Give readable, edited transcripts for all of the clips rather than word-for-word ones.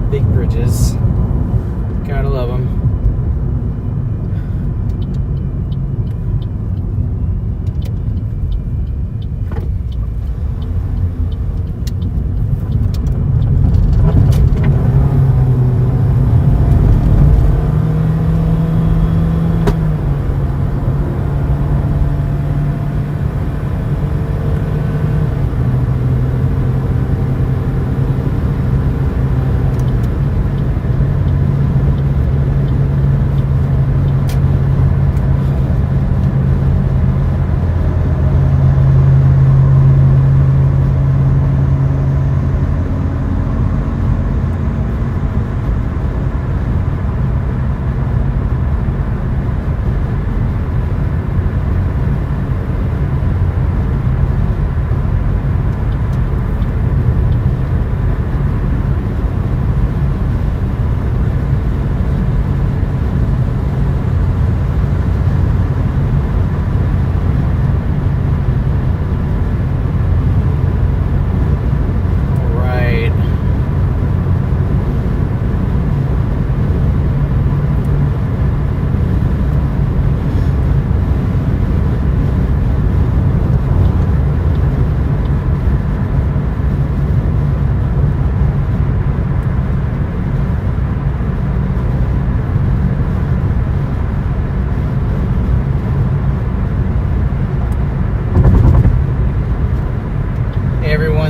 Big bridges. Gotta love them.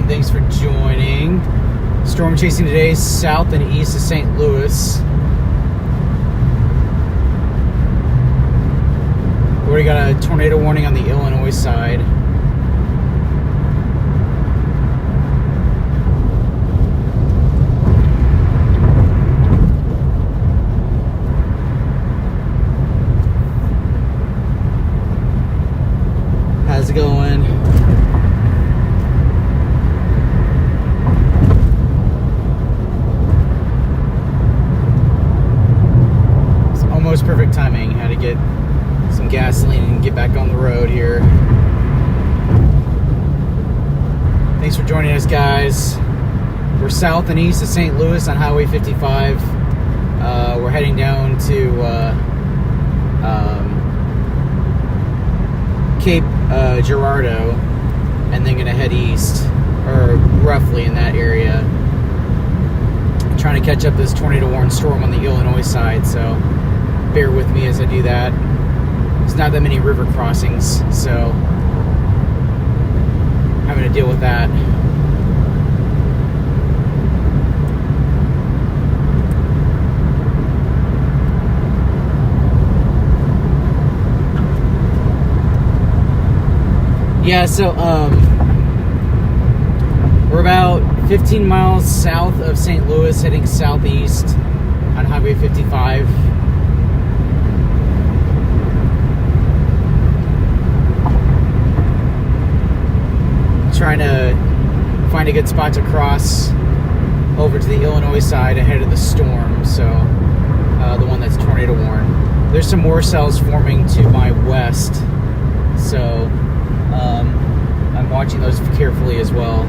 Thanks for joining. Storm chasing today south and east of St. Louis. We already got a tornado warning on the Illinois side. How's it going? Perfect timing. Had to get some gasoline and get back on the road here. Thanks for joining us, guys. We're south and east of St. Louis on Highway 55. We're heading down to Cape Girardeau and then gonna head east, or roughly in that area. I'm trying to catch up this tornado warned storm on the Illinois side, so bear with me as I do that. There's not that many river crossings, so I'm having to deal with that. Yeah, so we're about 15 miles south of St. Louis, heading southeast on Highway 55. Trying to find a good spot to cross over to the Illinois side ahead of the storm, so the one that's tornado warned. There's some more cells forming to my west, so I'm watching those carefully as well.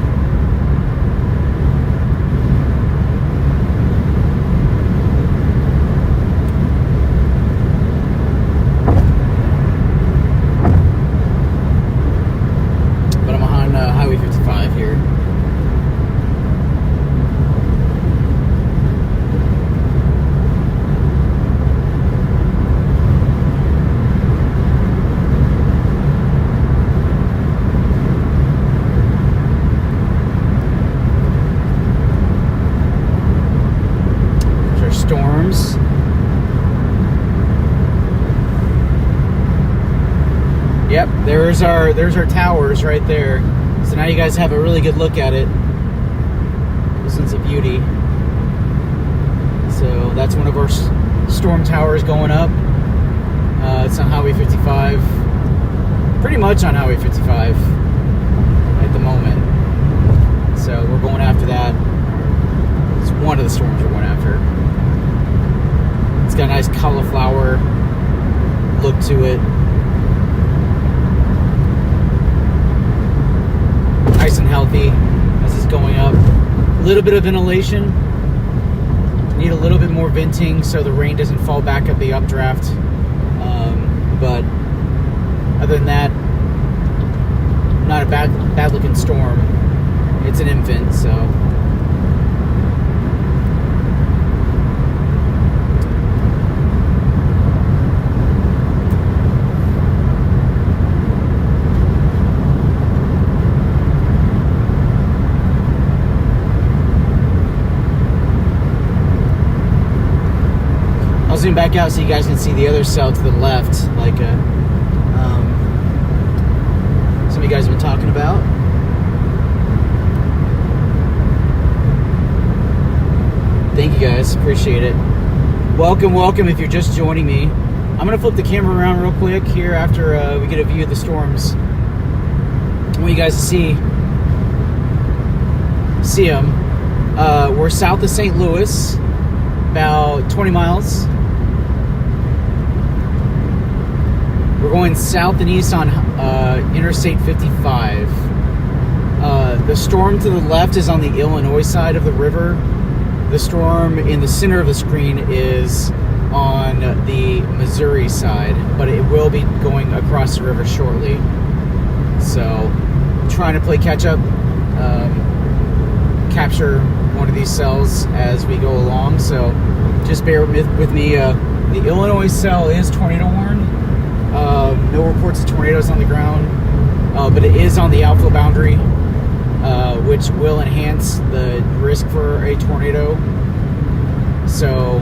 Highway 55 here. There's our storms. Yep, there's our towers right there. So now you guys have a really good look at it. Sense of beauty. So that's one of our storm towers going up. It's on Highway 55. Pretty much on Highway 55 at the moment. So we're going after that. It's one of the storms we're going after. It's got a nice cauliflower look to it. Nice and healthy as it's going up. A little bit of ventilation. little bit more venting so the rain doesn't fall back up the updraft. But other than that, not a bad looking storm. It's an infant, so. I'll zoom back out so you guys can see the other cell to the left, like some of you guys have been talking about. Thank you guys, appreciate it. Welcome if you're just joining me. I'm gonna flip the camera around real quick here after we get a view of the storms. I want you guys to see them. We're south of St. Louis, about 20 miles. We're going south and east on Interstate 55. The storm to the left is on the Illinois side of the river. The storm in the center of the screen is on the Missouri side, but it will be going across the river shortly. So, trying to play catch up, capture one of these cells as we go along. So, just bear with me. The Illinois cell is tornado warned. No reports of tornadoes on the ground, but it is on the outflow boundary, which will enhance the risk for a tornado. So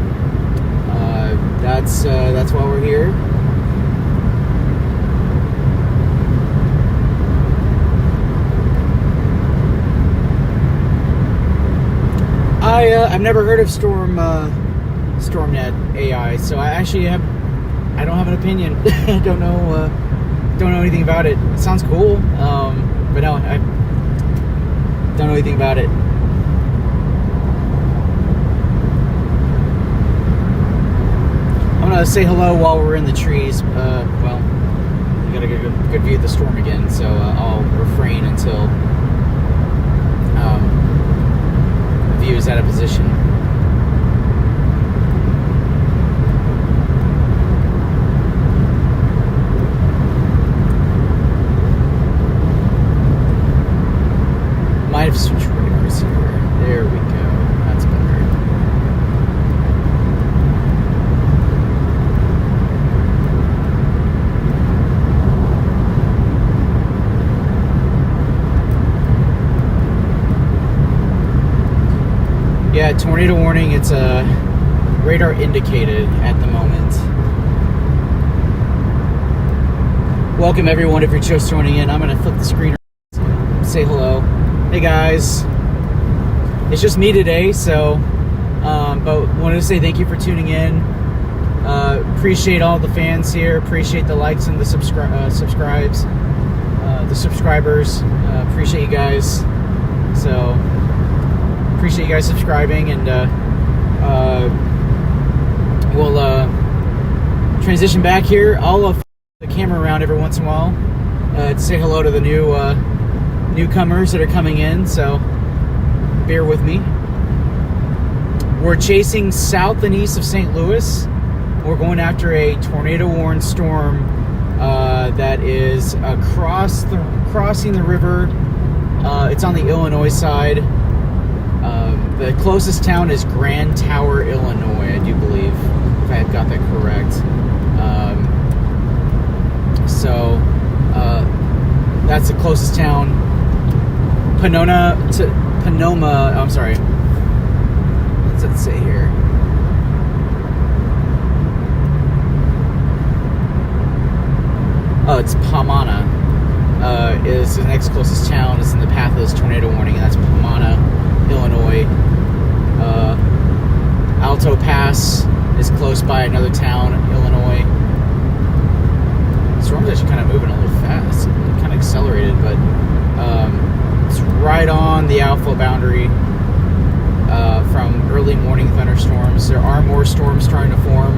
that's why we're here. I've never heard of StormNet AI, so I don't have an opinion. I don't know anything about it. It sounds cool, but no, I don't know anything about it. I'm gonna say hello while we're in the trees. Well, we gotta get a good view of the storm again, so I'll refrain until the view is out of position. Might have switched radars here. There we go. That's better. Yeah, tornado warning. It's a radar indicated at the moment. Welcome everyone if you're just joining in. I'm going to flip the screen around, say hello. Hey guys, it's just me today, so but wanted to say thank you for tuning in. Appreciate all the fans here, appreciate the likes and the subscribers, appreciate you guys. So appreciate you guys subscribing, and we'll transition back here. I'll flip the camera around every once in a while to say hello to the newcomers that are coming in, so bear with me. We're chasing south and east of St. Louis. We're going after a tornado-warned storm that is crossing the river. It's on the Illinois side. The closest town is Grand Tower, Illinois, I do believe, if I have got that correct. That's the closest town. Pomona, I'm sorry. What's it say here? Oh, it's Pomona. Is the next closest town. Is in the path of this tornado warning, and that's Pomona, Illinois. Alto Pass is close by, another town, Illinois. The storm's actually kind of moving a little fast. It kind of accelerated, but it's right on the outflow boundary from early morning thunderstorms. There are more storms starting to form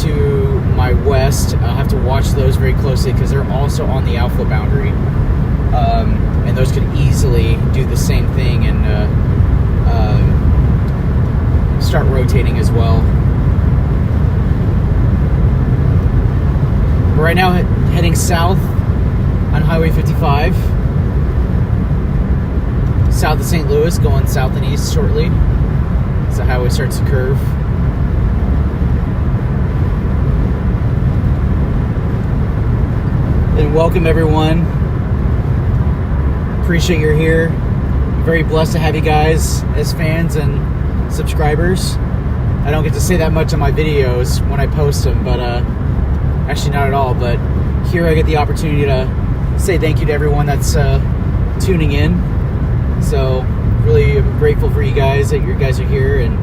to my west. I'll have to watch those very closely because they're also on the outflow boundary, and those could easily do the same thing and start rotating as well. We're right now heading south on Highway 55, south of St. Louis, going south and east shortly as the highway starts to curve. And welcome everyone. Appreciate you're here. Very blessed to have you guys as fans and subscribers. I don't get to say that much on my videos when I post them, but actually not at all. But here I get the opportunity to say thank you to everyone that's tuning in. So really I'm grateful for you guys that you guys are here, and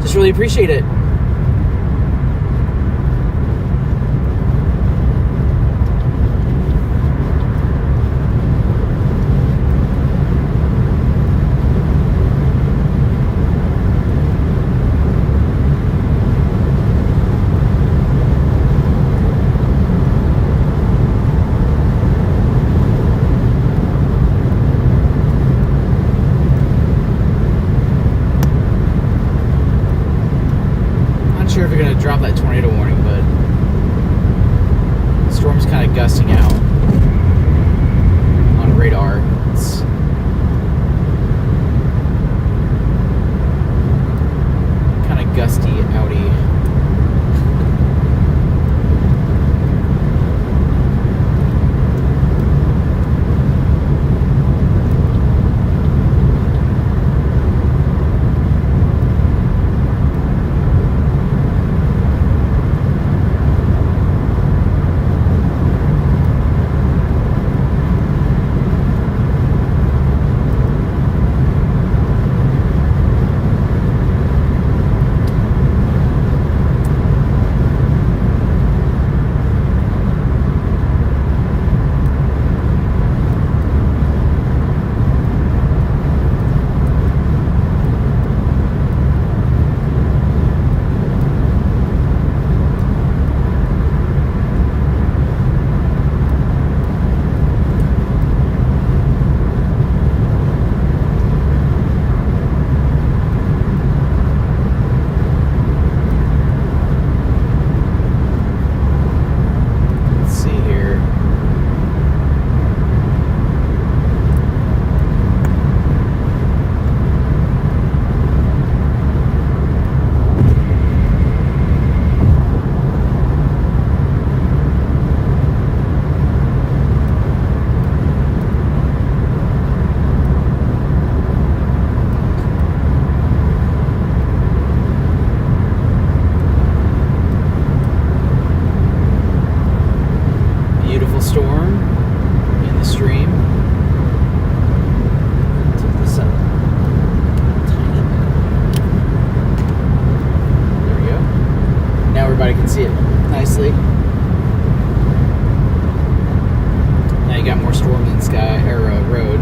just really appreciate it. Sure if you're going to drop that tornado warning, but the storm's kind of gusting out on radar. It's kind of gusty, outy. Storm in the stream. Take this up tiny bit. There we go. Now everybody can see it nicely. Now you got more storm in the sky or road.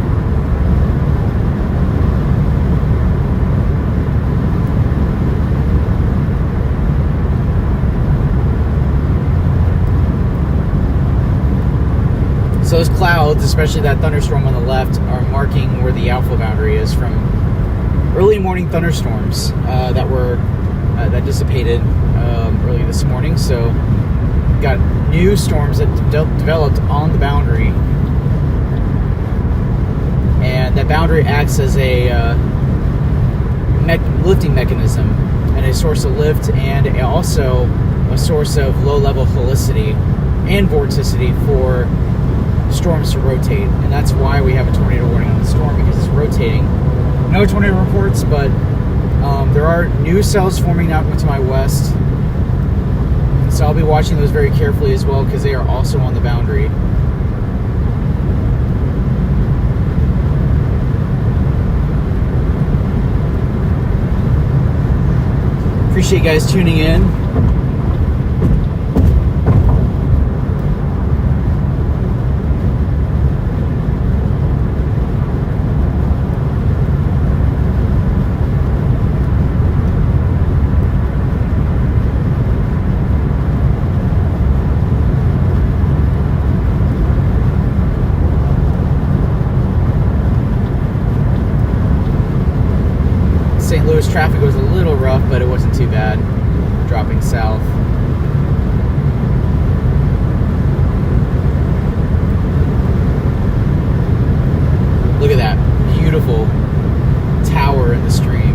So those clouds, especially that thunderstorm on the left, are marking where the alpha boundary is from early morning thunderstorms that dissipated early this morning. So got new storms that developed on the boundary, and that boundary acts as a lifting mechanism and a source of lift, and also a source of low-level helicity and vorticity for storms to rotate. And that's why we have a tornado warning on the storm, because it's rotating. No tornado reports, but there are new cells forming out to my west, so I'll be watching those very carefully as well, because they are also on the boundary. Appreciate you guys tuning in. St. Louis traffic was a little rough, but it wasn't too bad dropping south. Look at that beautiful tower in the stream.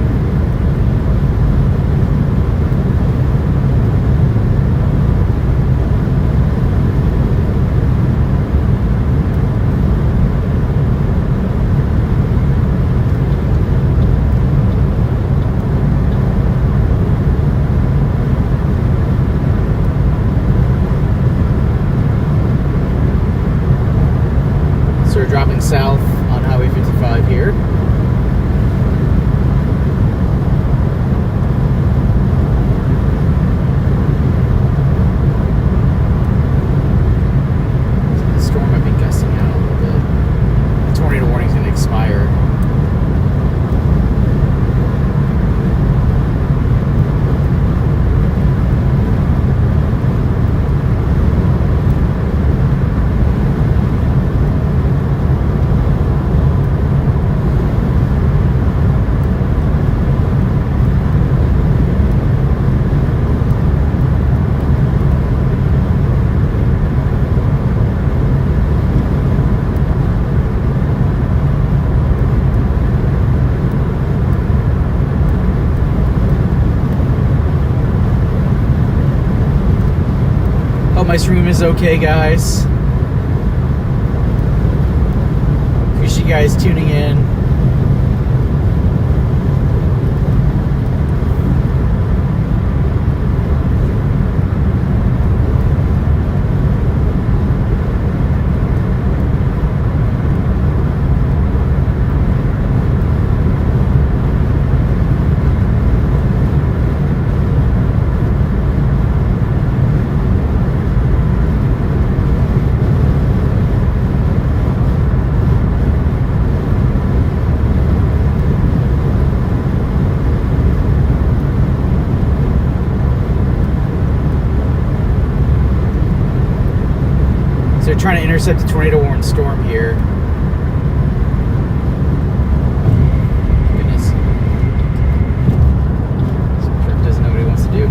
So we're dropping south on Highway 55 here. The storm might be gusting out a little bit. The tornado warning is going to expire. Hope my stream is okay, guys. Appreciate you guys tuning in. So they're trying to intercept the tornado warning storm here. Goodness. This truck doesn't know what he wants to do.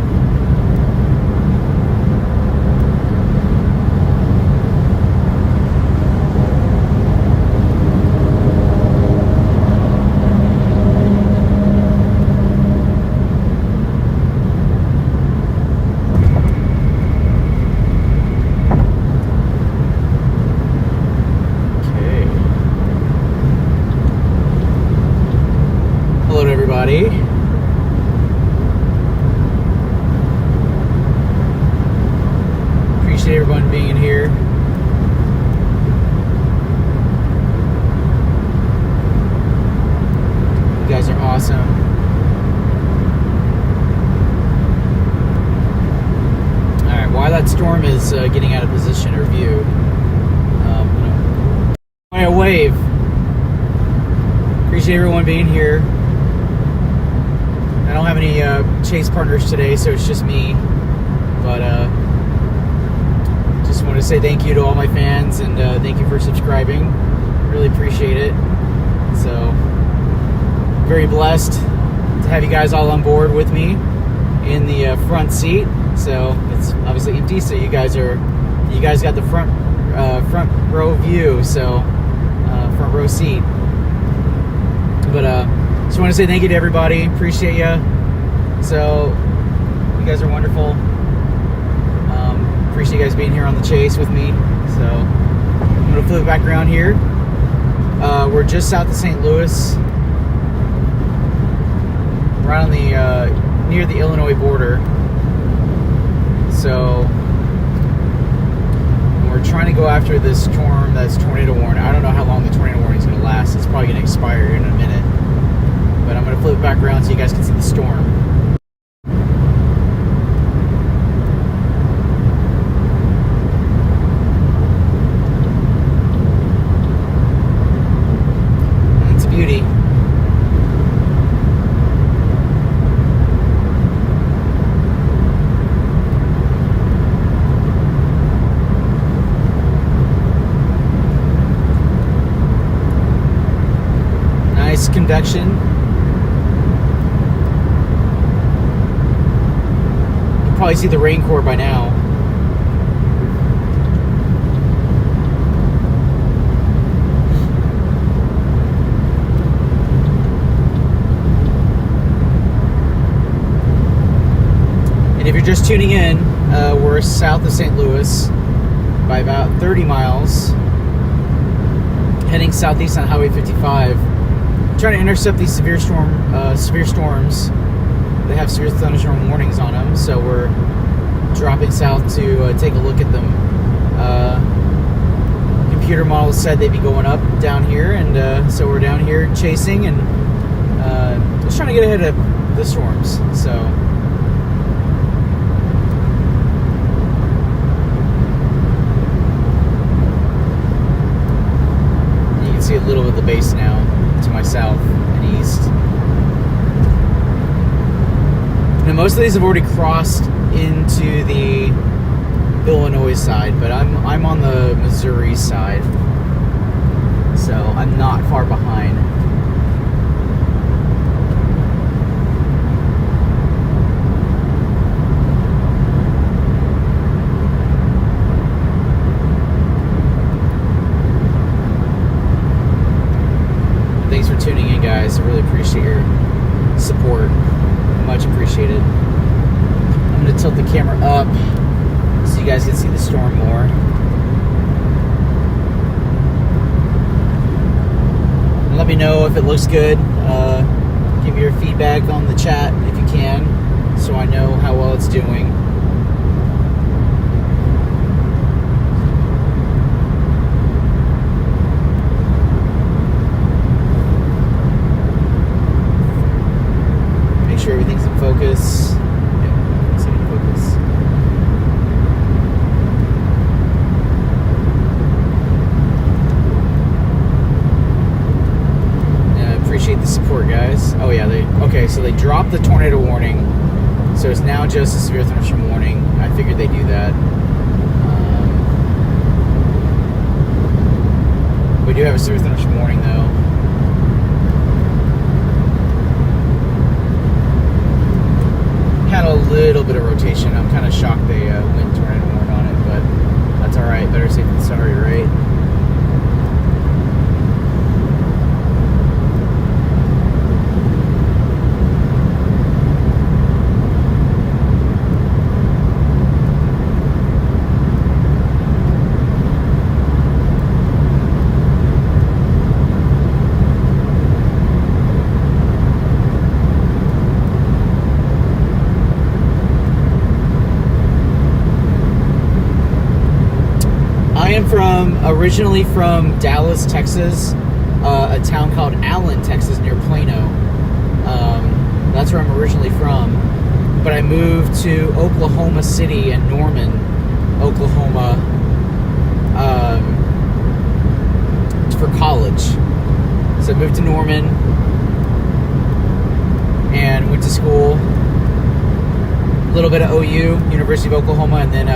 Hello to everybody. Appreciate everyone being here. You guys are awesome. Alright, while that storm is getting out of position or view, a wave. Appreciate everyone being here. I don't have any chase partners today, so it's just me. But just want to say thank you to all my fans, and thank you for subscribing. Really appreciate it. So, very blessed to have you guys all on board with me in the front seat. So it's obviously empty, so you guys got the front row view. So front row seat. But just want to say thank you to everybody. Appreciate you. So you guys are wonderful. Appreciate you guys being here on the chase with me. So I'm gonna flip back around here. We're just south of St. Louis, right on the near the Illinois border. So we're trying to go after this storm that's tornado warning. I don't know how long the tornado warning is going to last. It's probably going to expire in a minute. But I'm going to flip it back around so you guys can see the storm. And it's a beauty. Convection. probably see the Rain Corps by now. And if you're just tuning in, we're south of St. Louis by about 30 miles, heading southeast on Highway 55, trying to intercept these severe storms. They have severe thunderstorm warnings on them, so we're dropping south to take a look at them. Computer models said they'd be going up down here, and so we're down here chasing and just trying to get ahead of the storms. So you can see a little bit of the base now to my south and east. Now, most of these have already crossed into the Illinois side, but I'm on the Missouri side, so I'm not far behind. Thanks for tuning in, guys. I really appreciate your support. Much appreciated. I'm going to tilt the camera up so you guys can see the storm more. And let me know if it looks good. Give me your feedback on the chat if you can, so I know how well it's doing. Make sure everything's in focus. Yeah, it's in focus. Yeah, I appreciate the support, guys. Oh yeah, so they dropped the tornado warning, so it's now just a severe thunderstorm warning. I figured they'd do that. We do have a severe thunderstorm warning though. Had a little bit of rotation. I'm kind of shocked they went tornado warning on it, but that's alright. Better safe than sorry, right? Originally from Dallas, Texas, a town called Allen, Texas, near Plano. That's where I'm originally from. But I moved to Oklahoma City and Norman, Oklahoma, for college. So I moved to Norman and went to school. A little bit of OU, University of Oklahoma, and then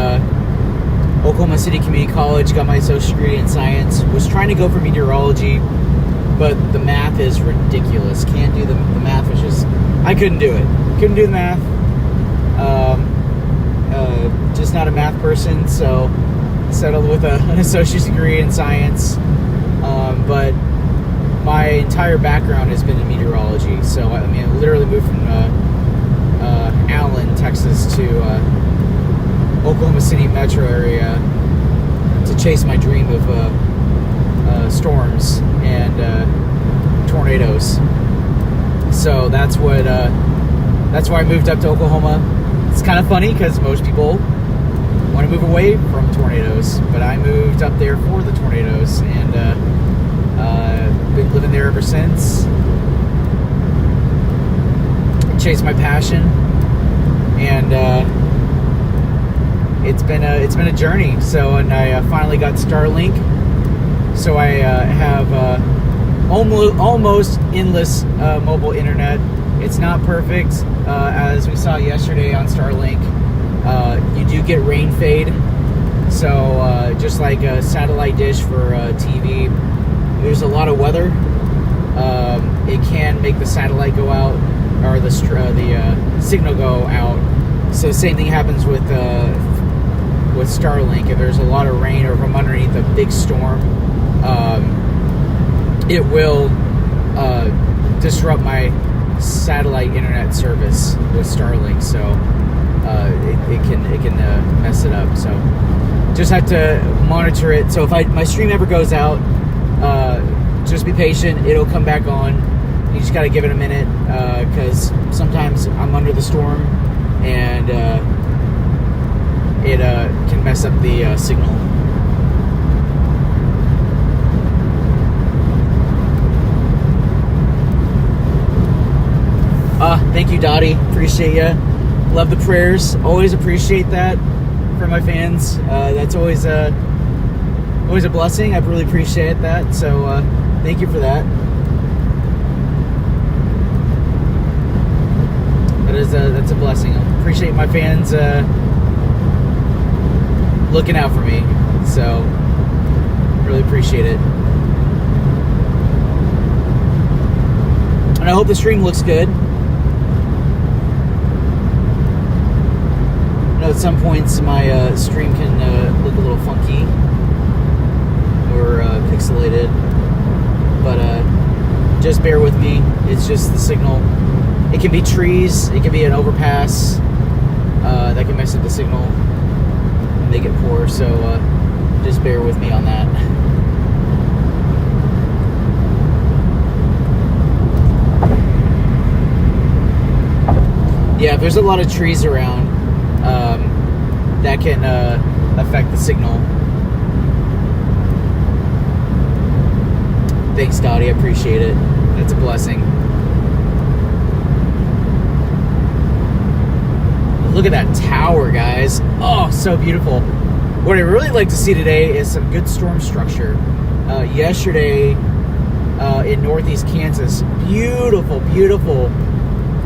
Oklahoma City Community College, got my associate's degree in science. Was trying to go for meteorology, but the math is ridiculous. Can't do the math. Was just, I couldn't do it. Couldn't do the math. Just not a math person, so settled with an associate's degree in science. But my entire background has been in meteorology. So I mean, I literally moved from Allen, Texas, to Oklahoma City metro area to chase my dream of storms and tornadoes. So that's why I moved up to Oklahoma. It's kind of funny because most people want to move away from tornadoes, but I moved up there for the tornadoes, and been living there ever since. Chased my passion, and it's been a journey. So, and I finally got Starlink, so I have almost endless mobile internet. It's not perfect, as we saw yesterday on Starlink. You do get rain fade, so just like a satellite dish for TV, there's a lot of weather. It can make the satellite go out, or the signal go out So same thing happens with Starlink. If there's a lot of rain or if I'm underneath a big storm, it will disrupt my satellite internet service with Starlink. So it can mess it up. So just have to monitor it. So if my stream ever goes out, just be patient. It'll come back on. You just got to give it a minute, because sometimes I'm under the storm and it can mess up the signal. Thank you, Dottie. Appreciate you. Love the prayers. Always appreciate that from my fans. That's always a blessing. I really appreciate that. So thank you for that. That's a blessing. I appreciate my fans looking out for me. So really appreciate it. And I hope the stream looks good. I know at some points my stream can look a little funky or pixelated, but just bear with me. It's just the signal. It can be trees, it can be an overpass that can mess up the signal and make it poor, so just bear with me on that. Yeah, there's a lot of trees around that can affect the signal. Thanks, Dottie, I appreciate it. That's a blessing. Look at that tower, guys. Oh, so beautiful. What I really like to see today is some good storm structure. Yesterday in northeast Kansas, beautiful, beautiful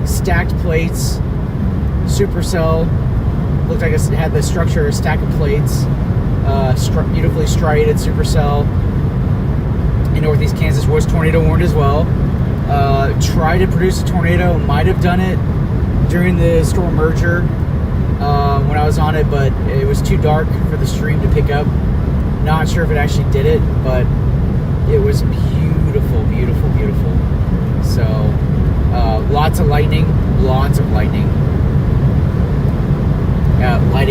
stacked plates, supercell. Looked like it had the structure, a stack of plates, beautifully striated supercell. In northeast Kansas was tornado warned as well. Tried to produce a tornado, might have done it during the storm merger when I was on it, but it was too dark for the stream to pick up. Not sure if it actually did it, but it was beautiful, beautiful, beautiful. So lots of lightning, lighting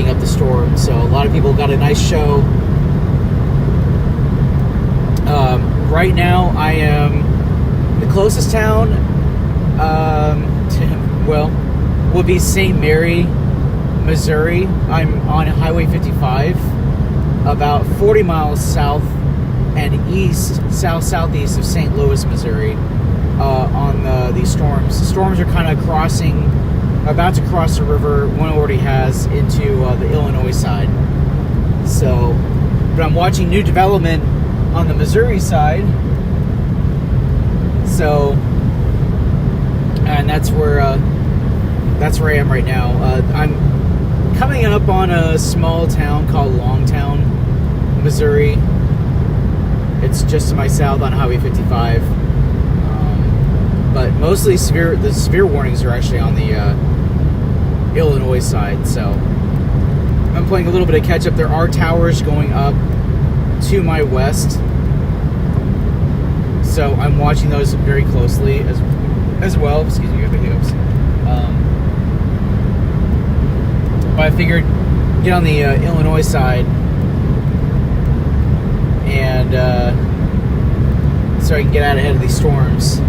up the storm. So a lot of people got a nice show. Right now I am the closest town would be St. Mary, Missouri. I'm on Highway 55, about 40 miles south and southeast of St. Louis, Missouri, on these storms. The storms are kind of about to cross the river. One already has into the Illinois side. So, but I'm watching new development on the Missouri side. So, and that's where I am right now. I'm coming up on a small town called Longtown, Missouri. It's just to my south on Highway 55. But mostly the severe warnings are actually on the Illinois side. So I'm playing a little bit of catch up. There are towers going up to my west, so I'm watching those very closely as well. Excuse me, I got the hiccups. But I figured get on the Illinois side and so I can get out ahead of these storms.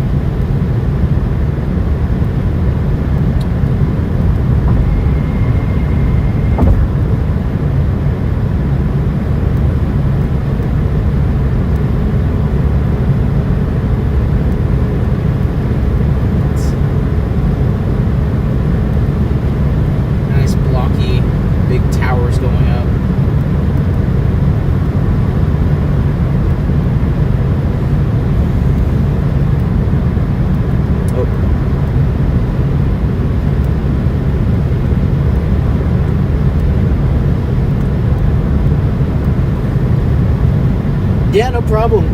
Yeah, no problem.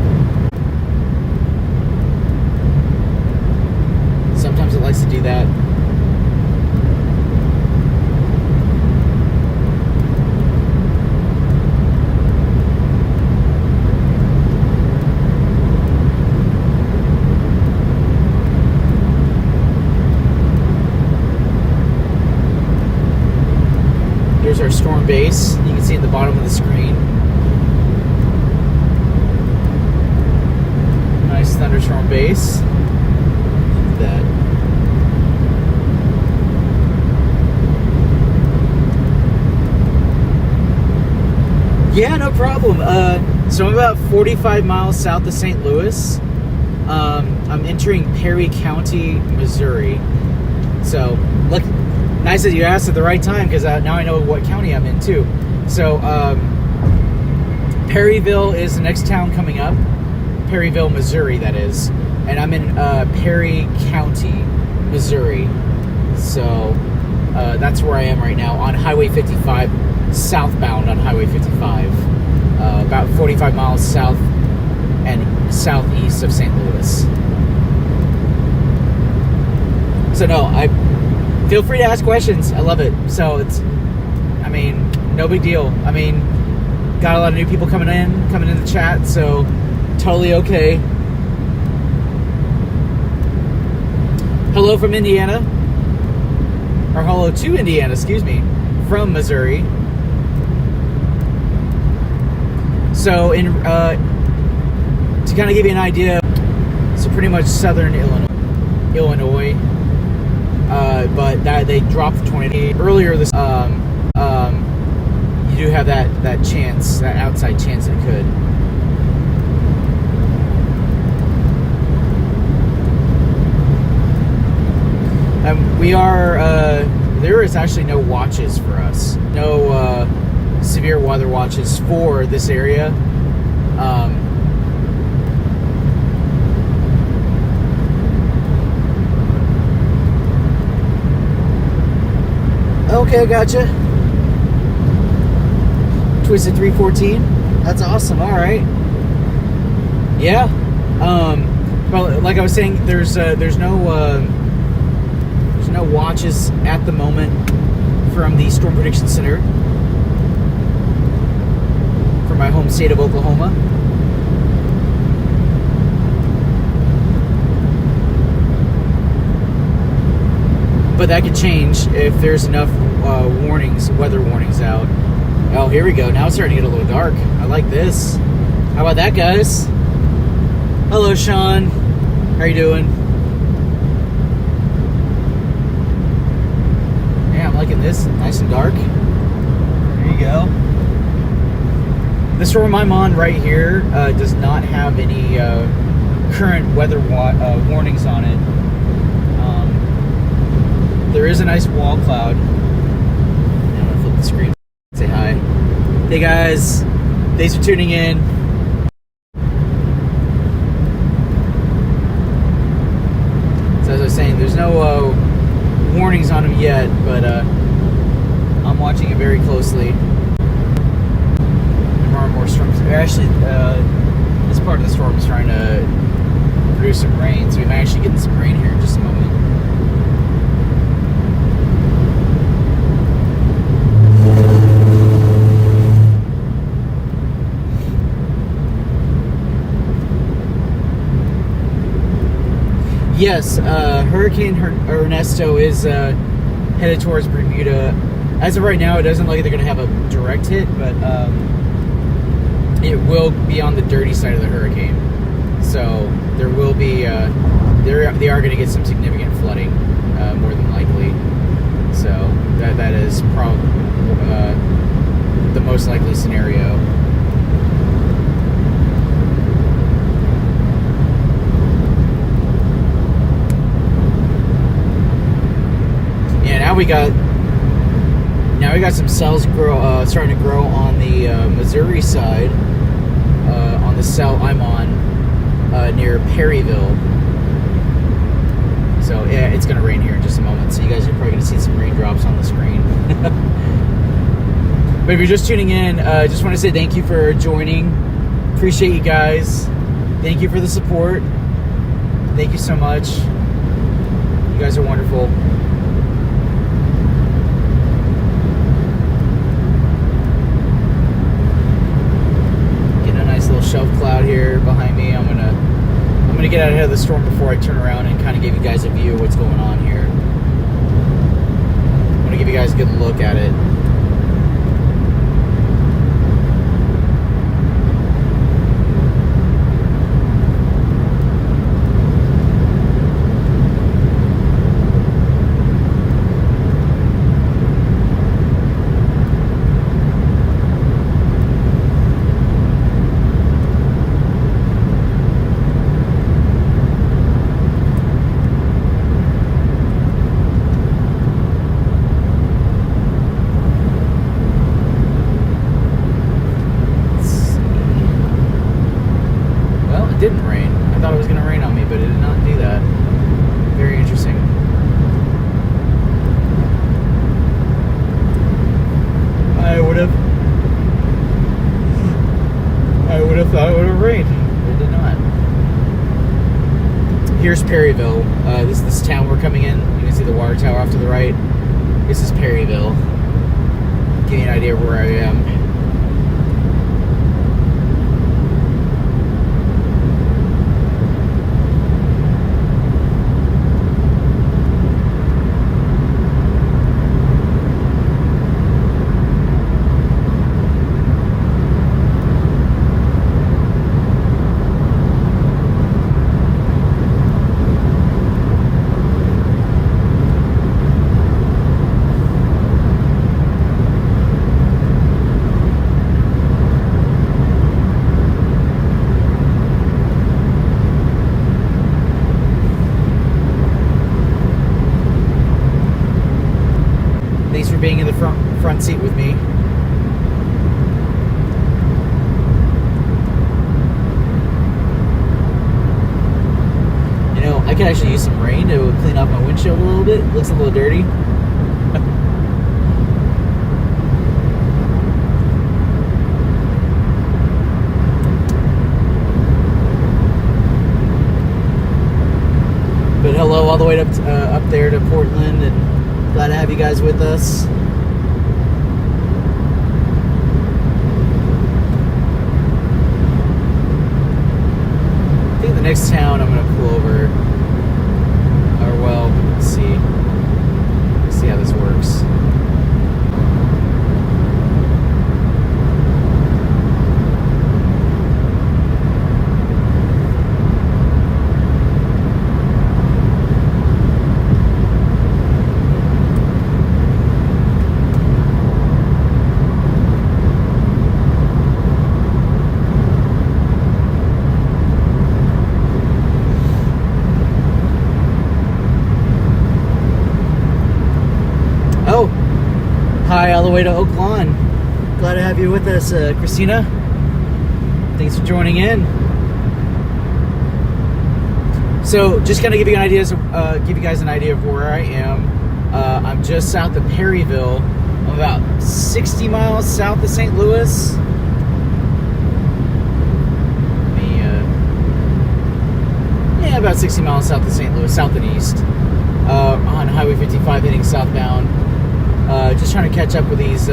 Sometimes it likes to do that. thunderstorm base. You can see at the bottom of the screen. Nice thunderstorm base. Look at that. Yeah, no problem. So I'm about 45 miles south of St. Louis. I'm entering Perry County, Missouri. So, look, nice that you asked at the right time, because now I know what county I'm in too. So, Perryville is the next town coming up. Perryville, Missouri, that is. And I'm in Perry County, Missouri. So, that's where I am right now on Highway 55, southbound on Highway 55. About 45 miles south and southeast of St. Louis. So no, I feel free to ask questions. I love it. So it's, I mean, no big deal. I mean, got a lot of new people coming in the chat, so totally okay. Hello from Indiana, or hello to Indiana, excuse me, from Missouri. So in to kind of give you an idea, so pretty much southern Illinois, but that they dropped the tornado earlier this. You do have that chance, that outside chance it could. We are. There is actually no watches for us. No severe weather watches for this area. Okay, gotcha. Twisted 314. That's awesome. All right. Yeah. Well, like I was saying, there's no watches at the moment from the Storm Prediction Center for my home state of Oklahoma. But that could change if there's enough weather warnings out. Oh, here we go. Now it's starting to get a little dark. I like this. How about that, guys? Hello, Sean. How you doing? Yeah, I'm liking this. Nice and dark. There you go. The storm I'm on right here does not have any current weather warnings on it. There is a nice wall cloud. I'm gonna flip the screen. Say hi. Hey guys, thanks for tuning in. So as I was saying, there's no warnings on them yet, but I'm watching it very closely. More and more storms. Actually, this part of the storm is trying to produce some rain, so we might actually get some rain here in just a moment. Yes, Hurricane Ernesto is headed towards Bermuda. As of right now, it doesn't look like they're going to have a direct hit, but it will be on the dirty side of the hurricane. So there will be, they are going to get some significant flooding, more than likely. So that is probably the most likely scenario. Now we got some cells starting to grow on the Missouri side, on the cell I'm on, near Perryville. So yeah, it's gonna rain here in just a moment. So you guys are probably gonna see some raindrops on the screen. But if you're just tuning in, just want to say thank you for joining. Appreciate you guys. Thank you for the support. Thank you so much. You guys are wonderful. Shelf cloud here behind me. I'm gonna get out ahead of the storm before I turn around and kind of give you guys a view of what's going on here. I'm gonna give you guys a good look at it. Perryville. This town we're coming in. You can see the water tower off to the right. This is Perryville. Give you an idea of where I am. Thanks for being in the front seat with me. You know, I could actually use some rain to clean off my windshield a little bit. It looks a little dirty. But hello, all the way up there to Portland, and glad to have you guys with us. I think the next town I'm going to pull over, or well, let's see how this works. Hi, all the way to Oak Lawn. Glad to have you with us, Christina. Thanks for joining in. So, just kind of give you guys an idea of where I am. I'm just south of Perryville. I'm about 60 miles south of St. Louis. About 60 miles south of St. Louis, south and east, on Highway 55 heading southbound. Just trying to catch up with these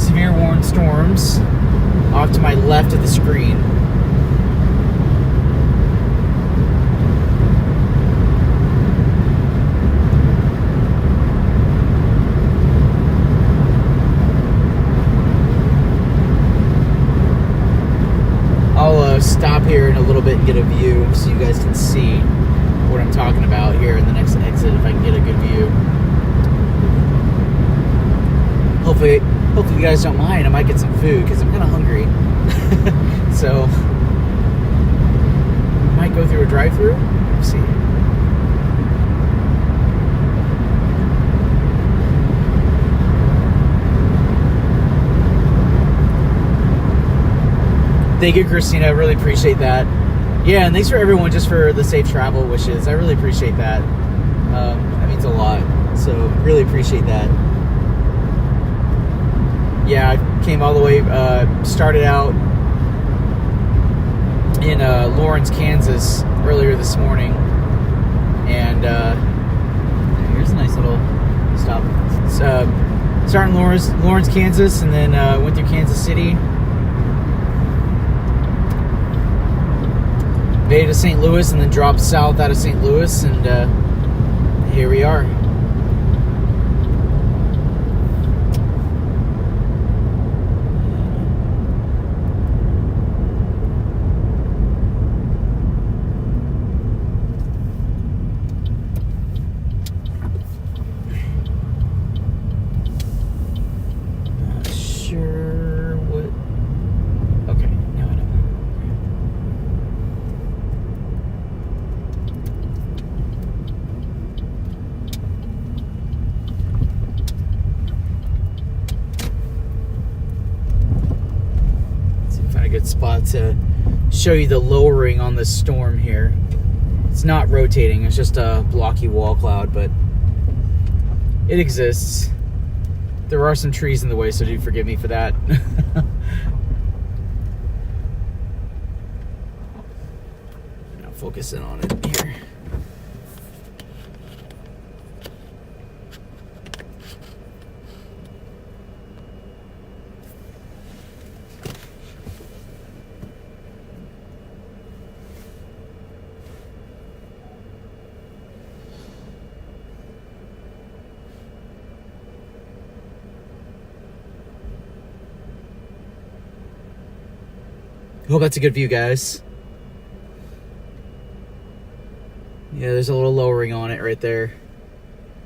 severe warning storms off to my left of the screen. I'll stop here in a little bit and get a view so you guys can see what I'm talking about here in the next exit, if I can get a good view. Hopefully you guys don't mind. I might get some food because I'm kind of hungry. So, I might go through a drive-thru. Let's see. Thank you, Christina. I really appreciate that. Yeah, and thanks for everyone just for the safe travel wishes. I really appreciate that. That means a lot. So, really appreciate that. Yeah, I came all the way, started out in Lawrence, Kansas earlier this morning. And here's a nice little stop. Starting Lawrence, Kansas, and then went through Kansas City. Made it to St. Louis, and then dropped south out of St. Louis, and here we are. Spot to show you the lowering on this storm here. It's not rotating, it's just a blocky wall cloud, but it exists. There are some trees in the way, so do forgive me for that. Now focus in on it here. Hope that's a good view, guys. Yeah, there's a little lowering on it right there.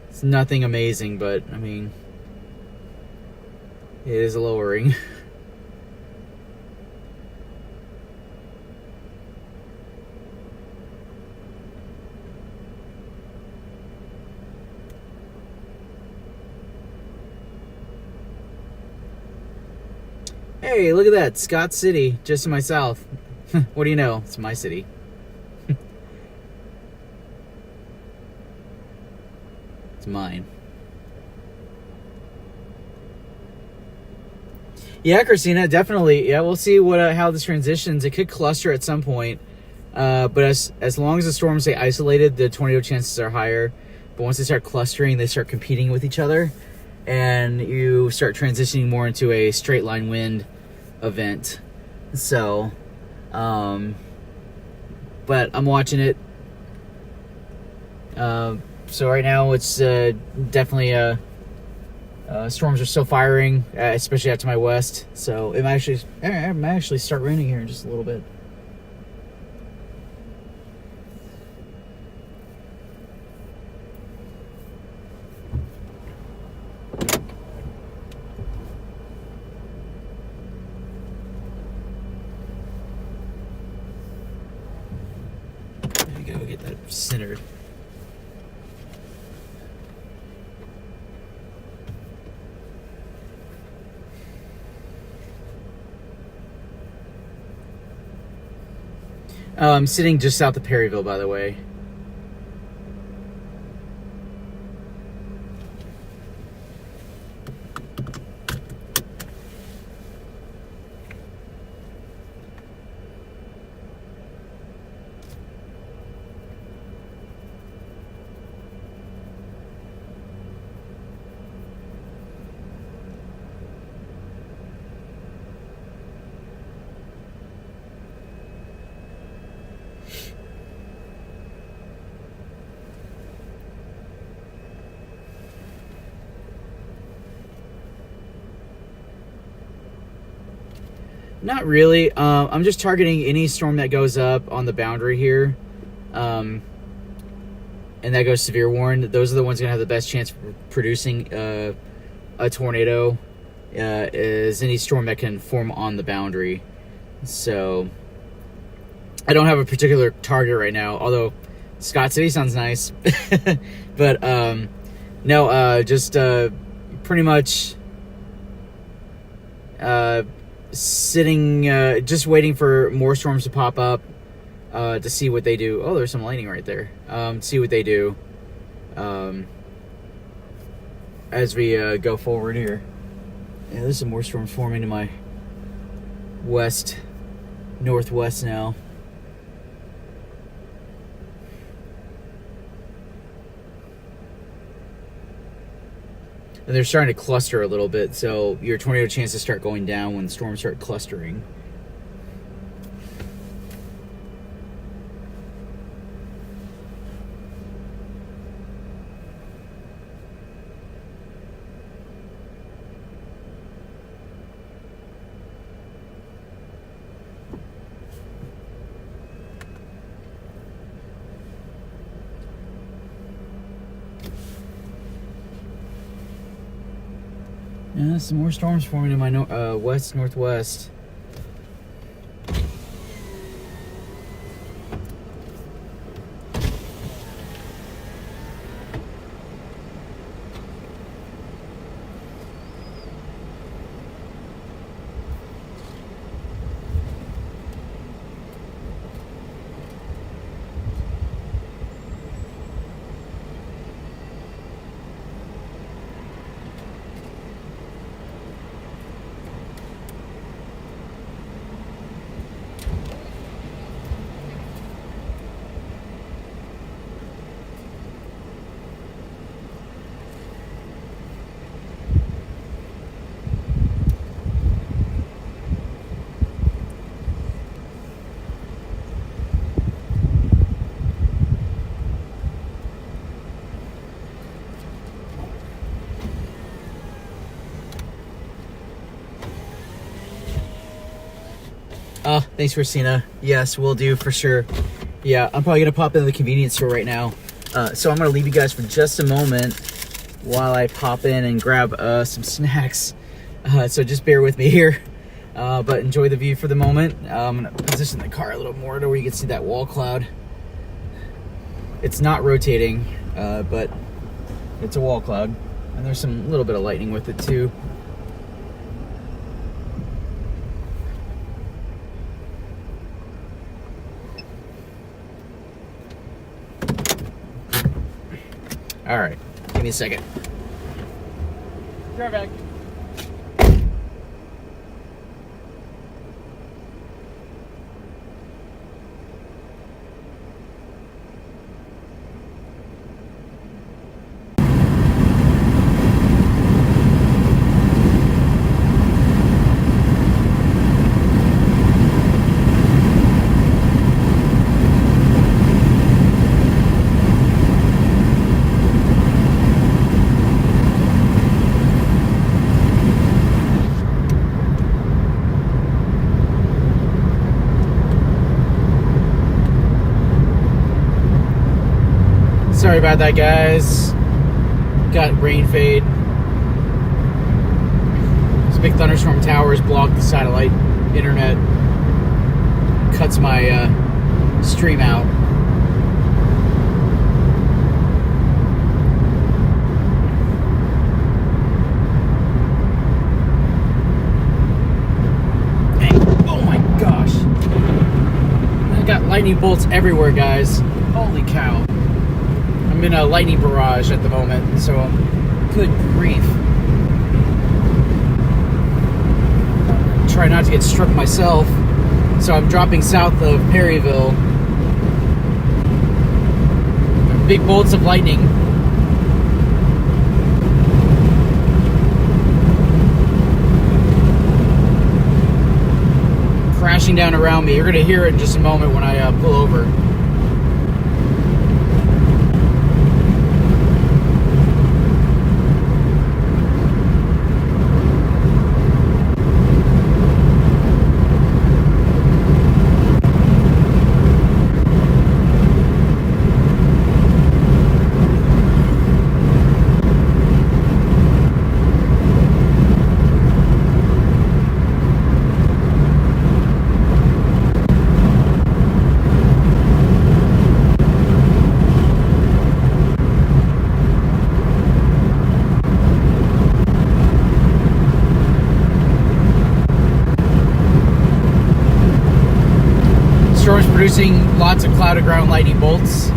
It's nothing amazing, but I mean, it is a lowering. Hey, look at that, Scott City, just to my south. What do you know? It's my city. It's mine. Yeah, Christina, definitely. Yeah, we'll see what how this transitions. It could cluster at some point, but as long as the storms stay isolated, the tornado chances are higher. But once they start clustering, they start competing with each other, and you start transitioning more into a straight line wind event. So, but I'm watching it. So right now it's definitely storms are still firing, especially out to my west. So it might actually start raining here in just a little bit. There you go, get that centered. I'm sitting just south of Perryville, by the way. Not really. I'm just targeting any storm that goes up on the boundary here. And that goes severe warned. Those are the ones going to have the best chance of producing a tornado. Is any storm that can form on the boundary. So I don't have a particular target right now, although Scott City sounds nice. But no, just pretty much sitting, just waiting for more storms to pop up to see what they do. Oh, there's some lightning right there. See what they do as we go forward here. Yeah, there's some more storms forming to my west, northwest now. And they're starting to cluster a little bit, so your tornado chances start going down when storms start clustering. Yeah, some more storms forming in my west northwest. Thanks, Christina. Yes, we'll do for sure. Yeah, I'm probably gonna pop into the convenience store right now. So I'm gonna leave you guys for just a moment while I pop in and grab some snacks. So just bear with me here. But enjoy the view for the moment. I'm gonna position the car a little more to where you can see that wall cloud. It's not rotating, but it's a wall cloud. And there's some little bit of lightning with it too. All right, give me a second. Be right back. Sorry about that, guys. Got rain fade. This big thunderstorm towers blocked the satellite internet. Cuts my stream out. Dang. Oh my gosh. I got lightning bolts everywhere, guys. Holy cow. I'm in a lightning barrage at the moment, so good grief. Try not to get struck myself, so I'm dropping south of Perryville. Big bolts of lightning. Crashing down around me. You're going to hear it in just a moment when I pull over. Storm's producing lots of cloud to ground lightning bolts.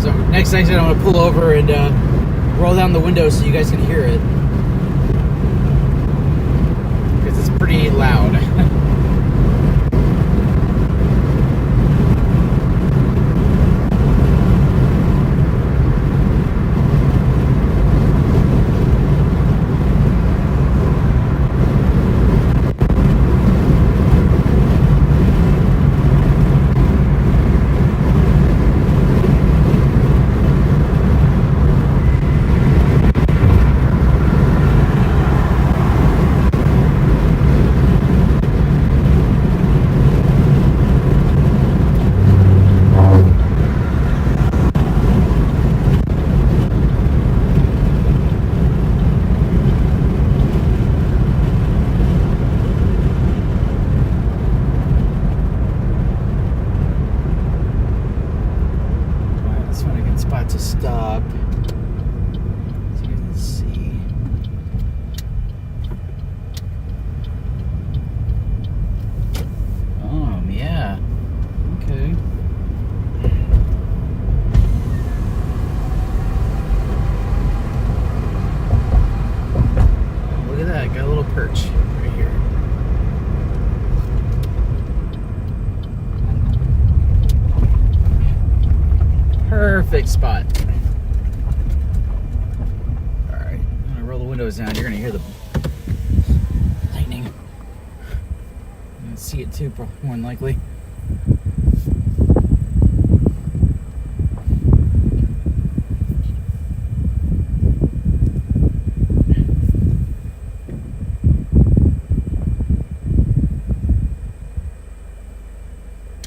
So next exit, I'm going to pull over and roll down the window so you guys can hear it, because it's pretty loud. To stop so you can see. Oh yeah, okay. Oh, look at that, got a little perch right here. Perfect spot. All right, I'm gonna roll the windows down. You're gonna hear the lightning. You're gonna see it too, more than likely.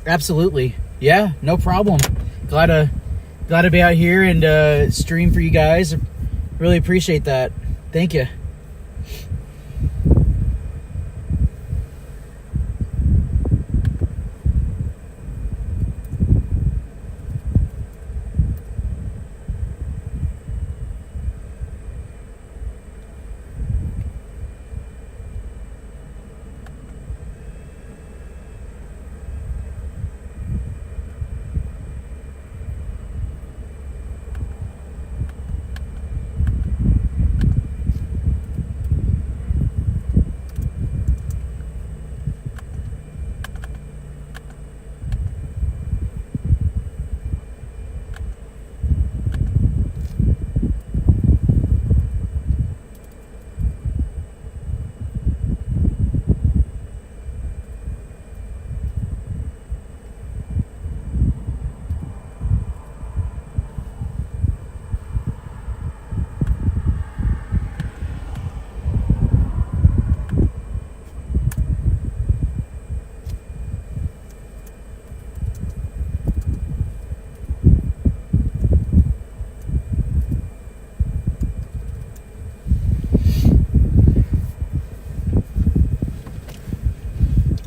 Absolutely. Yeah, no problem. Glad to be out here and stream for you guys. Really appreciate that. Thank you.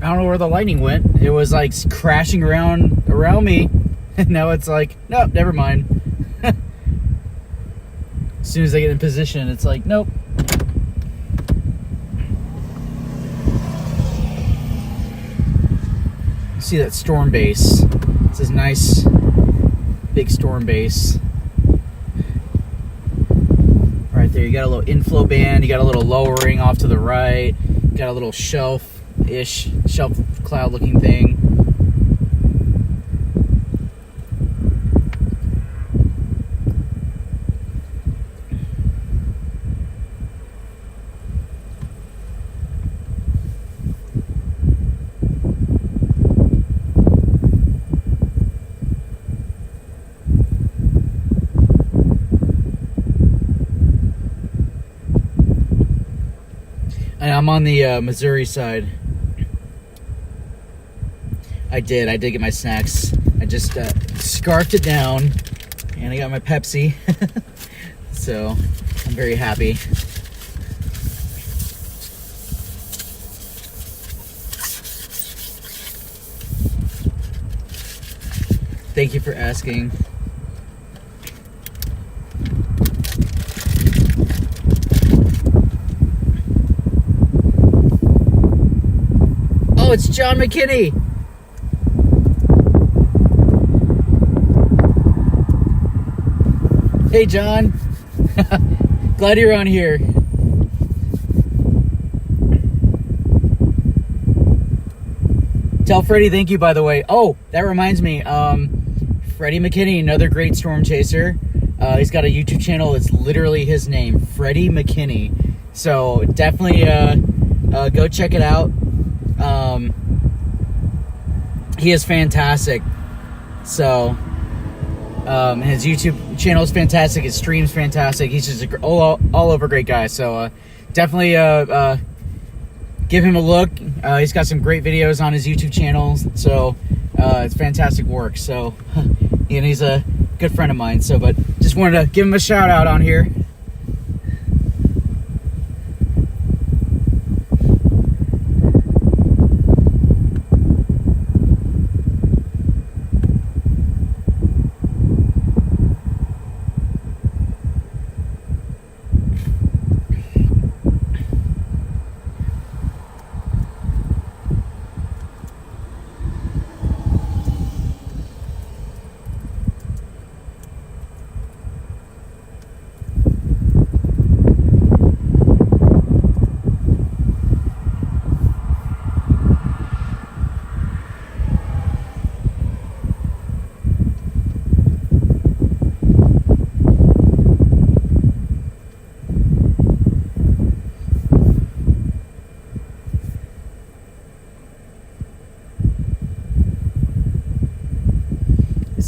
I don't know where the lightning went. It was like crashing around me. And now it's like, nope, never mind. As soon as I get in position, it's like, nope. See that storm base. It's this nice big storm base. Right there, you got a little inflow band, you got a little lowering off to the right, you got a little shelf cloud looking thing. And I'm on the Missouri side. I did get my snacks. I just scarfed it down, and I got my Pepsi. So I'm very happy. Thank you for asking. Oh, it's John McKinney. Hey, John. Glad you're on here. Tell Freddie thank you, by the way. Oh, that reminds me. Freddie McKinney, another great storm chaser. He's got a YouTube channel that's literally his name, Freddie McKinney. So definitely go check it out. He is fantastic. So his YouTube channel is fantastic. His stream's fantastic. He's just all over great guy. So definitely give him a look. He's got some great videos on his YouTube channel. So it's fantastic work. So and he's a good friend of mine. So, but just wanted to give him a shout out on here.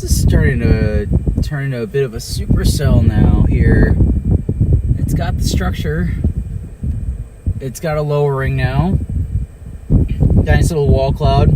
Starting to turn into a bit of a supercell now here. It's got the structure. It's got a lowering now. Got a nice little wall cloud.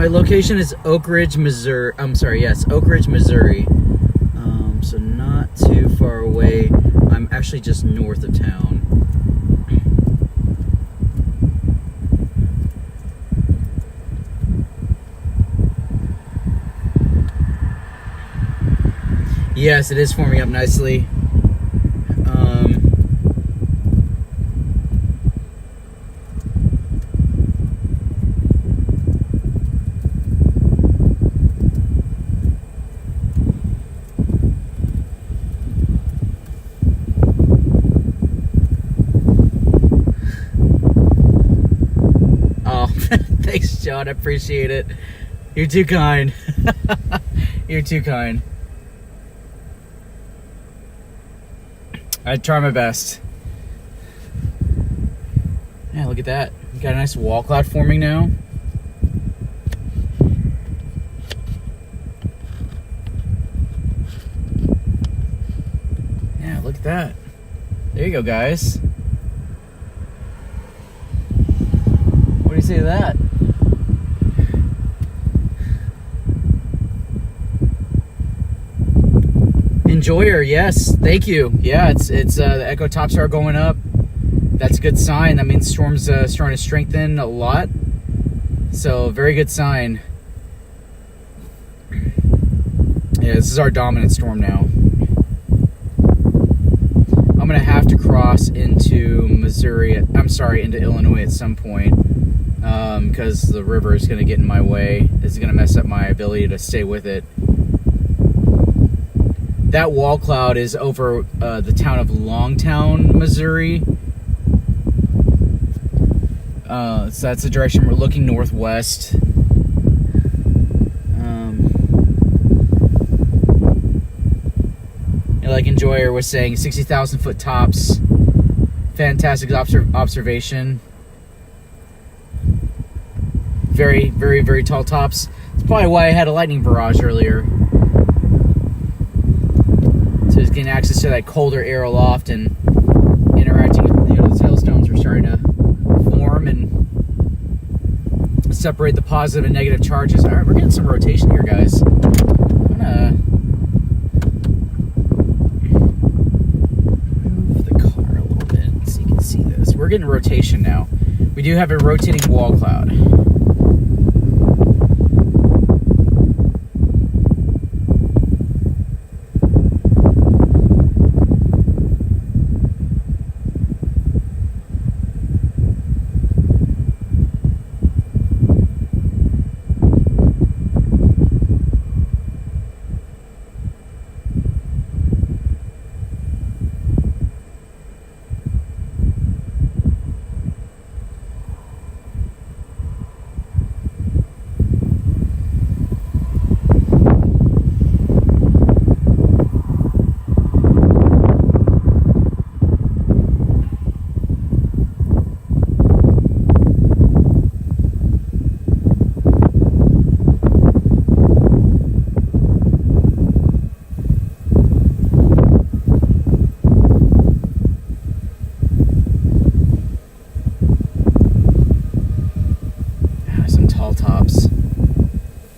My location is Oak Ridge, Missouri. I'm sorry, yes, Oak Ridge, Missouri. So not too far away. I'm actually just north of town. Yes, it is forming up nicely. Oh, thanks, John. I appreciate it. You're too kind. You're too kind. I try my best. Yeah, look at that. We got a nice wall cloud forming now. Yeah, look at that. There you go, guys. What do you say to that? Enjoyer, yes, thank you. Yeah, it's the echo tops are going up. That's a good sign. That means storm's starting to strengthen a lot. So very good sign. Yeah, this is our dominant storm now. I'm gonna have to cross into into Illinois at some point, because the river is gonna get in my way. It's gonna mess up my ability to stay with it. That wall cloud is over the town of Longtown, Missouri. So that's the direction we're looking, northwest. Like Enjoyer was saying, 60,000 foot tops. Fantastic observation. Very, very, very tall tops. That's probably why I had a lightning barrage earlier. So it's getting access to that colder air aloft and interacting with the hailstones are starting to form and separate the positive and negative charges. All right, we're getting some rotation here, guys. I'm gonna move the car a little bit so you can see this. We're getting rotation now. We do have a rotating wall cloud.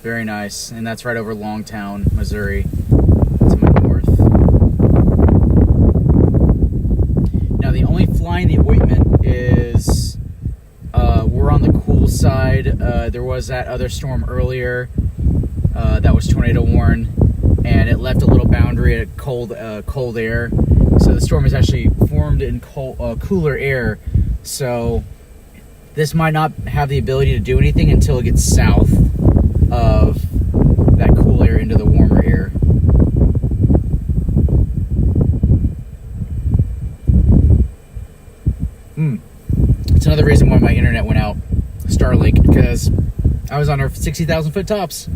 Very nice, and that's right over Longtown, Missouri, to my north. Now the only fly in the ointment is we're on the cool side. There was that other storm earlier that was tornado warned, and it left a little boundary at cold air. So the storm is actually formed in cooler air. So this might not have the ability to do anything until it gets south of that cool air into the warmer air. It's another reason why my internet went out, Starlink, because I was on our 60,000 foot tops.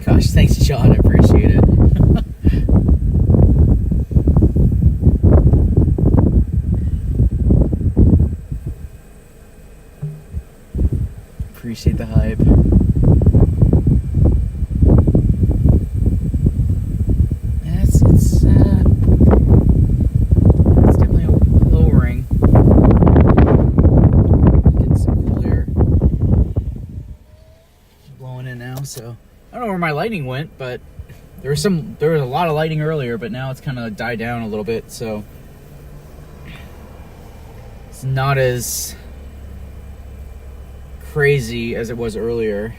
Gosh, thanks, John. I appreciate it. Appreciate the hype. So I don't know where my lighting went, but there was a lot of lighting earlier, but now it's kind of died down a little bit. So it's not as crazy as it was earlier.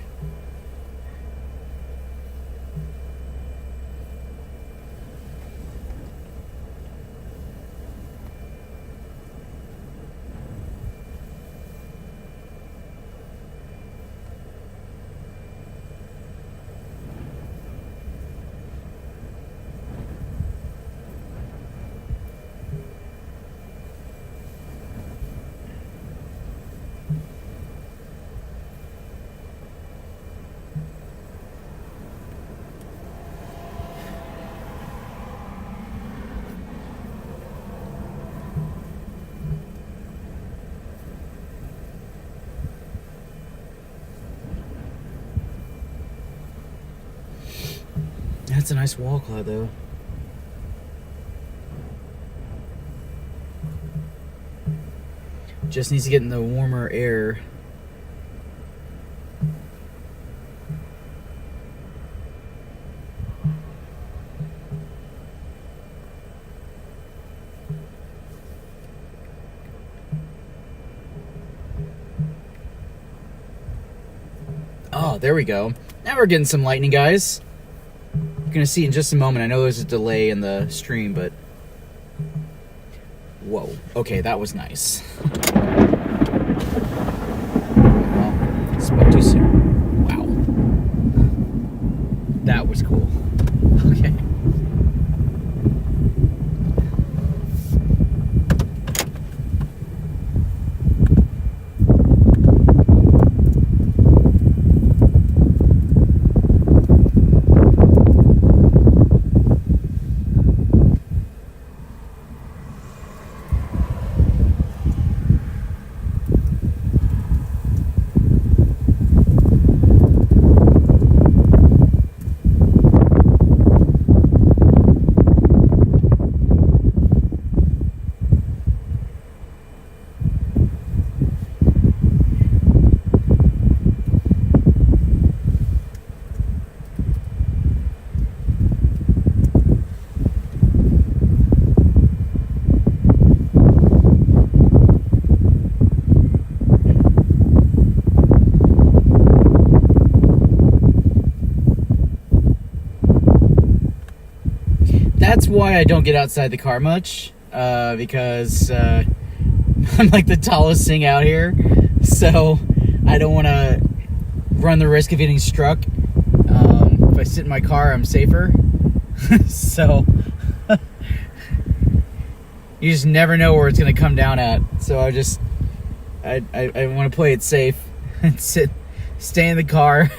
That's a nice wall cloud, though. Just needs to get in the warmer air. Oh, there we go. Now we're getting some lightning, guys. You're gonna see in just a moment. I know there's a delay in the stream, but whoa. Okay, that was nice. Well, spoke too soon. Wow. That was cool. Okay. That's why I don't get outside the car much, because I'm like the tallest thing out here, so I don't want to run the risk of getting struck. If I sit in my car, I'm safer. So you just never know where it's going to come down at. So I want to play it safe and stay in the car.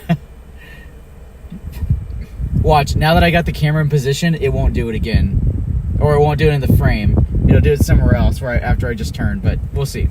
Watch, now that I got the camera in position, it won't do it again. Or it won't do it in the frame. It'll do it somewhere else right after I just turned, but we'll see.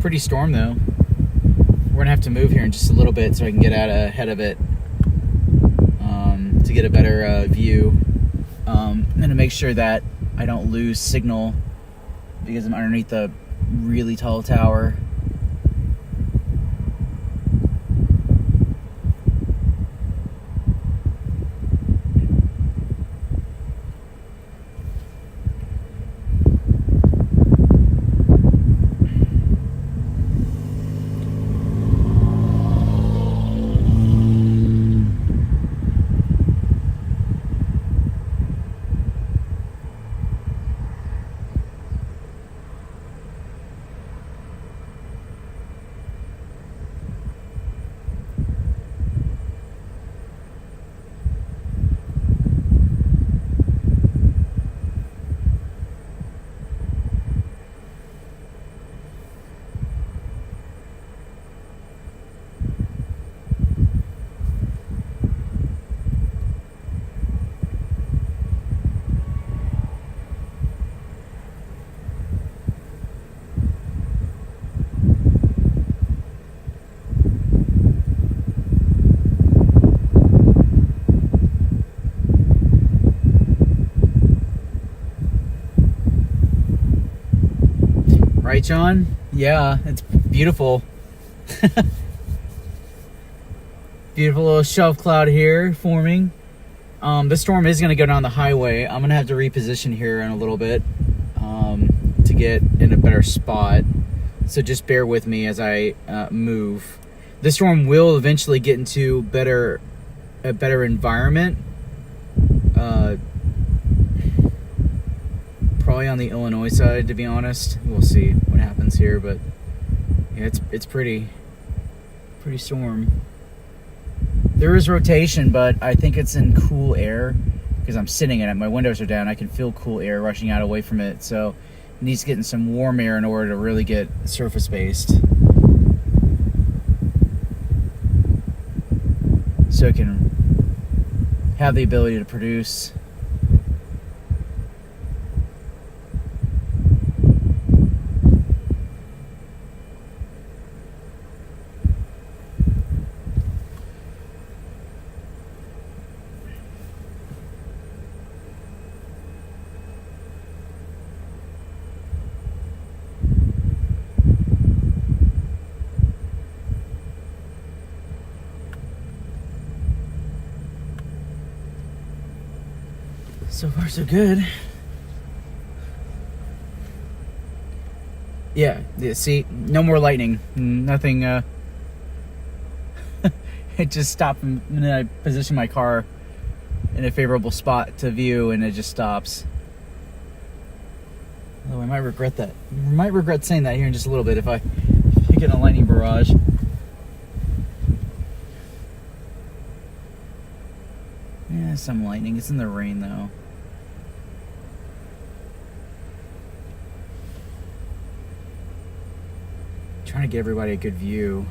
Pretty storm though. We're gonna have to move here in just a little bit so I can get out ahead of it, to get a better view, and to make sure that I don't lose signal because I'm underneath a really tall tower. Right, John? Yeah, it's beautiful. Beautiful little shelf cloud here forming. The storm is going to go down the highway. I'm going to have to reposition here in a little bit to get in a better spot. So just bear with me as I move. The storm will eventually get into a better environment. Probably on the Illinois side, to be honest. We'll see what happens here, but yeah, it's pretty storm. There is rotation, but I think it's in cool air because I'm sitting in it. My windows are down. I can feel cool air rushing out away from it, so it needs to get in some warm air in order to really get surface based, so it can have the ability to produce. So far, so good. Yeah, see, no more lightning. Nothing, it just stopped, and then I positioned my car in a favorable spot to view, and it just stops. Although I might regret that. I might regret saying that here in just a little bit if I get a lightning barrage. Yeah, some lightning. It's in the rain, though. Trying to give everybody a good view.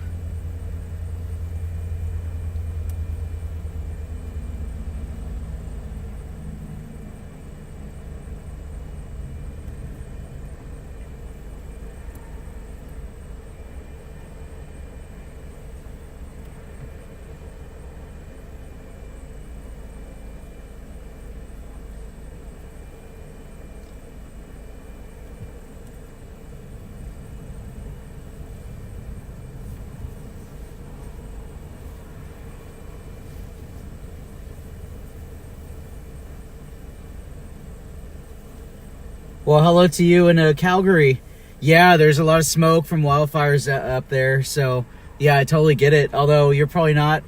Well, hello to you in Calgary. Yeah, there's a lot of smoke from wildfires up there, so yeah, I totally get it. Although you're probably not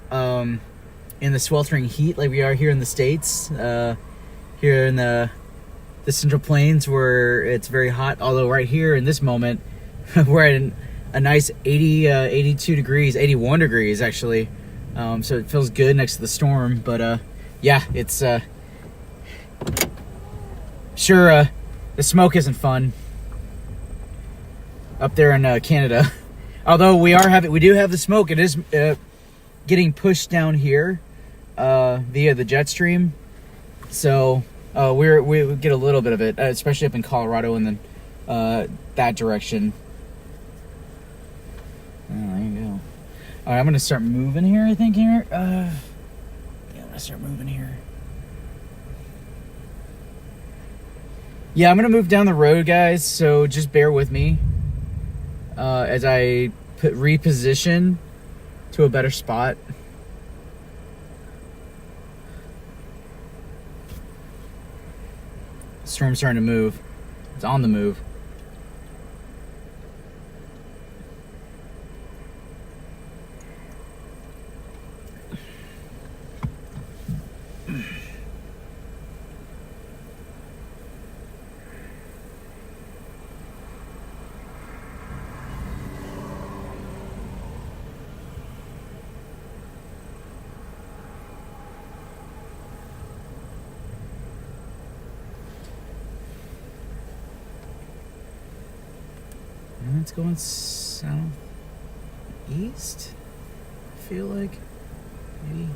in the sweltering heat like we are here in the States. Here in the Central Plains where it's very hot. Although right here in this moment, we're at a nice 82 degrees, 81 degrees actually. So it feels good next to the storm. But yeah, it's sure. The smoke isn't fun up there in Canada. Although we do have the smoke. It is getting pushed down here via the jet stream. So we get a little bit of it, especially up in Colorado and then that direction. Oh, there you go. All right, I'm gonna start moving here. I think here. Yeah, I'm gonna start moving here. Yeah, I'm going to move down the road, guys, so just bear with me as I reposition to a better spot. Storm's starting to move. It's on the move. It's going southeast, I feel like. Maybe.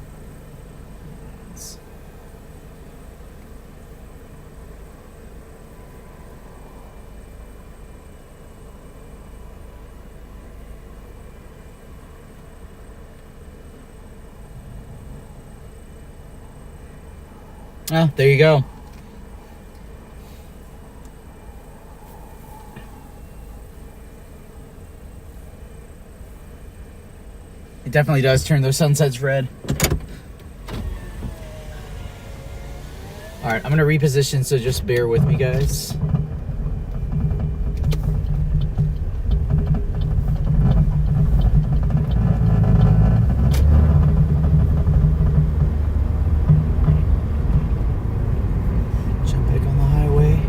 Oh, there you go. It definitely does turn those sunsets red. Alright, I'm gonna reposition, so just bear with me, guys. Jump back on the highway.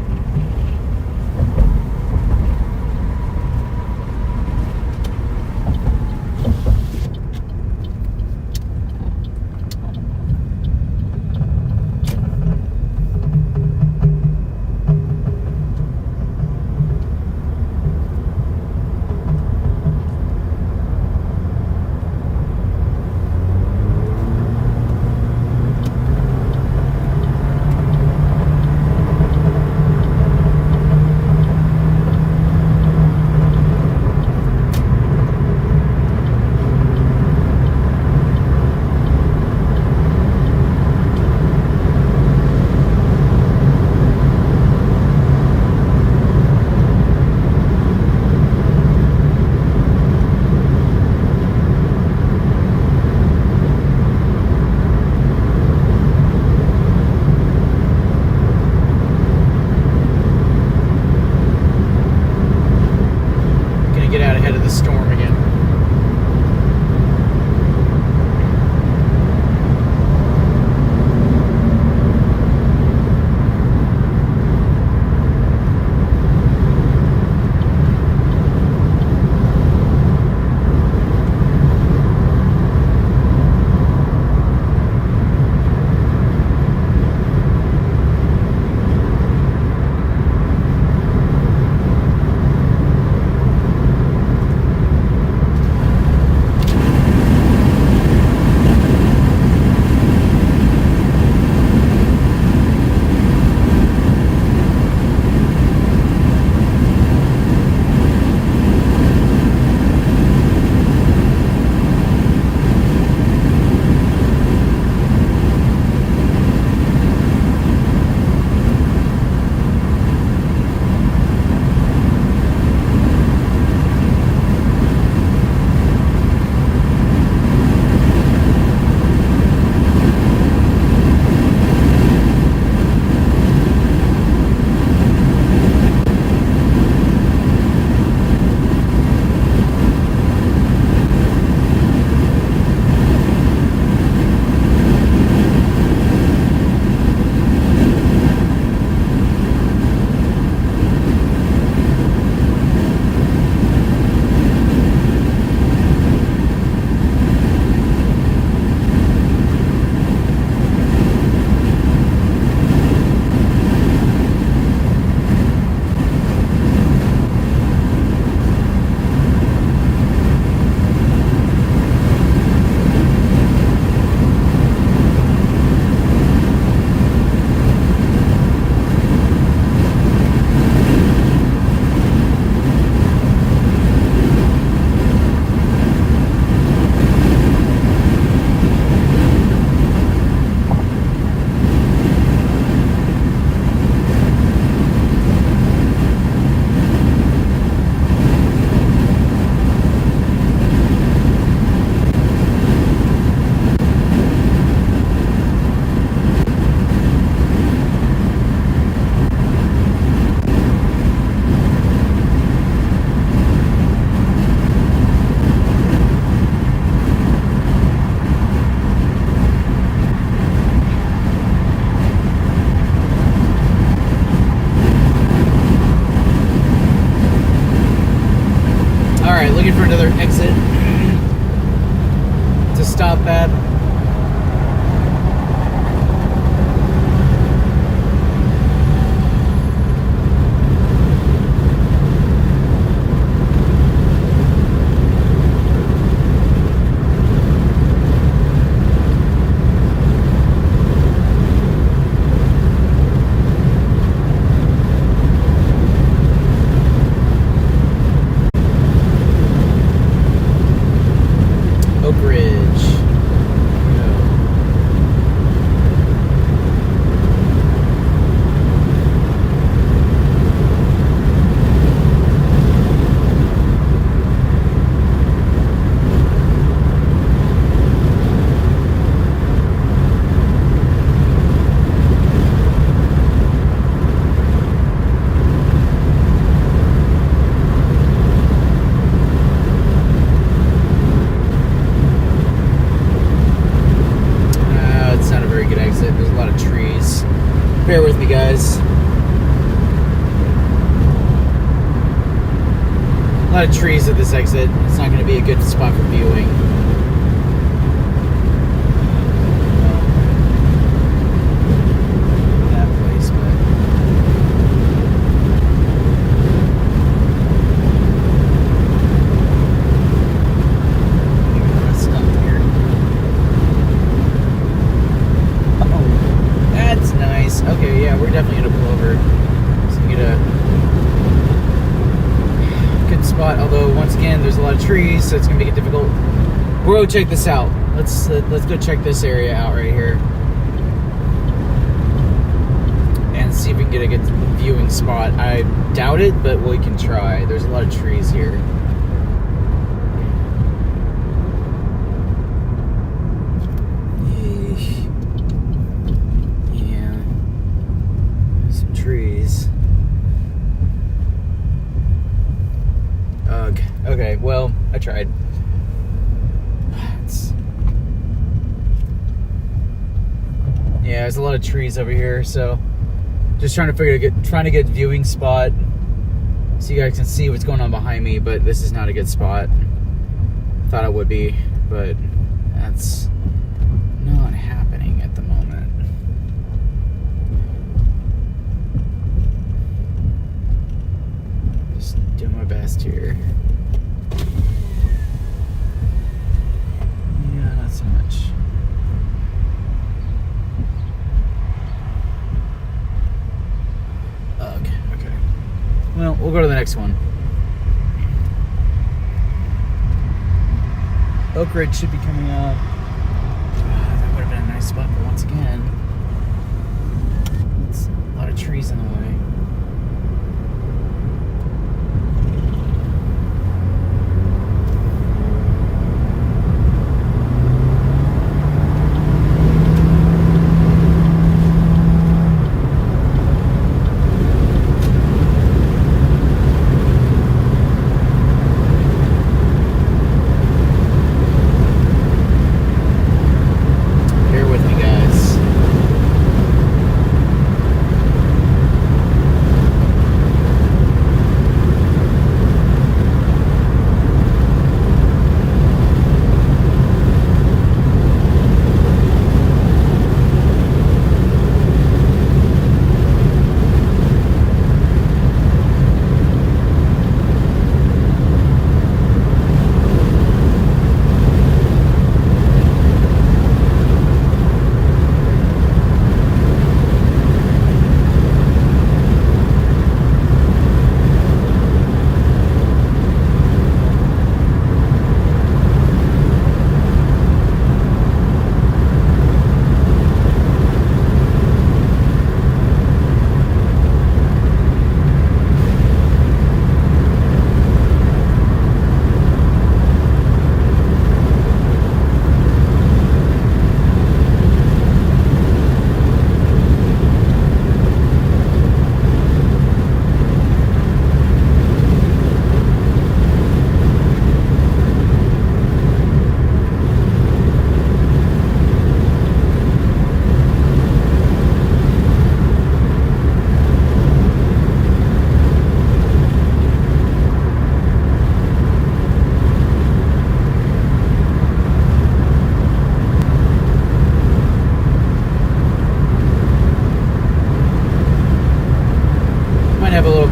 with me, guys. A lot of trees at this exit. It's not going to be a good spot for viewing. That place, but rest up here. Oh, that's nice. Okay, yeah, we're definitely going to pull over. So we get a spot, although once again there's a lot of trees, so it's gonna make it difficult. We'll go check this out. Let's go check this area out right here and see if we can get a good viewing spot. I doubt it, but we can try. There's a lot of trees here. Yeah, some trees. Okay, well, I tried. Yeah, there's a lot of trees over here, so just trying to get a viewing spot so you guys can see what's going on behind me, but this is not a good spot. Thought it would be, but that's not happening at the moment. Just doing my best here. Yeah, not so much. Okay. Well, we'll go to the next one. Oak Ridge should be coming up. That would have been a nice spot, but once again, it's a lot of trees in the way.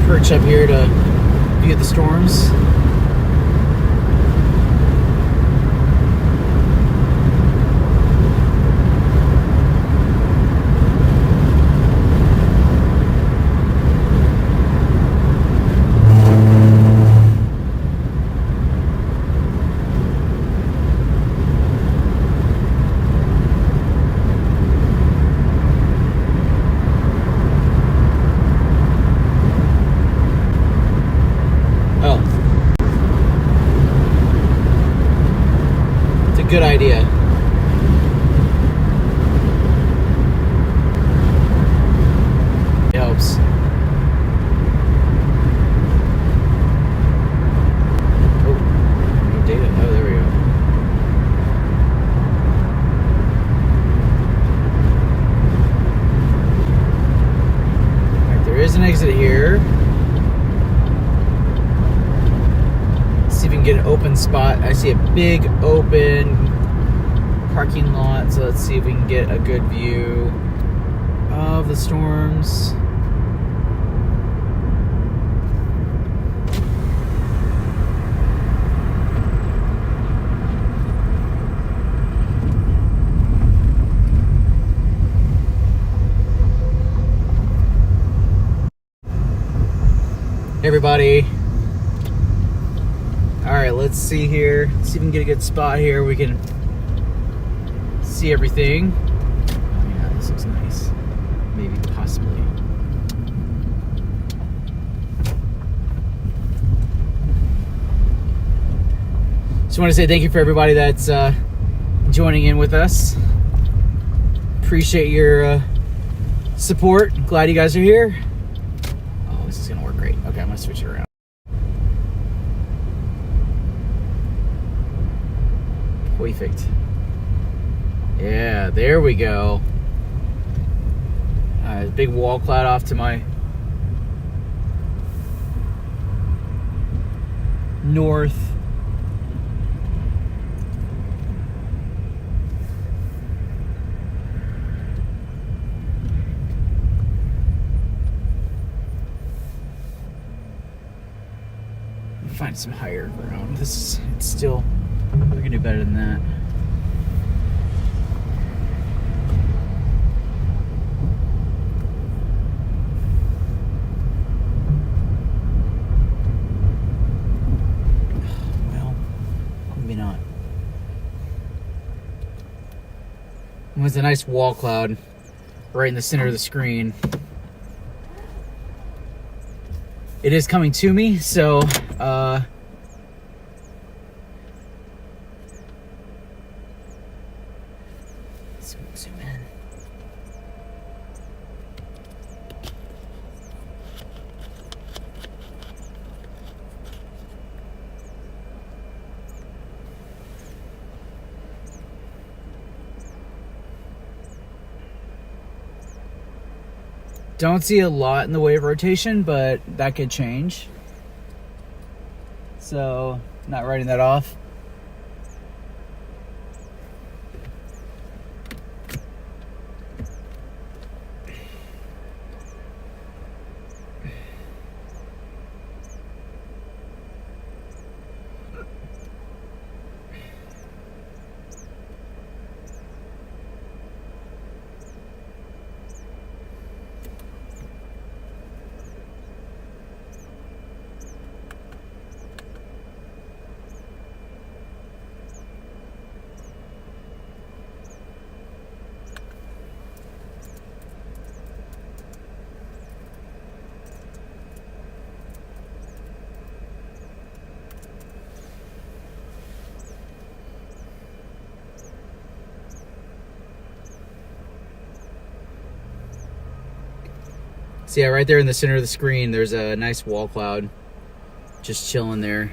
Perch up here to view the storms. is an exit here. See if we can get an open spot. I see a big open parking lot, so let's see if we can get a good view of the storms. Everybody. All right, let's see here. See if we can get a good spot here. We can see everything. Oh yeah, this looks nice. Maybe, possibly. Just want to say thank you for everybody that's joining in with us. Appreciate your support. Glad you guys are here. Oh, this is gonna work great. Okay, I'm gonna switch it around. Perfect. Yeah, there we go. Big wall cloud off to my north. Find some higher ground. It's still, we can do better than that. Well, maybe not. It was a nice wall cloud right in the center of the screen. It is coming to me, so zoom in. Don't see a lot in the way of rotation, but that could change. So, not writing that off. So yeah, right there in the center of the screen, there's a nice wall cloud just chilling there.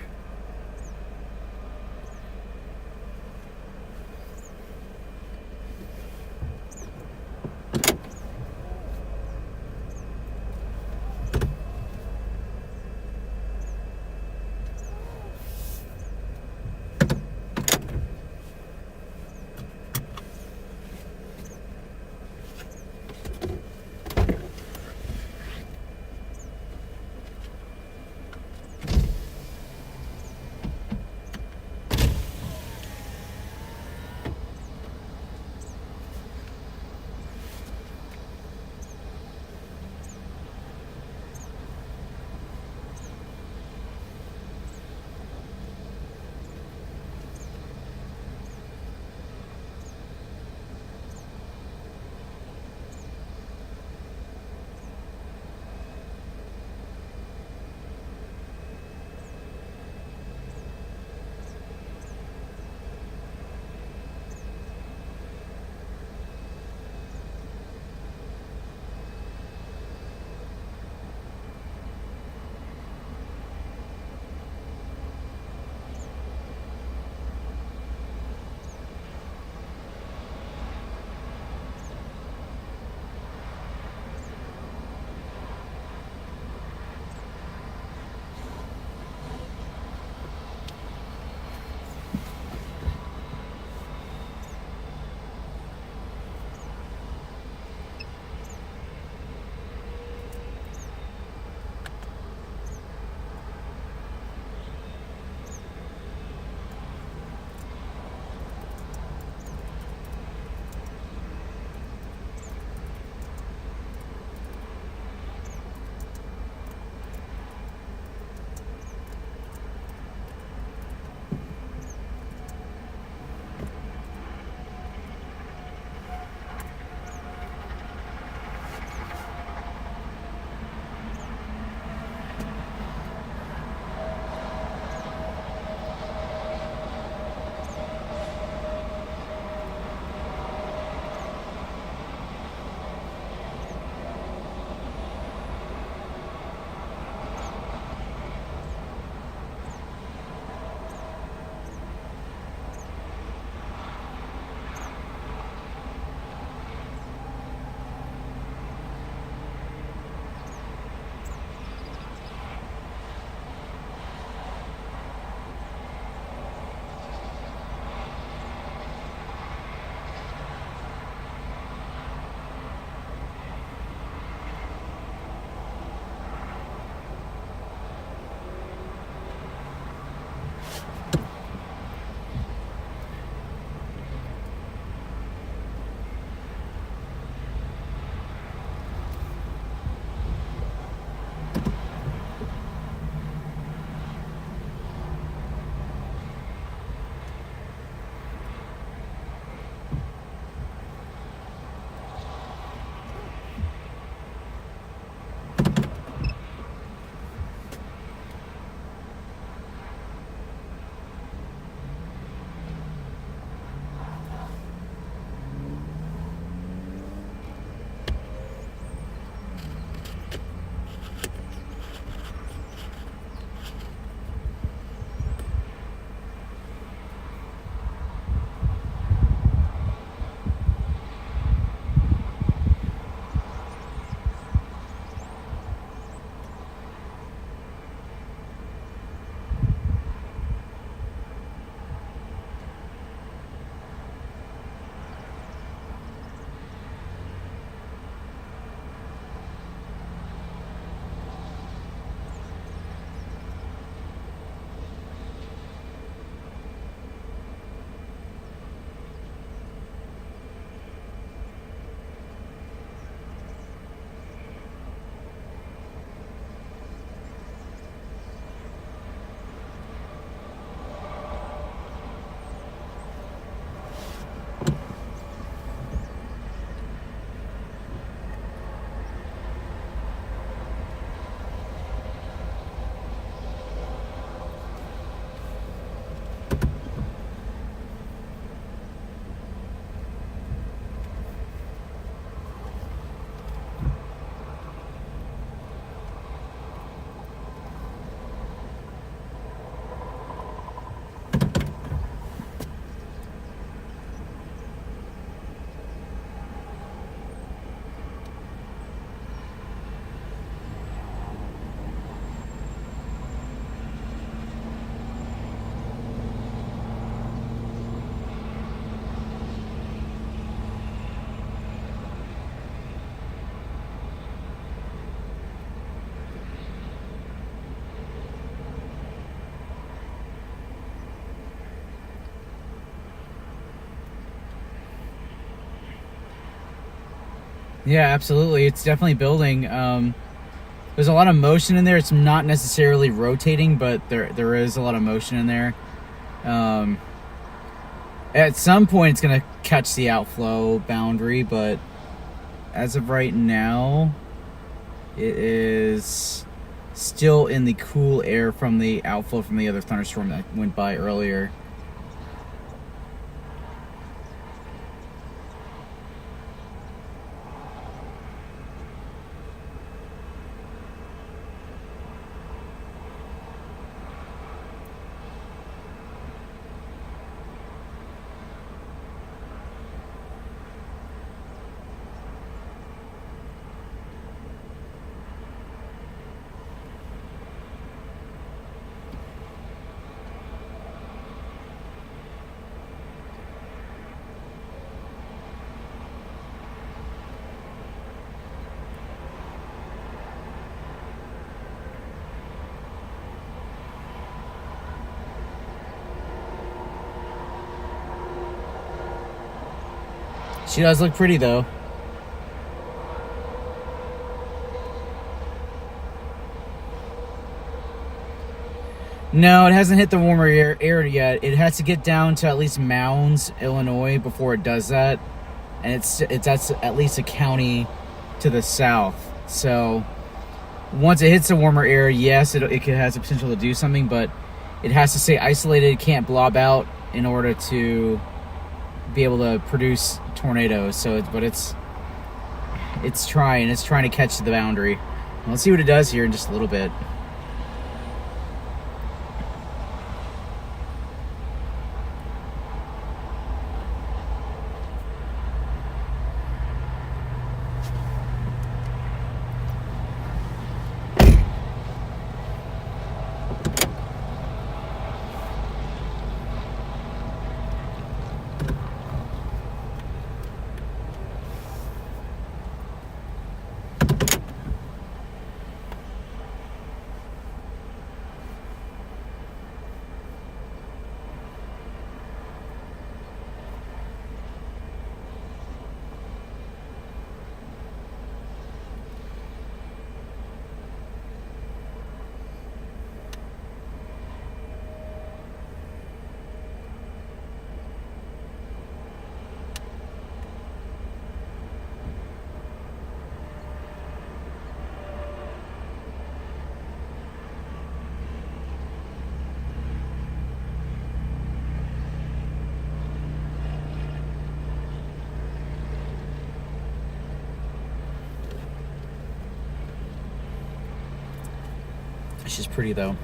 Yeah, absolutely. It's definitely building. There's a lot of motion in there. It's not necessarily rotating, but there is a lot of motion in there. At some point, it's going to catch the outflow boundary, but as of right now, it is still in the cool air from the outflow from the other thunderstorm that went by earlier. She does look pretty, though. No, it hasn't hit the warmer air yet. It has to get down to at least Mounds, Illinois, before it does that. And that's at least a county to the south. So once it hits the warmer air, yes, it has the potential to do something, but it has to stay isolated. It can't blob out in order to be able to produce tornadoes. So it's trying to catch the boundary. Let's see what it does here in just a little bit. She's pretty, though.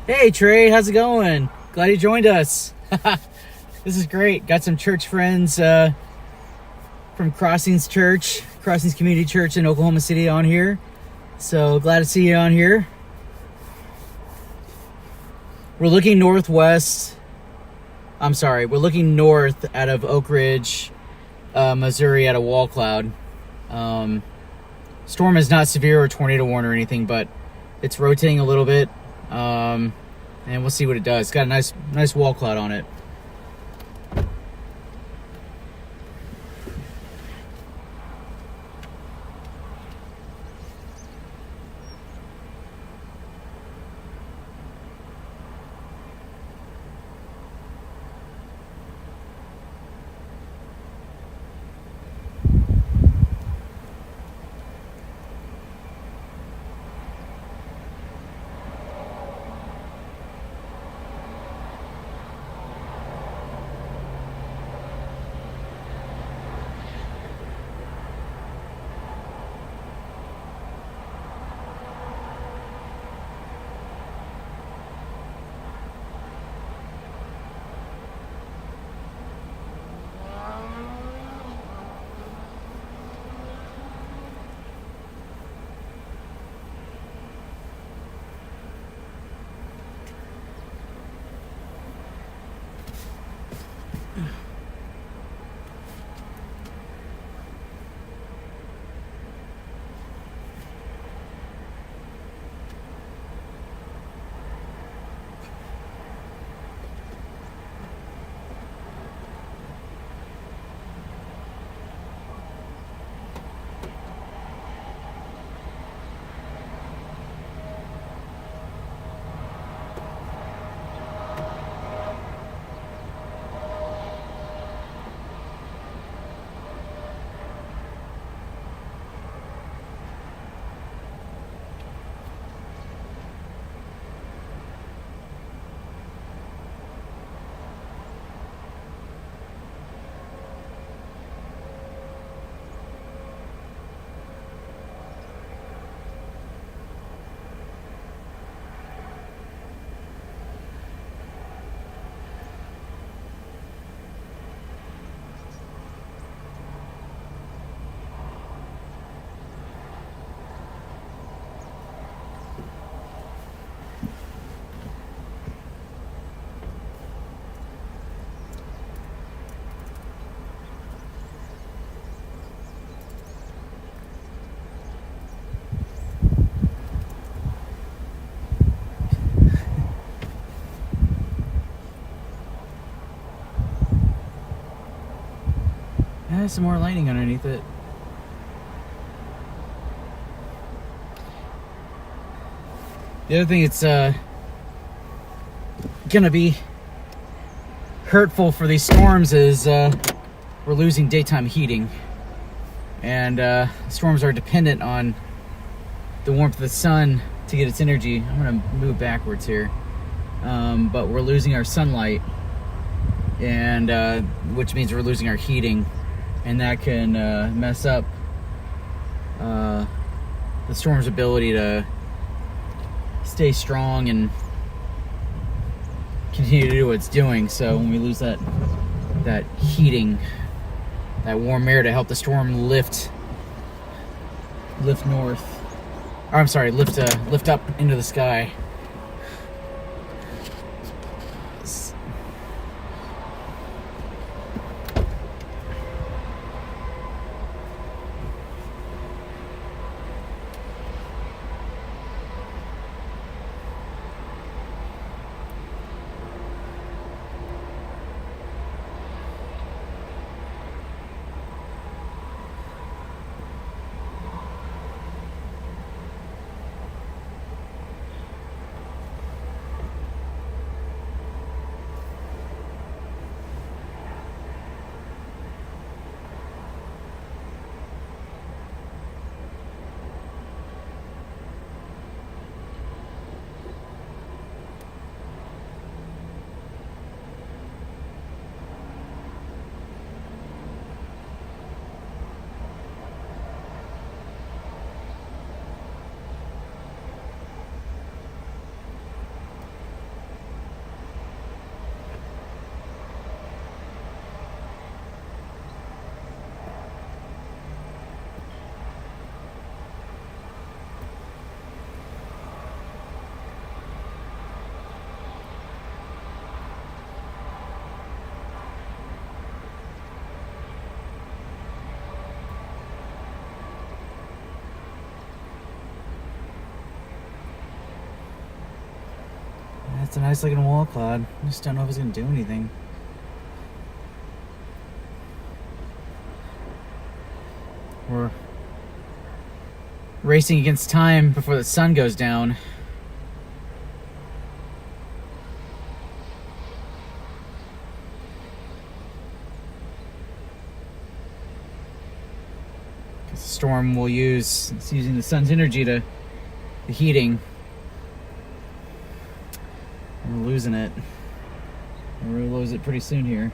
Hey Trey, how's it going? Glad you joined us. This is great. Got some church friends from Crossings Community Church in Oklahoma City on here. So glad to see you on here. We're looking northwest. We're looking north out of Oak Ridge, Missouri at a wall cloud. Storm is not severe or tornado warning or anything, but it's rotating a little bit. And we'll see what it does. It's got a nice wall cloud on it. some more lightning underneath it. The other thing it's gonna be hurtful for these storms is we're losing daytime heating, and storms are dependent on the warmth of the sun to get its energy. I'm gonna move backwards here, but we're losing our sunlight, and which means we're losing our heating, and that can mess up the storm's ability to stay strong and continue to do what it's doing. So when we lose that heating, that warm air to help the storm lift north, or I'm sorry, lift up into the sky. It's a nice looking wall cloud. I just don't know if it's gonna do anything. We're racing against time before the sun goes down. The storm will it's using the sun's energy to the heating. We're losing it. We're gonna lose it pretty soon here.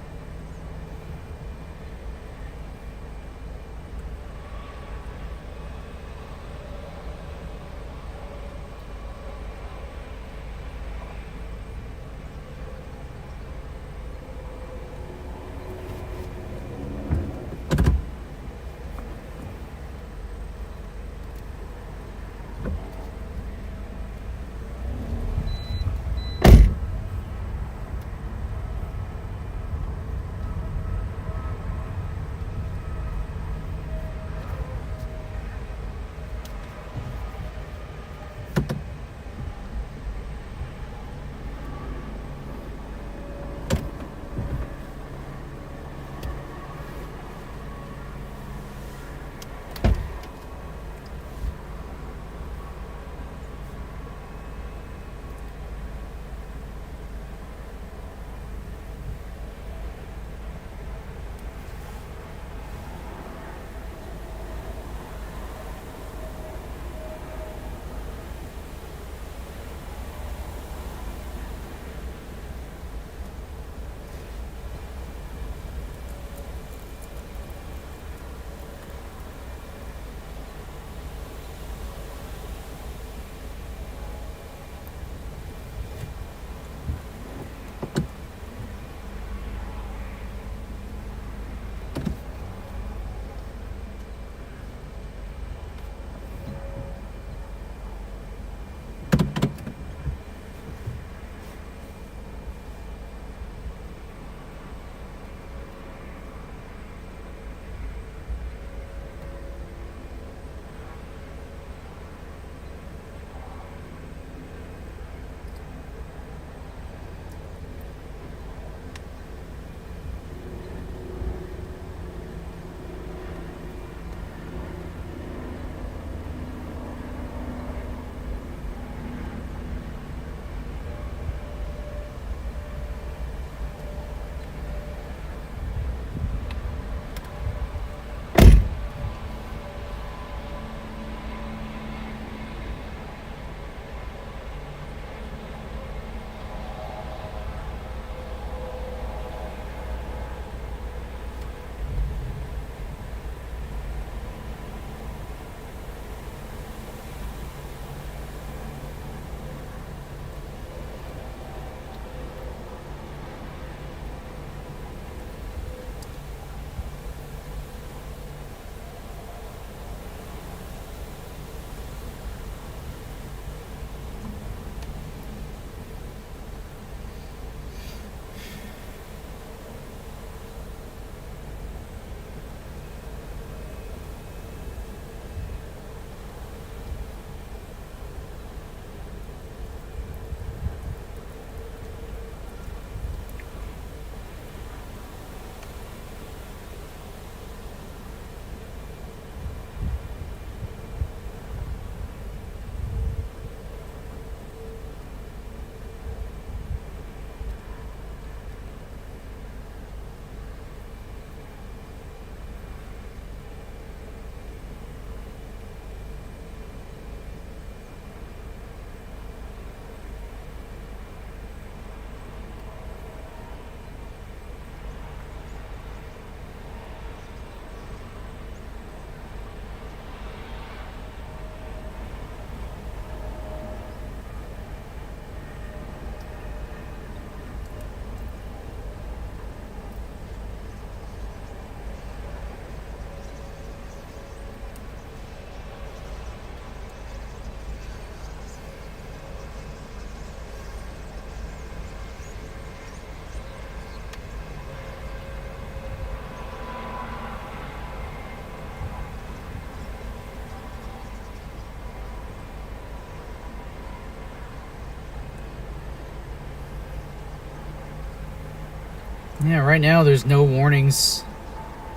Yeah, right now there's no warnings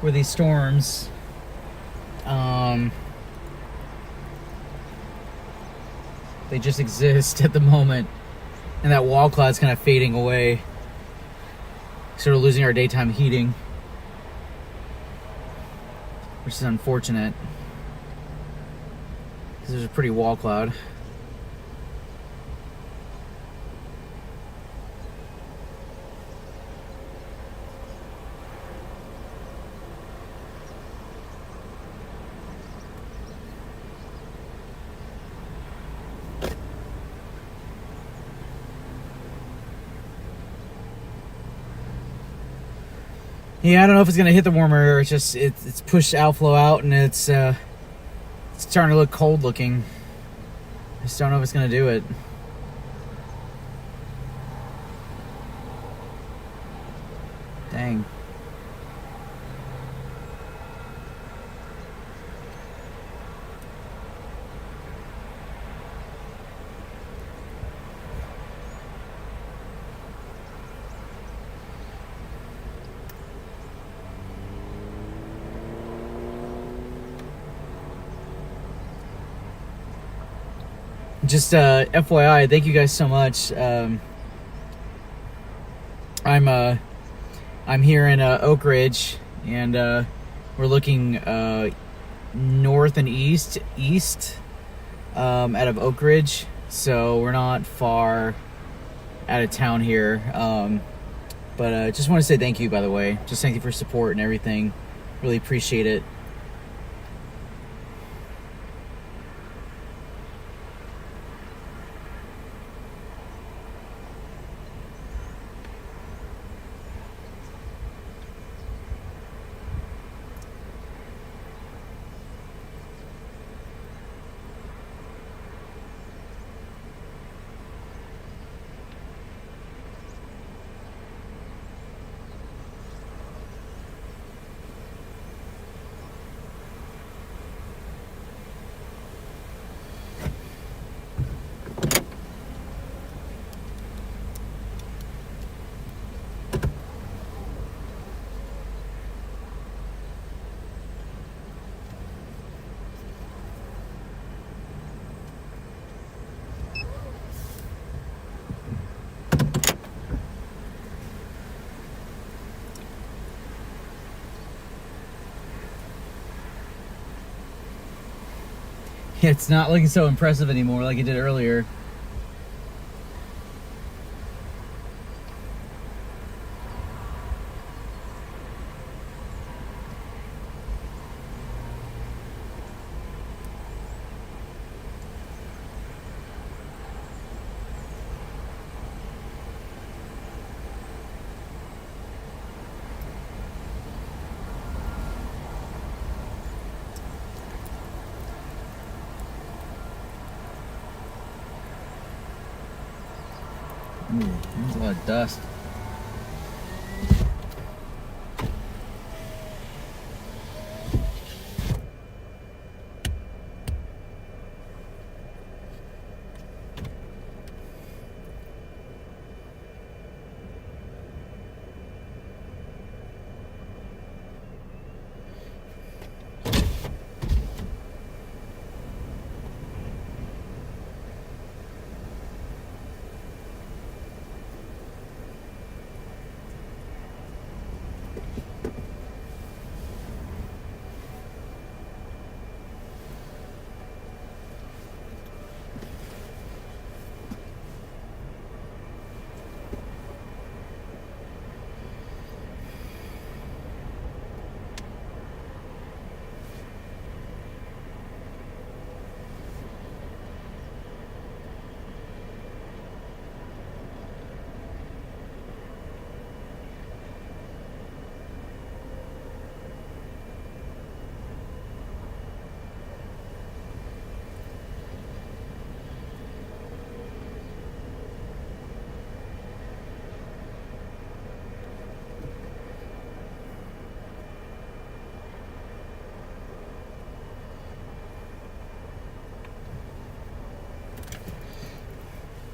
for these storms. They just exist at the moment, and that wall cloud's kind of fading away, sort of losing our daytime heating, which is unfortunate because there's a pretty wall cloud. Yeah, I don't know if it's gonna hit the warmer air. It's just it's pushed outflow out, and it's starting to look cold looking. I just don't know if it's gonna do it. Dang. Just FYI, thank you guys so much. I'm here in Oak Ridge, and we're looking north and east out of Oak Ridge, so we're not far out of town here. But just want to say thank you, by the way. Just thank you for support and everything. Really appreciate it. It's not looking so impressive anymore like it did earlier. Ooh, there's a lot of dust.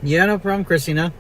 Yeah, no problem, Christina.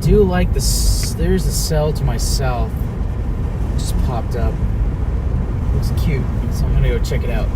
do like this. There's a cell to my south. Just popped up. Looks cute. So I'm gonna go check it out.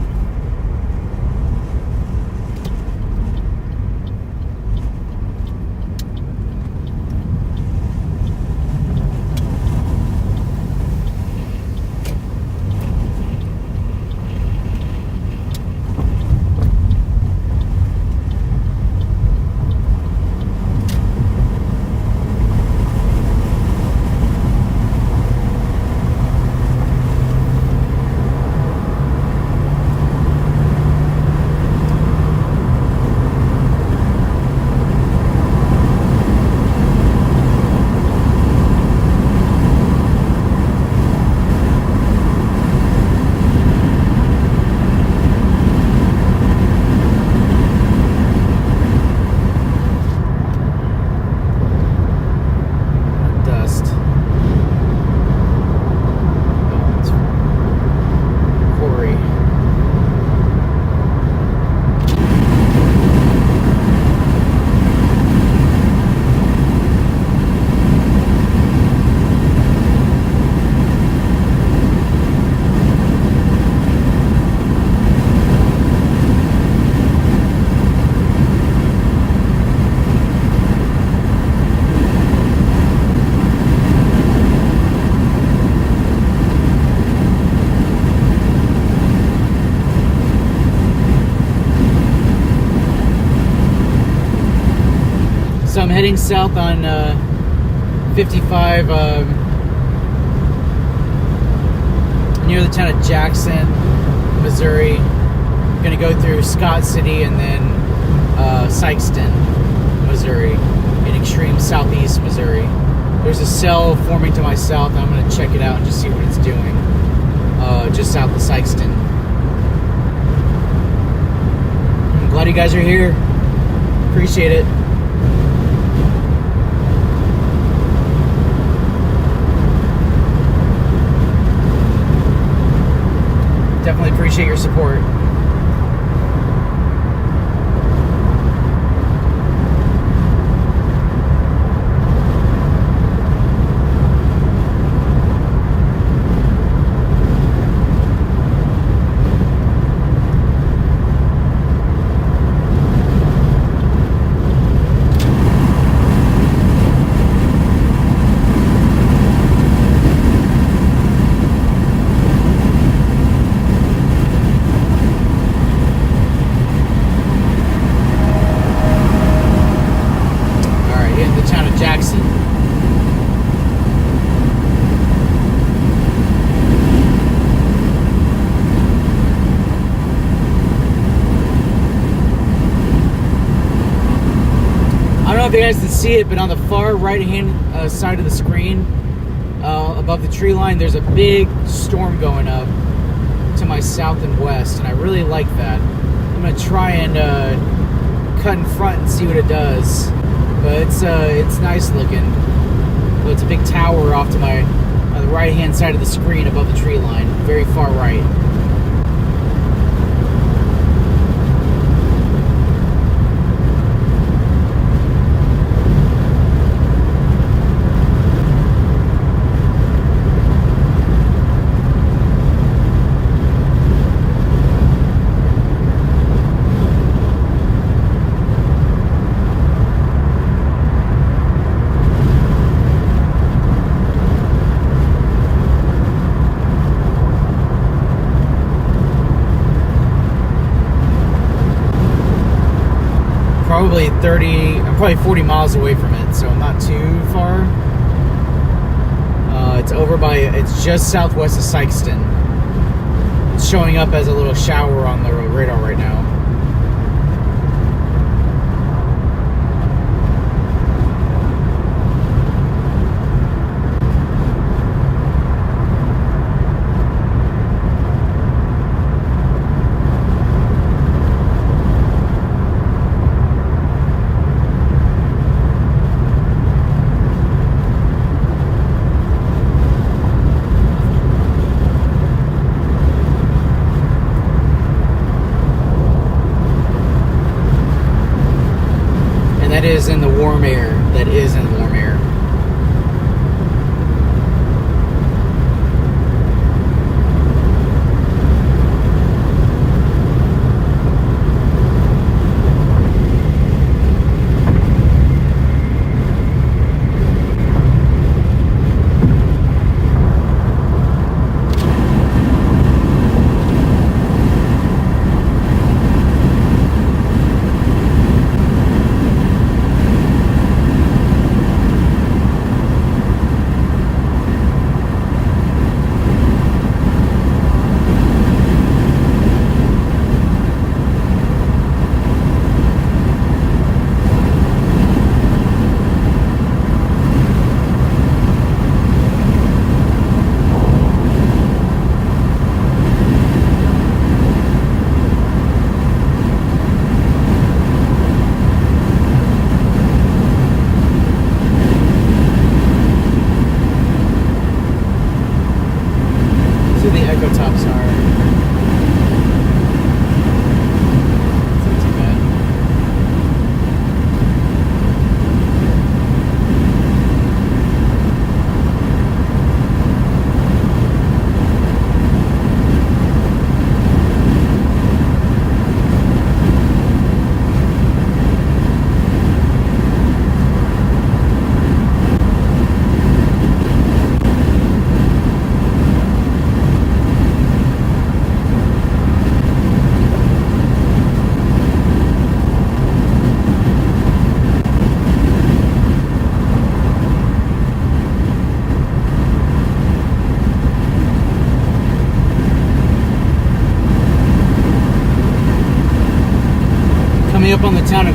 So I'm heading south on 55 near the town of Jackson, Missouri. I'm going to go through Scott City and then Sikeston, Missouri, in extreme southeast Missouri. There's a cell forming to my south. I'm going to check it out and just see what it's doing just south of Sikeston. I'm glad you guys are here. Appreciate it. Definitely appreciate your support. I don't know if you guys can see it, but on the far right-hand side of the screen, above the tree line, there's a big storm going up to my south and west, and I really like that. I'm going to try and cut in front and see what it does, but it's nice looking. But it's a big tower off to my the right-hand side of the screen above the tree line, very far right. I'm probably 40 miles away from it, so I'm not too far. It's just southwest of Sikeston. It's showing up as a little shower on the radar right now. That is in the warm air.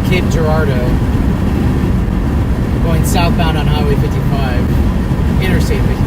Cape Girardeau, going southbound on Highway 55, Interstate 55.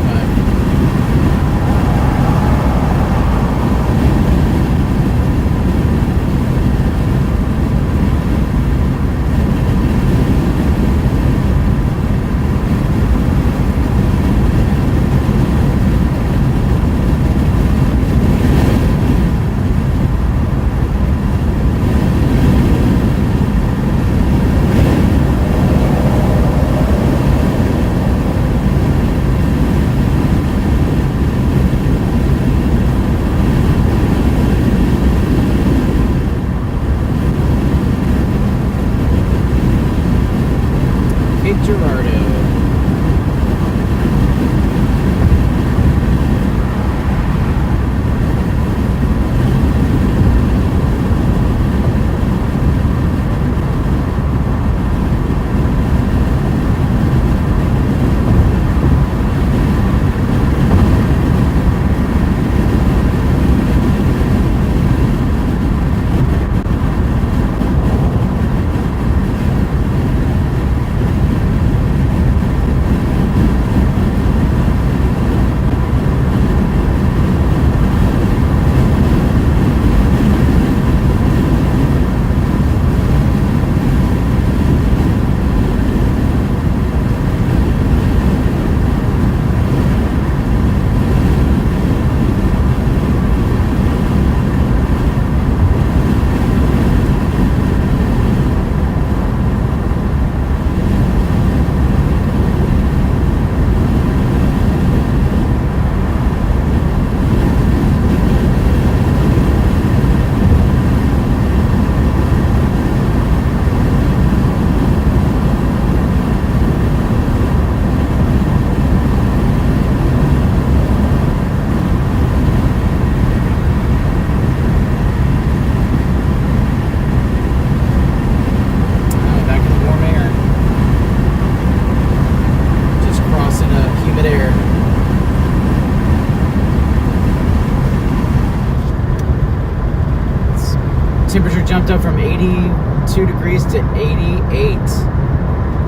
Temperature jumped up from 82 degrees to 88.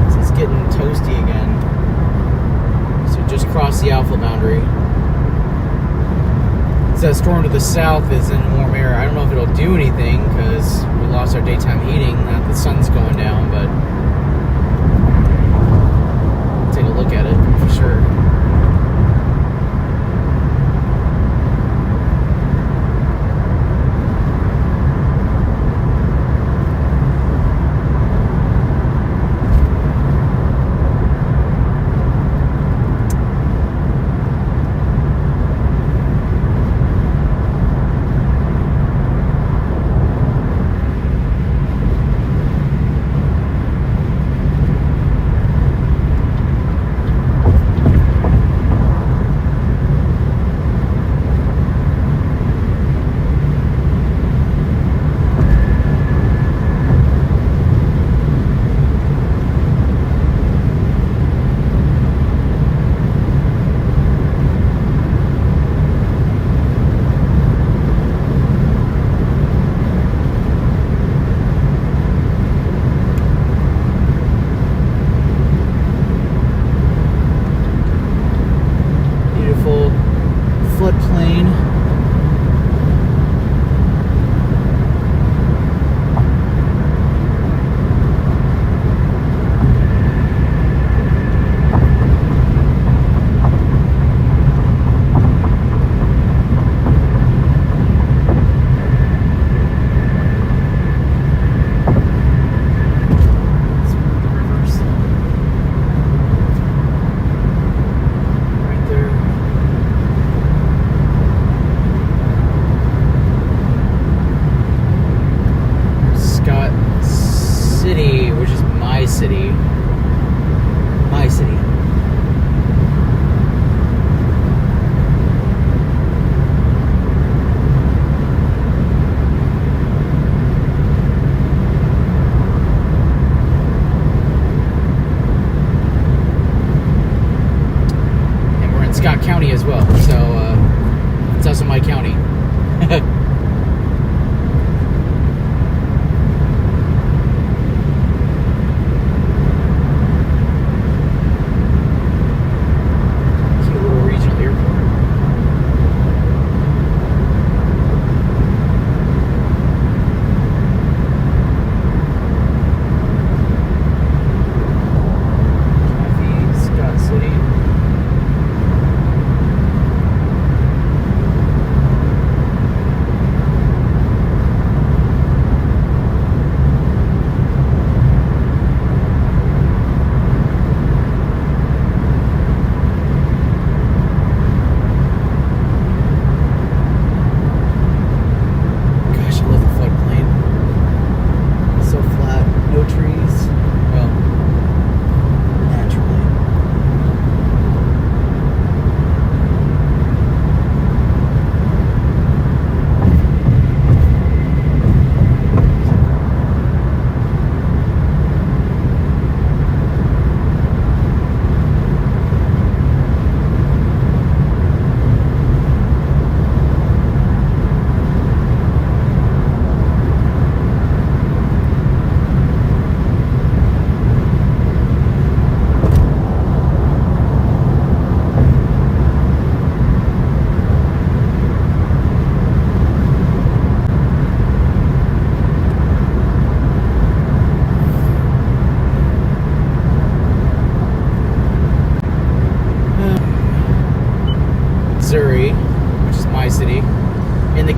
So it's getting toasty again. So just crossed the alpha boundary. So that storm to the south is in warm air. I don't know if it'll do anything because we lost our daytime heating. The sun's going down, but take a look at it for sure. Floodplain. Scott County as well, so it's also my county.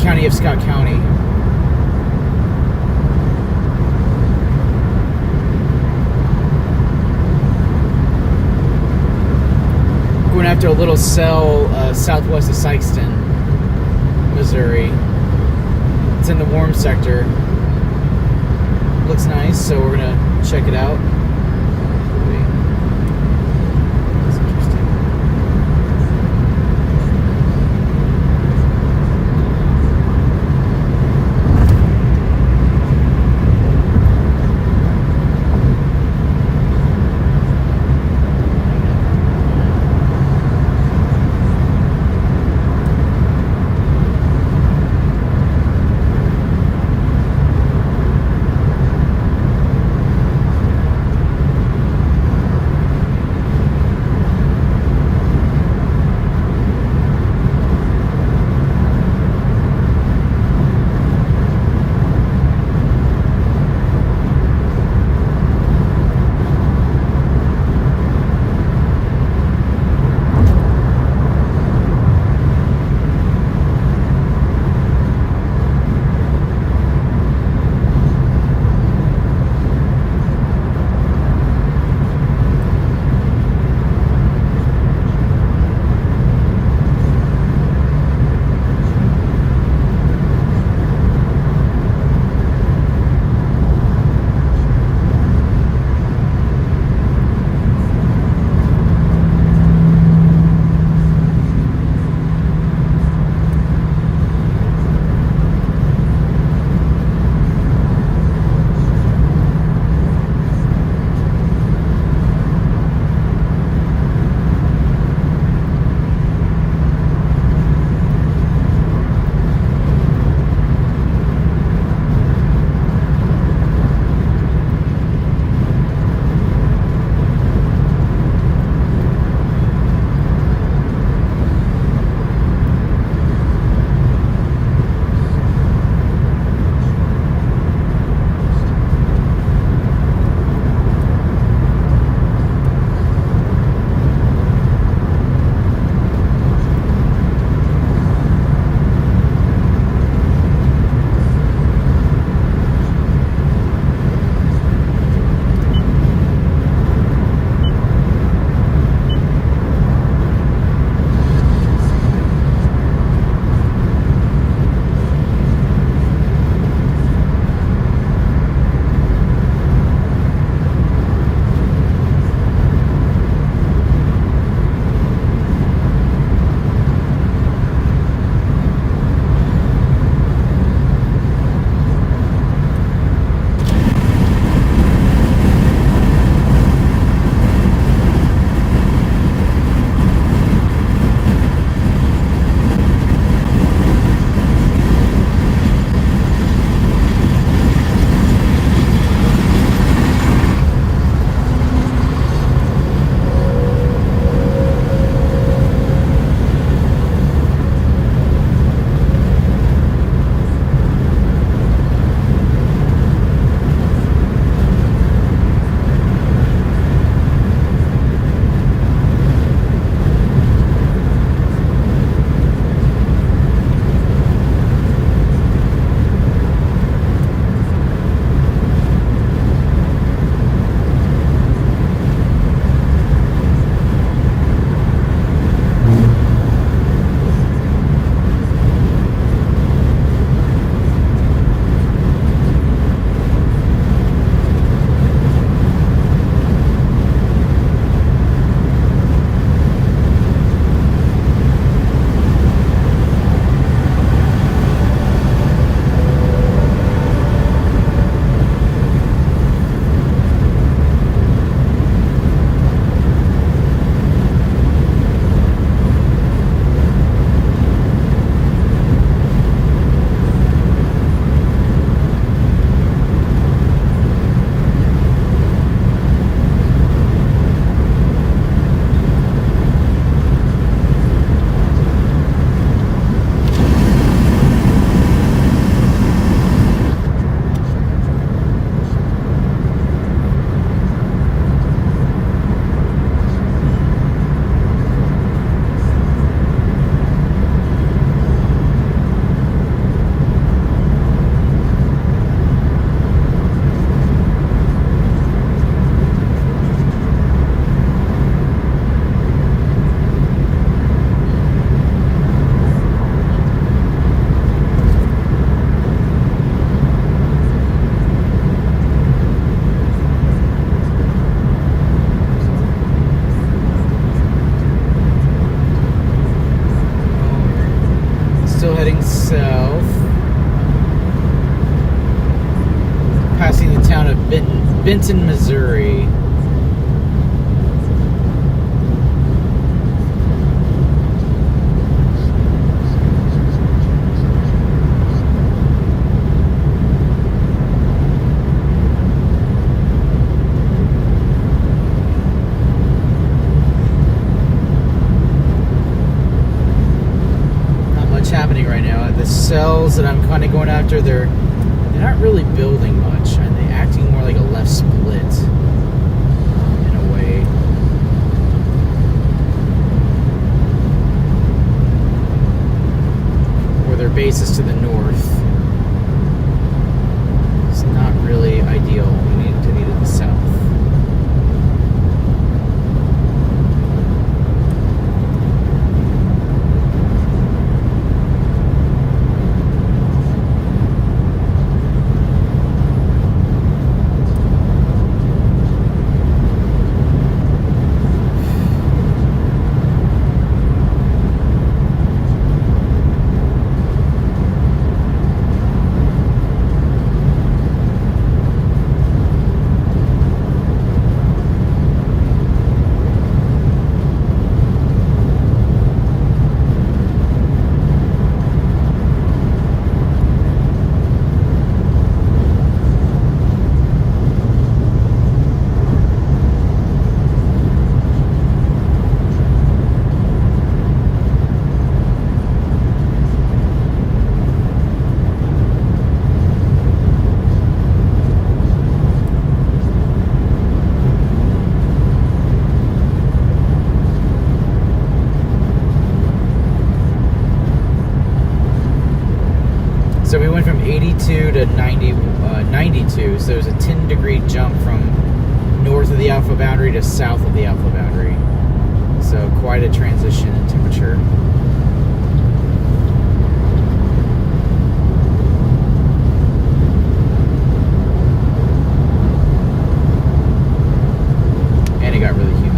county of Scott County. Going after a little cell southwest of Sikeston, Missouri. It's in the warm sector. Looks nice, so we're gonna check it out. That's interesting. Clinton, Missouri. Happening right now. The cells that I'm kind of going after, they're not really building much, and they're acting more like a left split in a way. Where their base is to the north. It's not really ideal. We need to be to the south. So we went from 82 to 92, so there's a 10-degree jump from north of the alpha boundary to south of the alpha boundary. So quite a transition in temperature. And it got really humid.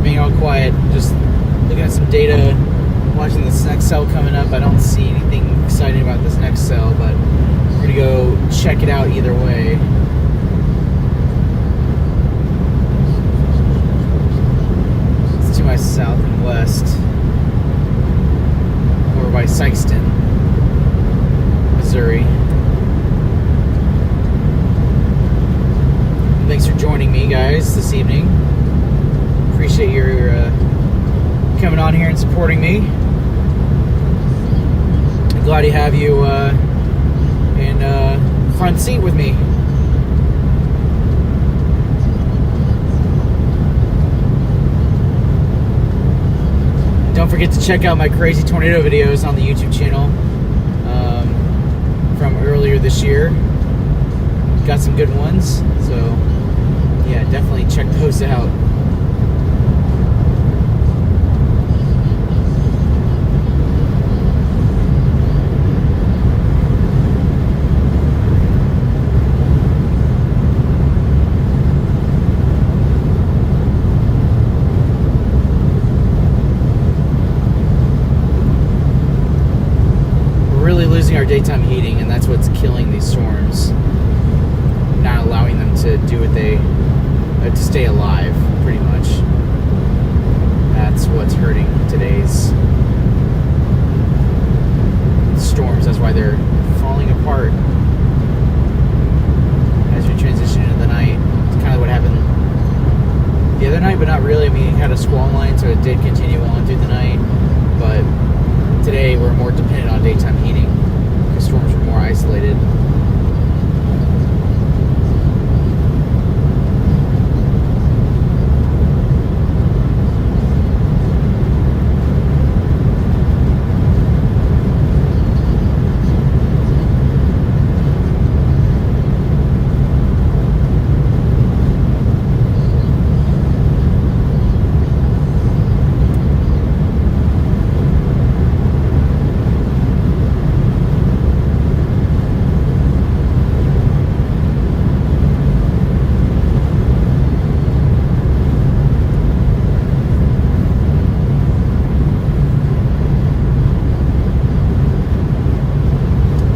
Being all quiet, just looking at some data, watching this next cell coming up. I don't see anything exciting about this next cell, but we're gonna go check it out either way. It's to my south and west, over by Sikeston, Missouri. Thanks for joining me, guys, this evening. Appreciate your coming on here and supporting me. I'm glad to have you front seat with me. Don't forget to check out my crazy tornado videos on the YouTube channel from earlier this year. Got some good ones, so yeah, definitely check those out. Losing our daytime heating, and that's what's killing these storms, not allowing them to do what they to stay alive, pretty much. That's what's hurting today's storms. That's why they're falling apart as we transition into the night. It's kind of what happened the other night, but not really. I mean, it had a squall line, so it did continue on through the night, but today we're more dependent on daytime heating because storms are more isolated.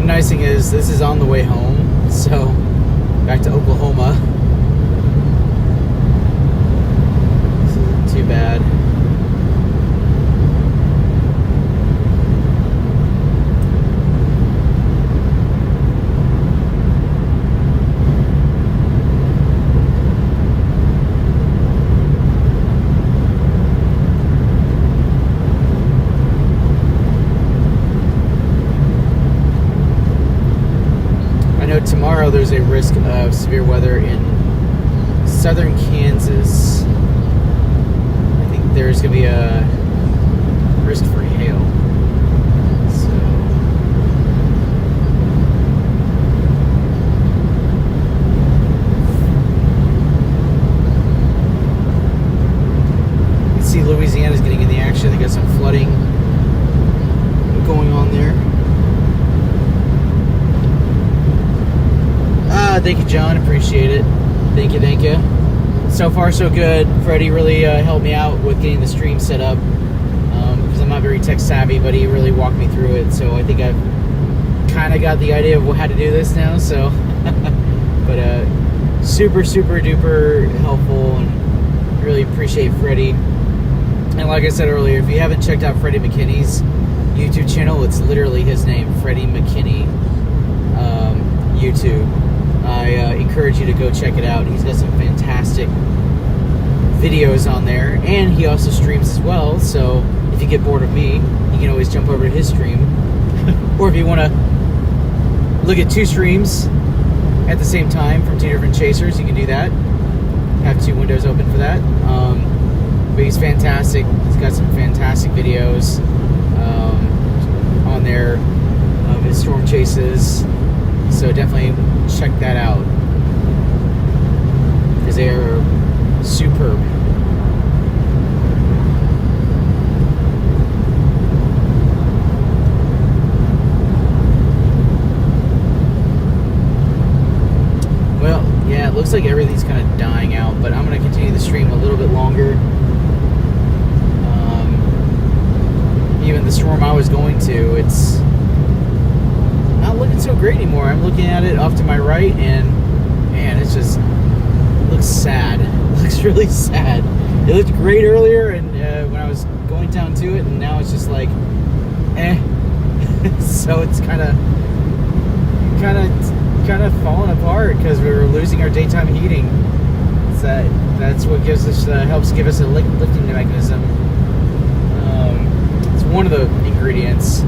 Nice thing is this is on the way home, so back to Oklahoma. This isn't too bad. Tomorrow there's a risk of severe weather in southern Kansas. I think there's going to be a risk for hail. So you can see Louisiana's getting in the action. They got some flooding going on there. Thank you, John. Appreciate it. Thank you, thank you. So far, so good. Freddie really helped me out with getting the stream set up because I'm not very tech savvy, but he really walked me through it. So I think I've kind of got the idea of how to do this now. So, but super, super duper helpful, and really appreciate Freddie. And like I said earlier, if you haven't checked out Freddie McKinney's YouTube channel, it's literally his name, Freddie McKinney YouTube. I encourage you to go check it out. He's got some fantastic videos on there, and he also streams as well, so if you get bored of me, you can always jump over to his stream. Or if you want to look at two streams at the same time from two different chasers, you can do that. Have two windows open for that. But he's fantastic. He's got some fantastic videos on there of his storm chases. So definitely check that out, because they are superb. Well, yeah, it looks like everything's kind of dying out, but I'm going to continue the stream a little bit longer. Even the storm I was going to, it's not looking so great anymore. I'm looking at it off to my right, and man, it's just, it looks sad. It looks really sad. It looked great earlier, and when I was going down to it, and now it's just like, so it's kind of falling apart because we were losing our daytime heating. That's what gives us helps give us a lifting mechanism. It's one of the ingredients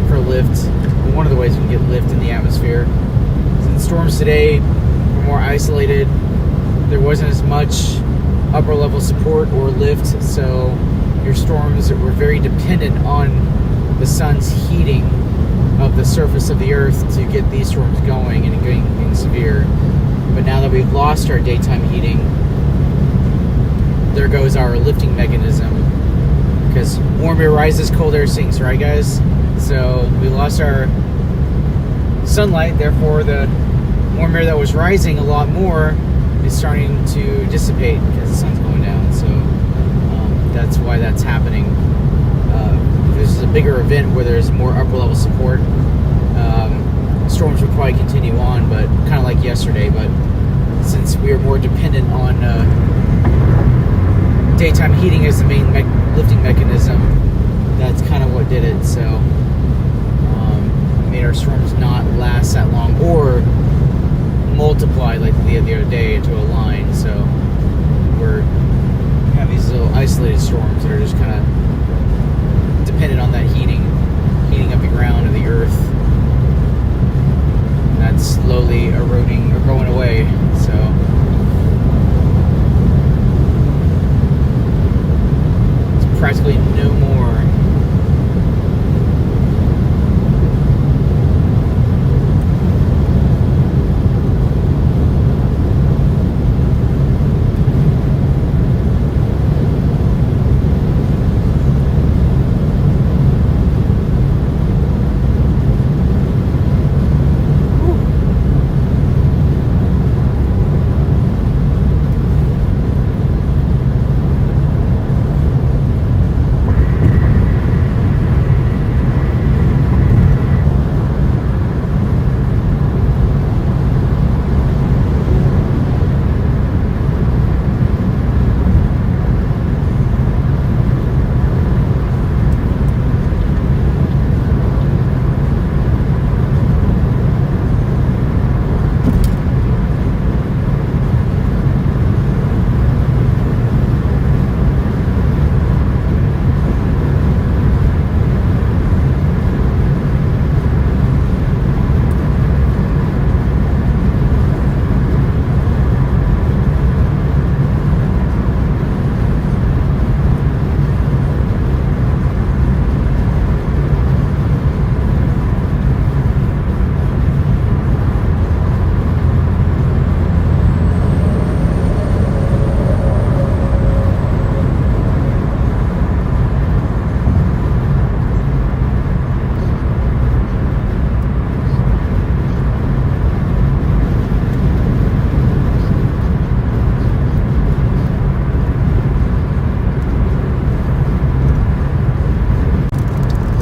for lift. One of the ways we can get lift in the atmosphere. storms today were more isolated. There wasn't as much upper level support or lift, so your storms were very dependent on the sun's heating of the surface of the earth to get these storms going and getting severe. But now that we've lost our daytime heating, there goes our lifting mechanism, because warm air rises, cold air sinks, right guys? So we lost our sunlight, therefore the warm air that was rising a lot more is starting to dissipate because the sun's going down. So that's why that's happening. This is a bigger event where there's more upper level support. Storms will probably continue on, but kind of like yesterday. But since we are more dependent on daytime heating as the main lifting mechanism, that's kind of what did it. So made our storms not last that long or multiply like the other day into a line. So we have these little isolated storms that are just kind of dependent on that heating up the ground of the earth. And that's slowly eroding or going away. So it's practically no more.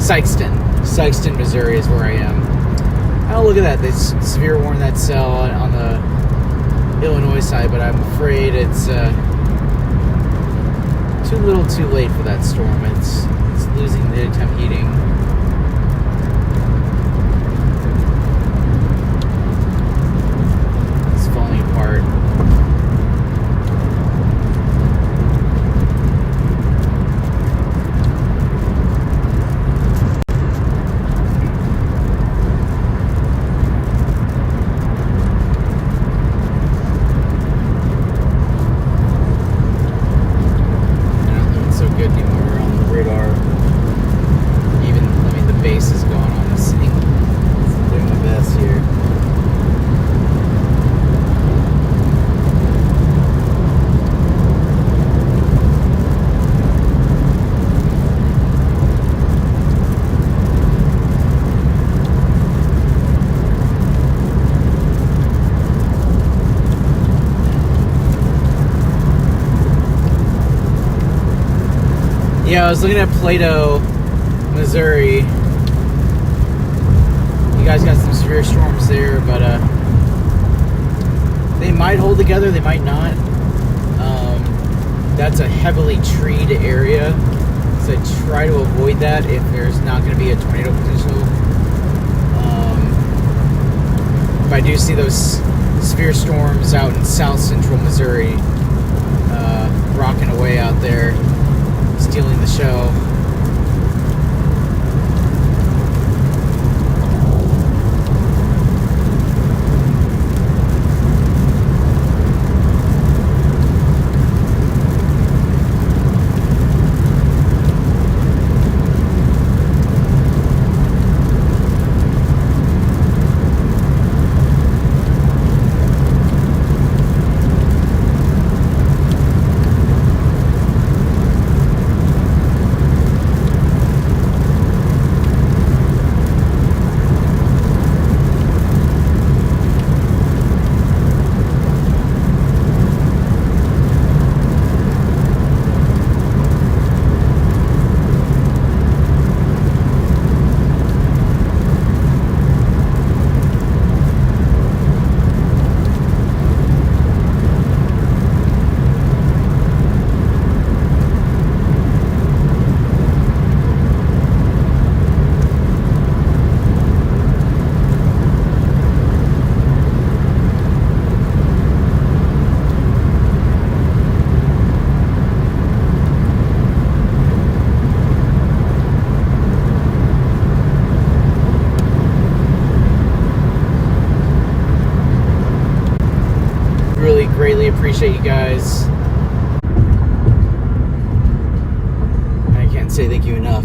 Sikeston, Missouri is where I am. Oh, look at that. This severe warning that cell on the Illinois side, but I'm afraid it's too little too late for that storm. It's losing the daytime heating. It's falling apart. Yeah, I was looking at Plato, Missouri. You guys got some severe storms there, but they might hold together, they might not. That's a heavily treed area, so try to avoid that if there's not going to be a tornado potential. If I do see those severe storms out in south central Missouri, rocking away out there, stealing the show. greatly appreciate you guys. I can't say thank you enough.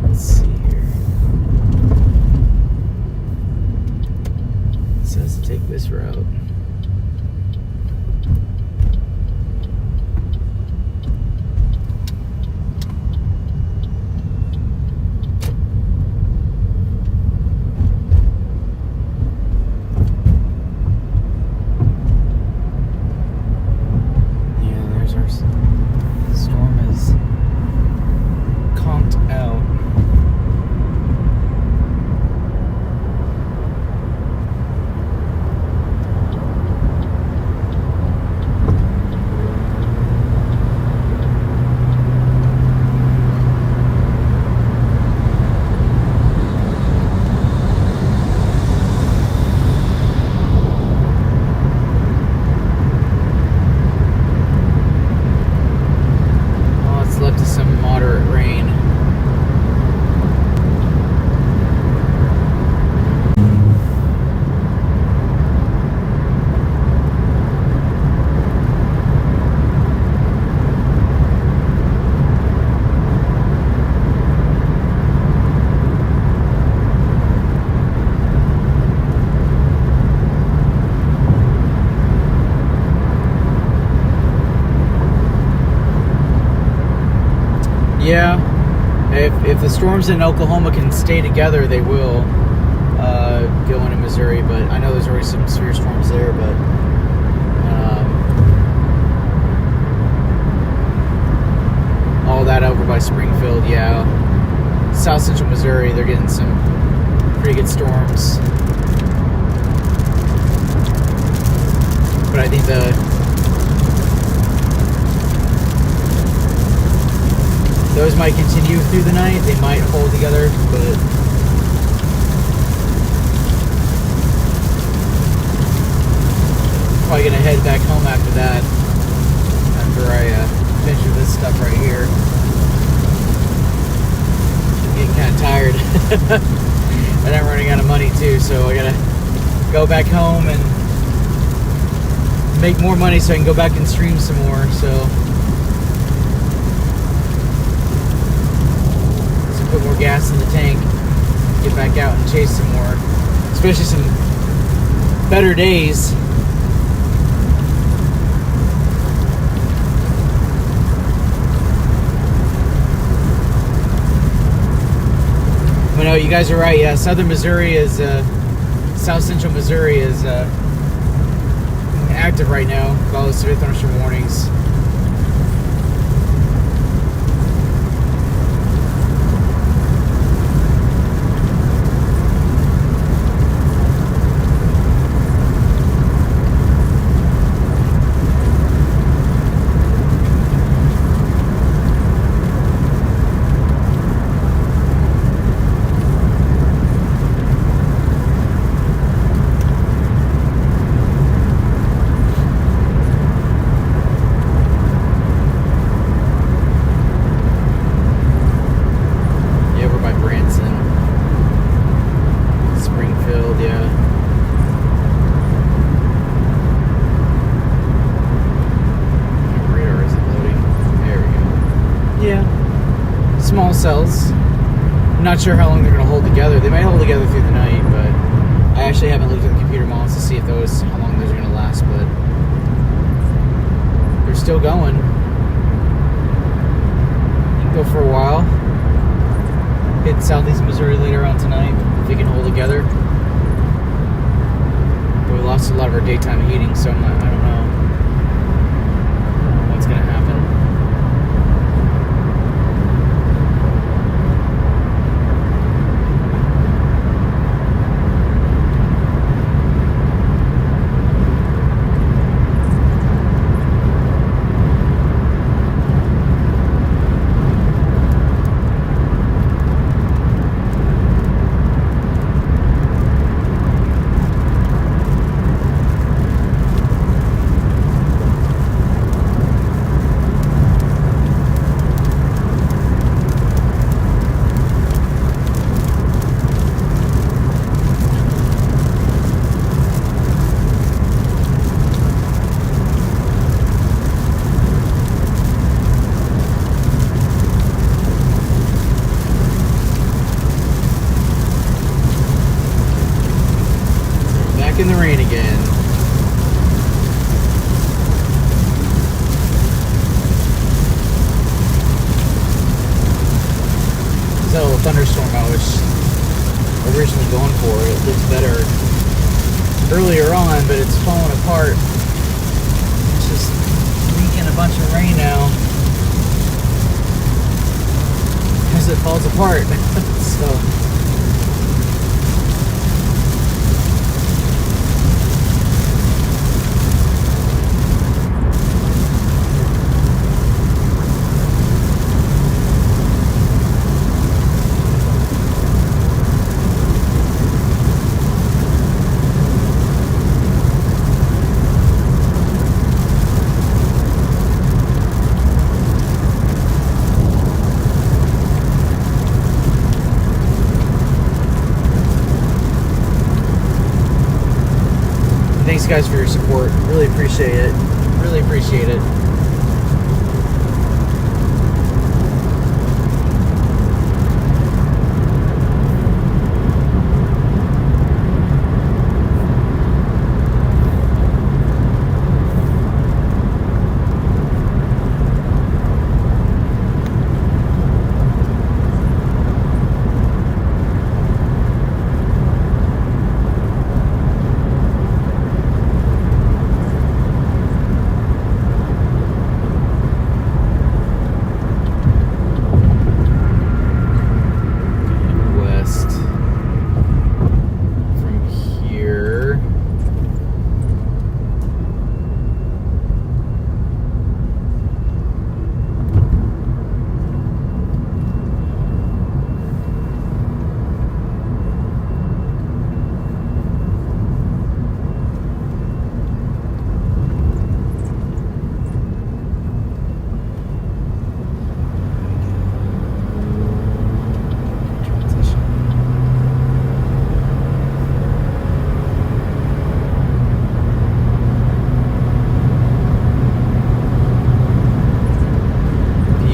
Let's see here. It says to take this route. Storm is conked out. Left to some moderate rain. Yeah, if the storms in Oklahoma can stay together, they will go into Missouri. But I know there's already some severe storms there. But all that over by Springfield, yeah. South Central Missouri, they're getting some pretty good storms. But I think those might continue through the night. They might hold together, but probably gonna head back home after that. After I finish with this stuff right here. I'm getting kind of tired, and I'm running out of money too. So I gotta go back home and make more money so I can go back and stream some more. So. Put more gas in the tank, get back out and chase some more, especially some better days. But no, you guys are right. Yeah, southern Missouri is, South Central Missouri is active right now with all the severe thunderstorm warnings. Small cells. I'm not sure how long they're going to hold together. They might hold together through the night, but I actually haven't looked at the computer models to see if how long those are going to last, but they're still going. You can go for a while. Hit southeast Missouri later on tonight if they can hold together. But we lost a lot of our daytime heating, so I don't know what's going to happen. in the rain again. That little thunderstorm I was originally going for, it looked better earlier on, but it's falling apart. It's just leaking a bunch of rain now as it falls apart. So thanks guys for your support. Really appreciate it. Really appreciate it.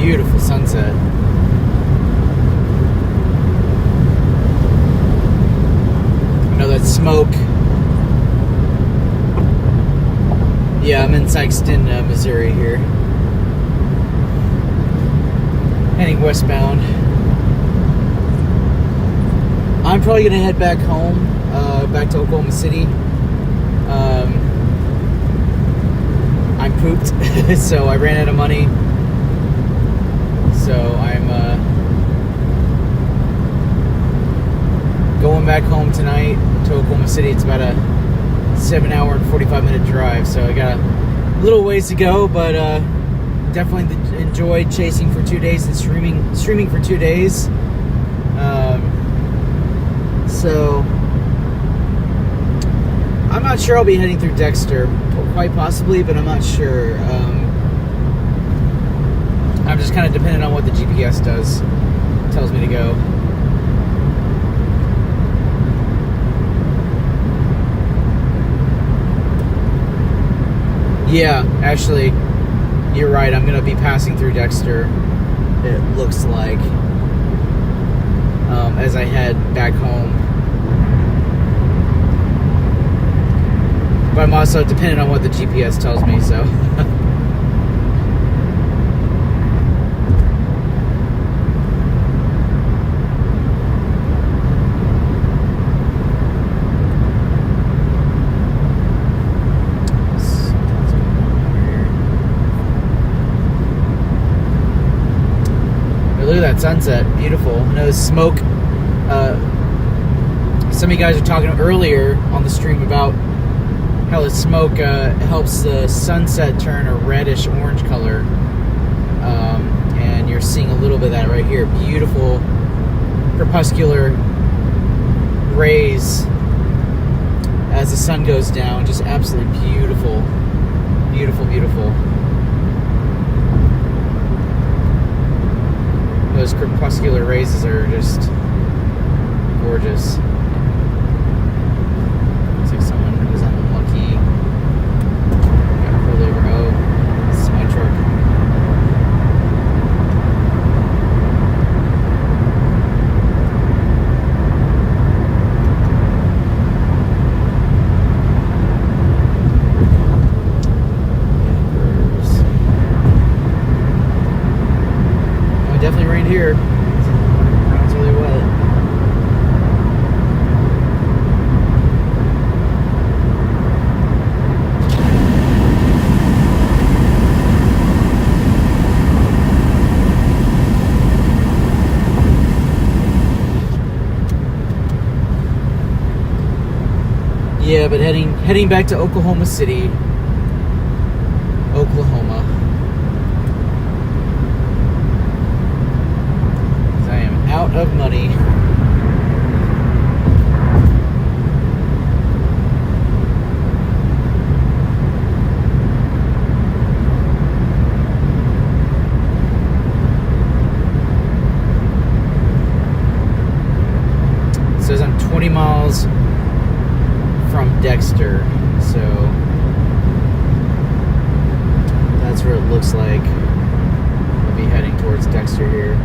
Beautiful sunset. I know that smoke. Yeah, I'm in Sikeston, Missouri here. Heading westbound. I'm probably gonna head back home, back to Oklahoma City. I'm pooped, so I ran out of money. So I'm going back home tonight to Oklahoma City. It's about a 7-hour and 45-minute drive, so I got a little ways to go, but definitely enjoyed chasing for 2 days and streaming for 2 days. So I'm not sure I'll be heading through Dexter, quite possibly, but I'm not sure. I'm just kind of dependent on what the GPS tells me to go. Yeah, actually, you're right. I'm going to be passing through Dexter, it looks like, as I head back home. But I'm also dependent on what the GPS tells me, so... Look at that sunset, beautiful. I know smoke. Some of you guys were talking earlier on the stream about how the smoke helps the sunset turn a reddish orange color, and you're seeing a little bit of that right here. Beautiful crepuscular rays as the sun goes down. Just absolutely beautiful, beautiful, beautiful. Those crepuscular rays are just gorgeous. Looks like someone was unlucky. Got pulled over. Oh, this is my truck. here. Ground's really wet. Yeah, but heading back to Oklahoma City, Oklahoma. 'Cause I am out of money. It says I'm 20 miles from Dexter, so that's where it looks like I'll be heading towards Dexter here.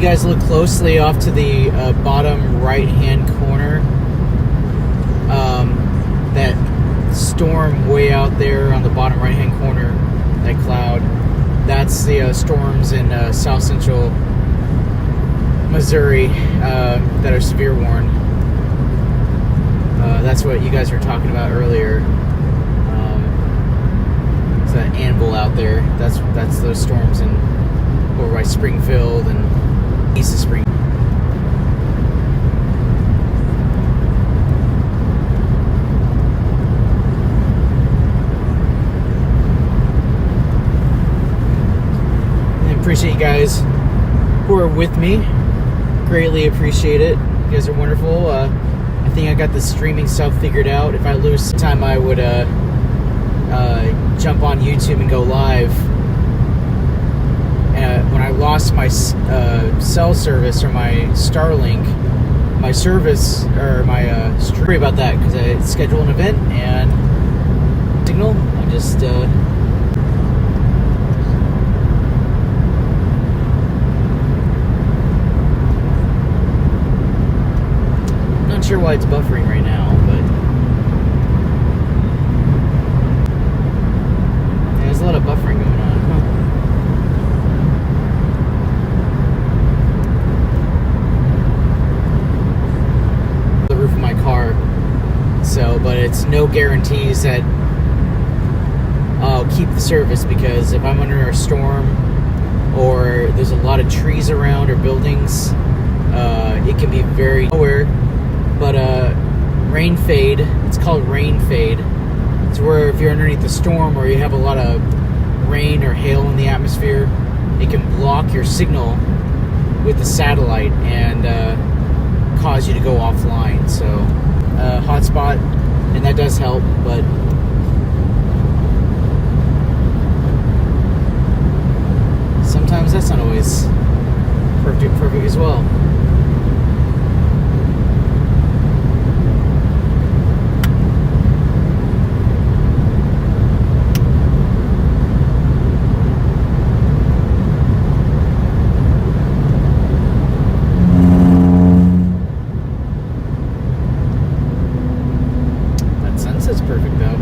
guys look closely off to the bottom right-hand corner, that storm way out there on the bottom right-hand corner, that cloud, that's the storms in south central Missouri that are severe warned. That's what you guys were talking about earlier. It's that anvil out there. That's those storms in over by Springfield and east of Springfield. I appreciate you guys who are with me. Greatly appreciate it. You guys are wonderful. I think I got the streaming stuff figured out. If I lose time, I would jump on YouTube and go live. When I lost my cell service or my Starlink, my service or my sorry about that, because I scheduled an event and signal. I just not sure why it's buffering right now, but yeah, there's a lot of buffering going on. The roof of my car, so but it's no guarantees that I'll keep the service, because if I'm under a storm or there's a lot of trees around or buildings, it can be very nowhere. But rain fade, it's called rain fade. It's where if you're underneath the storm or you have a lot of rain or hail in the atmosphere, it can block your signal with the satellite and cause you to go offline. So hotspot, and that does help, but sometimes that's not always perfect as well. Perfect though.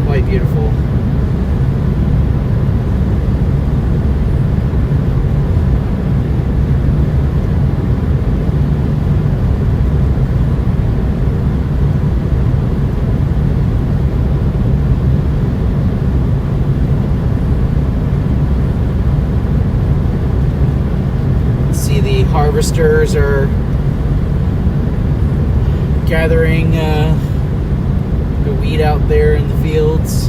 Quite beautiful. Harvesters are gathering the wheat out there in the fields.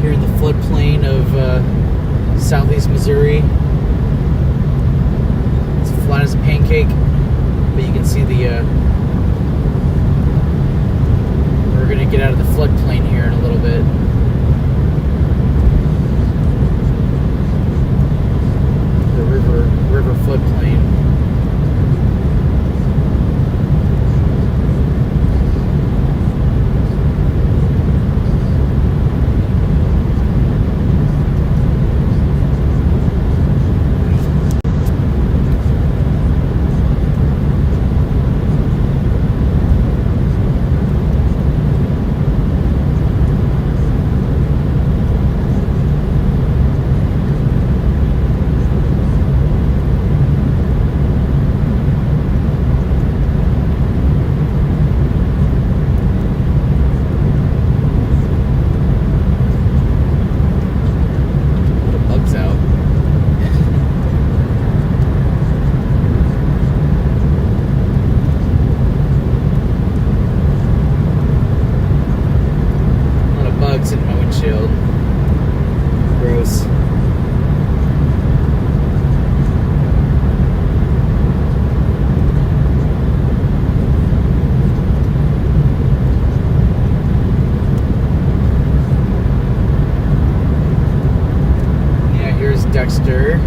Here in the floodplain of southeast Missouri. It's flat as a pancake, but you can see the we're gonna get out of the floodplain here in a little bit. River floodplain. Gross. Yeah, here's Dexter.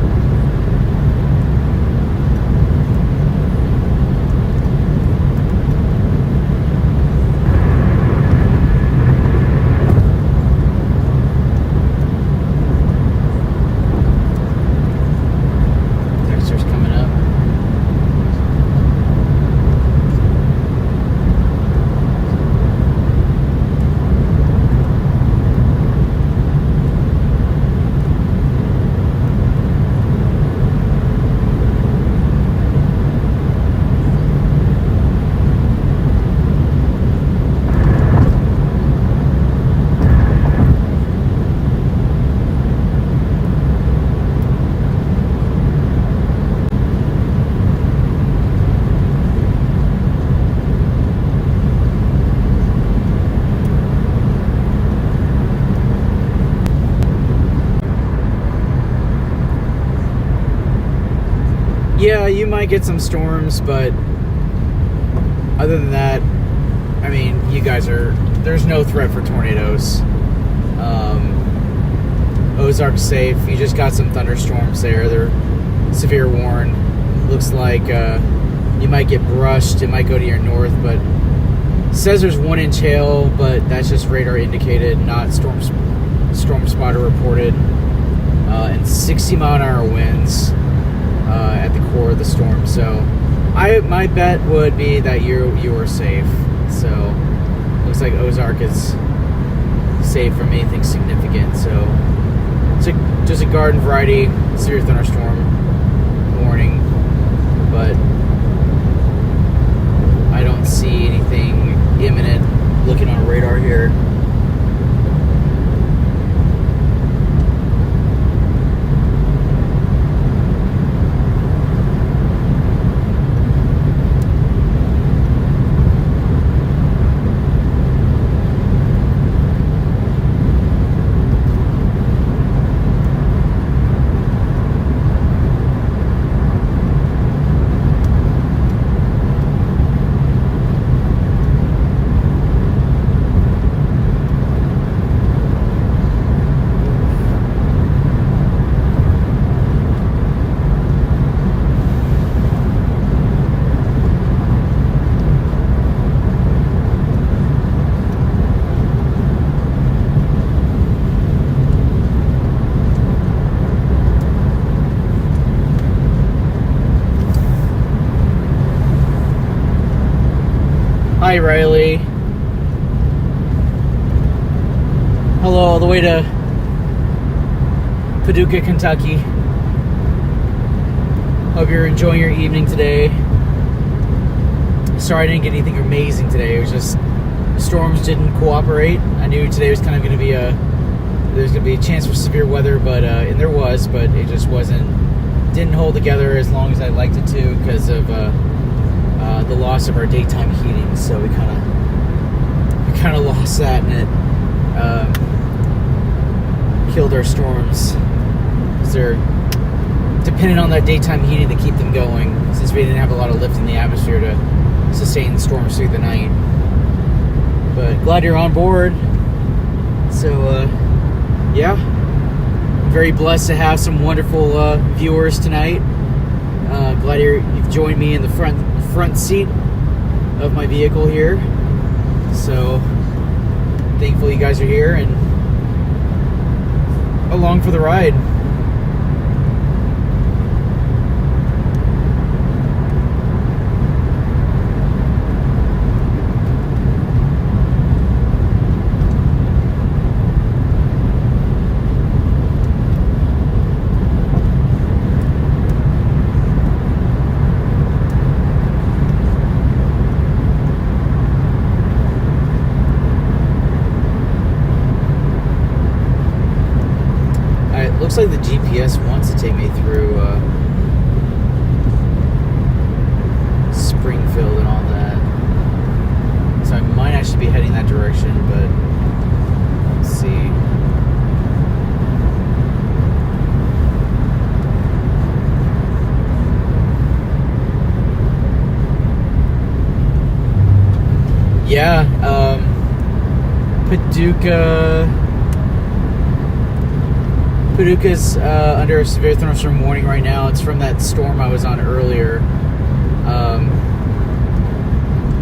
Yeah, you might get some storms, but other than that, I mean, you guys there's no threat for tornadoes. Ozark's safe. You just got some thunderstorms there. They're severe warned. Looks like you might get brushed. It might go to your north, but it says there's 1 inch hail, but that's just radar indicated, not storm spotter reported. And 60-mile-an-hour winds at the core of the storm. So my bet would be that you are safe. So looks like Ozark is safe from anything significant. So it's just a garden variety severe thunderstorm warning, but I don't see anything imminent looking on radar here. Hi, Riley. Hello, all the way to Paducah, Kentucky. Hope you're enjoying your evening today. Sorry I didn't get anything amazing today. It was just storms didn't cooperate. I knew today was kind of going to be there's going to be a chance for severe weather, but and there was, but it just didn't hold together as long as I'd liked it to because of the loss of our daytime heating. So we kind of lost that, and it killed our storms. Because they're dependent on that daytime heating to keep them going, since we didn't have a lot of lift in the atmosphere to sustain storms through the night. But glad you're on board. So yeah, I'm very blessed to have some wonderful viewers tonight. Glad you've joined me in the front seat of my vehicle here. So thankful you guys are here and along for the ride. Looks like the GPS wants to take me through Springfield and all that. So I might actually be heading that direction, but let's see. Yeah, Paducah's under a severe thunderstorm warning right now. It's from that storm I was on earlier.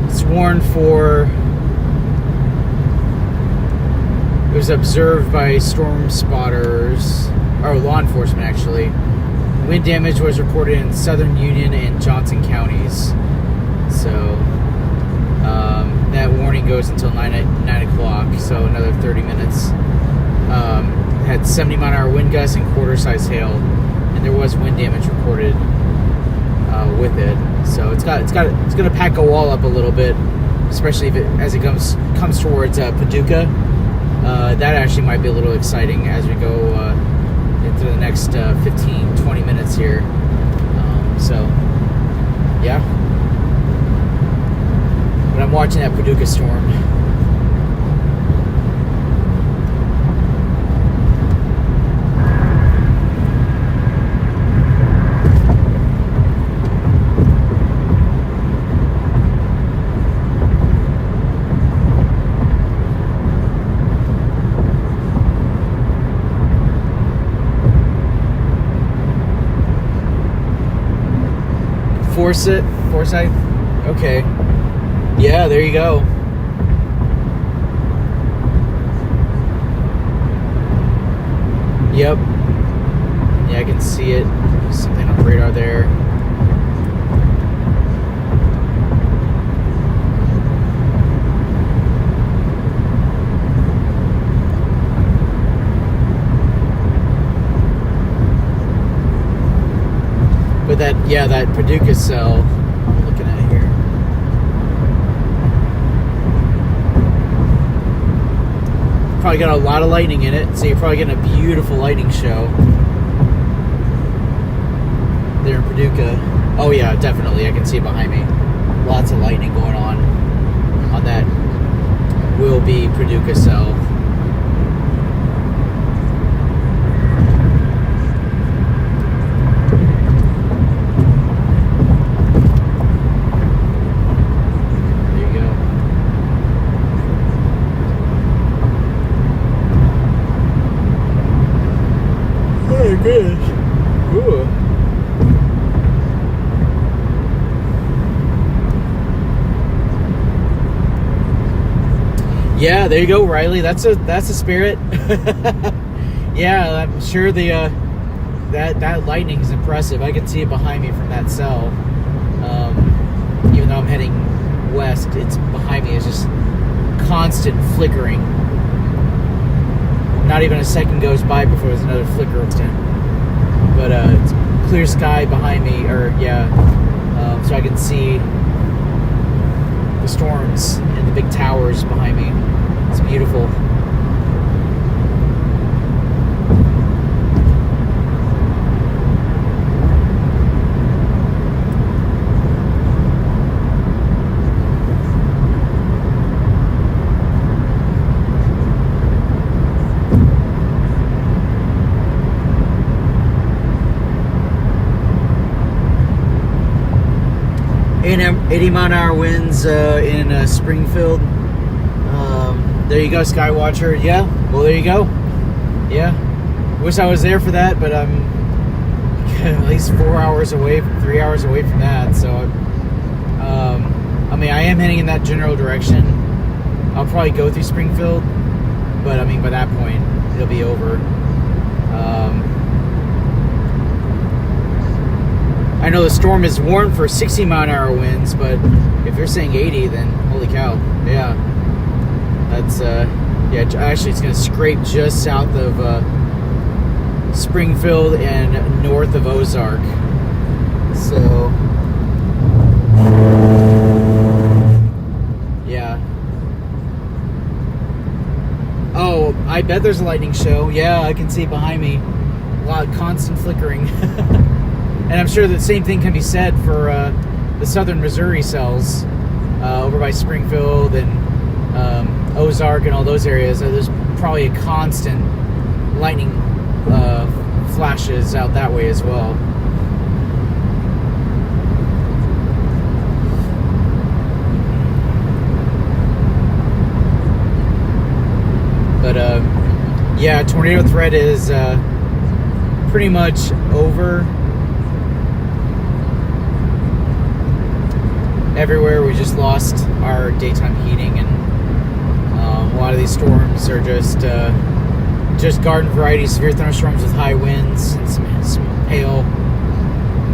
It's warned for... It was observed by storm spotters, or law enforcement actually. Wind damage was reported in Southern Union and Johnson counties. So that warning goes until 9 o'clock, so another 30 minutes. Had 70-mile-an-hour wind gusts and quarter-size hail, and there was wind damage reported with it. So it's going to pack a wall up a little bit, especially as it comes towards Paducah. That actually might be a little exciting as we go into the next 15-20 minutes here. So yeah, but I'm watching that Paducah storm. Forsyth. Okay. Yeah, there you go. Yep. Yeah, I can see it. There's something on the radar there. But that Paducah cell I'm looking at here. Probably got a lot of lightning in it, so you're probably getting a beautiful lightning show there in Paducah. Oh yeah, definitely. I can see it behind me. Lots of lightning going on that will be Paducah cell. Goodness. Ooh. Yeah, there you go, Riley. That's a spirit. Yeah, I'm sure the that lightning is impressive. I can see it behind me from that cell. Even though I'm heading west, it's behind me. It's just constant flickering. Not even a second goes by before there's another flicker instant. But it's clear sky behind me, so I can see the storms and the big towers behind me. It's beautiful. And 80 mile an hour winds in Springfield. There you go, Skywatcher. Yeah, well, there you go. Yeah, wish I was there for that, but I'm at least 3 hours away from that. So, I am heading in that general direction. I'll probably go through Springfield, but by that point, it'll be over. I know the storm is warned for 60 mile an hour winds, but if you're saying 80, then holy cow, yeah. That's, actually it's going to scrape just south of Springfield and north of Ozark. So, yeah. Oh, I bet there's a lightning show. Yeah, I can see it behind me. A lot of constant flickering. And I'm sure the same thing can be said for the southern Missouri cells over by Springfield and Ozark and all those areas. There's probably a constant lightning flashes out that way as well. But yeah, tornado threat is pretty much over. Everywhere we just lost our daytime heating, and a lot of these storms are just garden variety severe thunderstorms with high winds and some hail.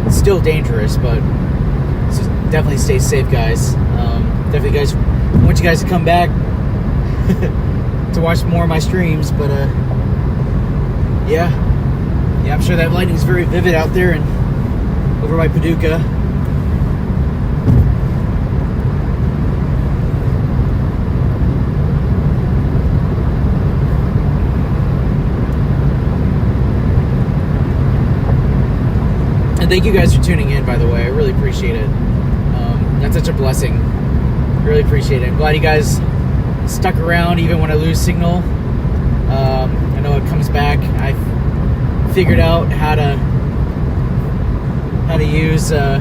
It's still dangerous, but definitely stay safe, guys. Definitely, guys, I want you guys to come back to watch more of my streams. But yeah, I'm sure that lightning is very vivid out there and over by Paducah. Thank you guys for tuning in, by the way. I really appreciate it. That's such a blessing. Really appreciate it. I'm glad you guys stuck around even when I lose signal. I know it comes back. I figured out how to use the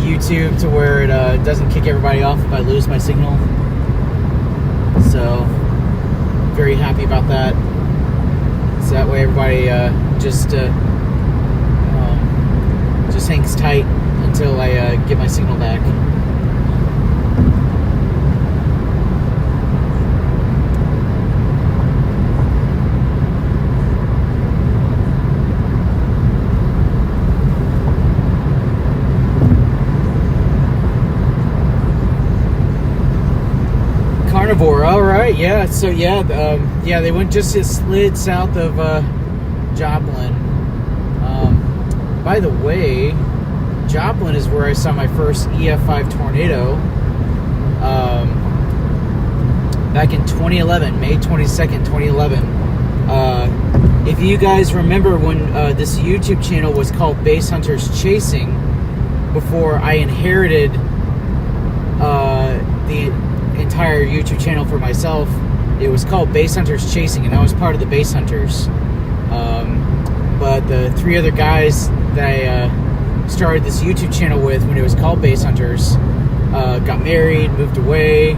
YouTube to where it doesn't kick everybody off if I lose my signal. So, very happy about that. So that way everybody hangs tight until I get my signal back. Carnivore, all right, yeah. So yeah, they went just a slid south of Joplin. By the way, Joplin is where I saw my first EF5 tornado back in 2011, May 22nd, 2011. If you guys remember when this YouTube channel was called Bass Hunters Chasing, before I inherited the entire YouTube channel for myself, it was called Bass Hunters Chasing, and I was part of the Bass Hunters. But the three other guys that I started this YouTube channel with when it was called Bass Hunters got married, moved away,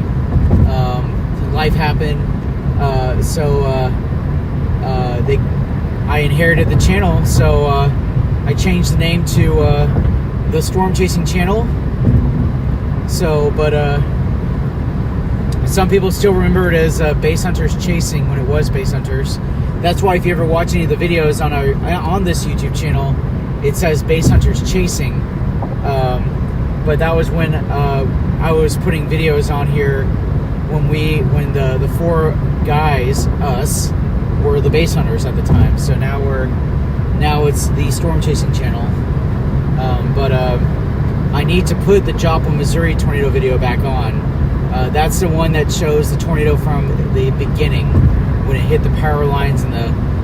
life happened, so I inherited the channel, so I changed the name to the Storm Chasing Channel. So, but some people still remember it as Bass Hunters Chasing when it was Bass Hunters. That's why if you ever watch any of the videos on this YouTube channel, it says Bass Hunters Chasing. But that was when I was putting videos on here when the four guys, us, were the Bass Hunters at the time. So now it's the Storm Chasing channel. But I need to put the Joplin, Missouri tornado video back on. That's the one that shows the tornado from the beginning, when it hit the power lines and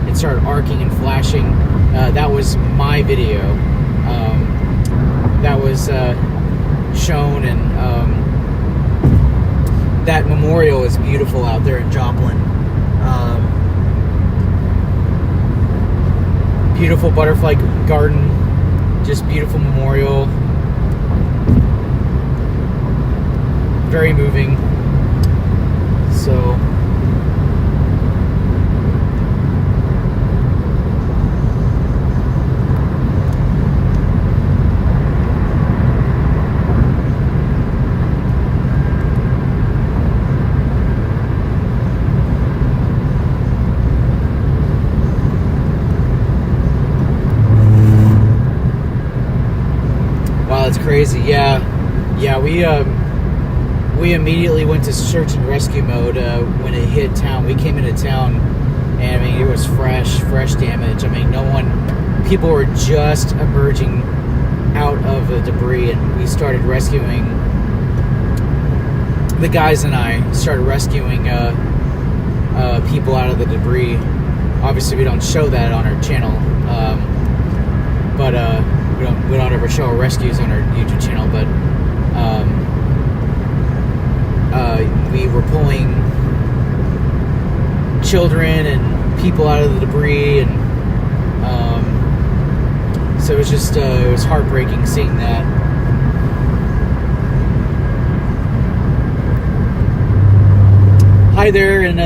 it started arcing and flashing. That was my video. That was shown, and that memorial is beautiful out there in Joplin. Beautiful butterfly garden, just beautiful memorial. Very moving. So wow, that's crazy. Yeah, we immediately went to search and rescue mode when it hit town. We came into town, and I mean, it was fresh damage. I mean, people were just emerging out of the debris, and we started rescuing. The guys and I started rescuing people out of the debris. Obviously, we don't show that on our channel, but we don't ever show our rescues on our YouTube channel, but. We were pulling children and people out of the debris, and so it was just it was heartbreaking seeing that. Hi there in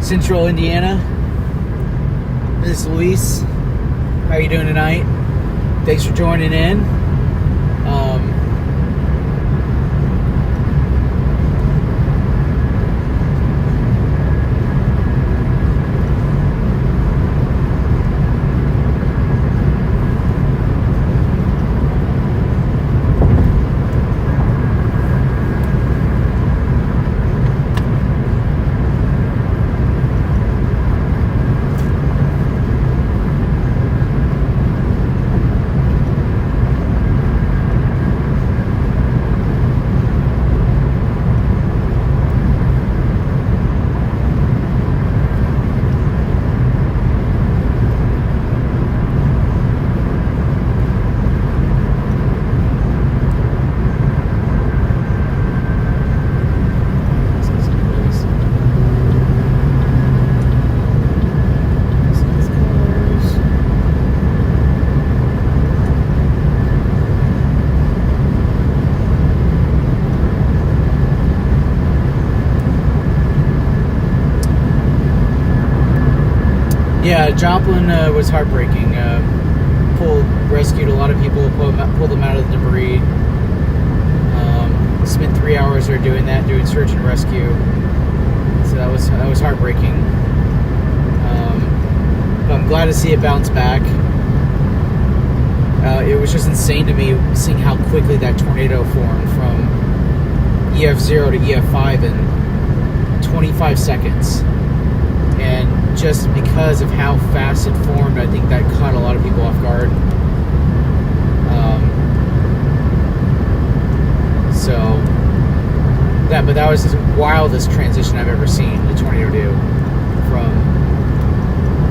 Central Indiana. This is Luis. How are you doing tonight? Thanks for joining in. Yeah, Joplin was heartbreaking. rescued a lot of people, pulled them out of the debris. Spent 3 hours there doing search and rescue. So that was heartbreaking. But I'm glad to see it bounce back. It was just insane to me seeing how quickly that tornado formed from EF0 to EF5 in 25 seconds. And just because of how fast it formed, I think that caught a lot of people off guard. But that was the wildest transition I've ever seen the tornado do, from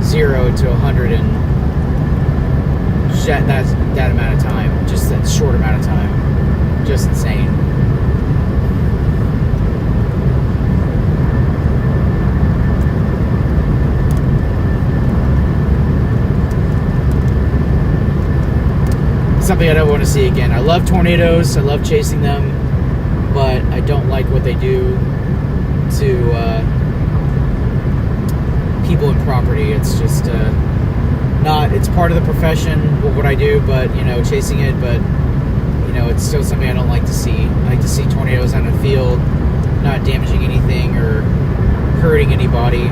0 to 100 in that amount of time, just that short amount of time. Just insane. Something I don't want to see again. I love tornadoes. I love chasing them. But I don't like what they do to people and property. It's just it's part of the profession, what I do, but, chasing it, but, it's still something I don't like to see. I like to see tornadoes on the field, not damaging anything or hurting anybody,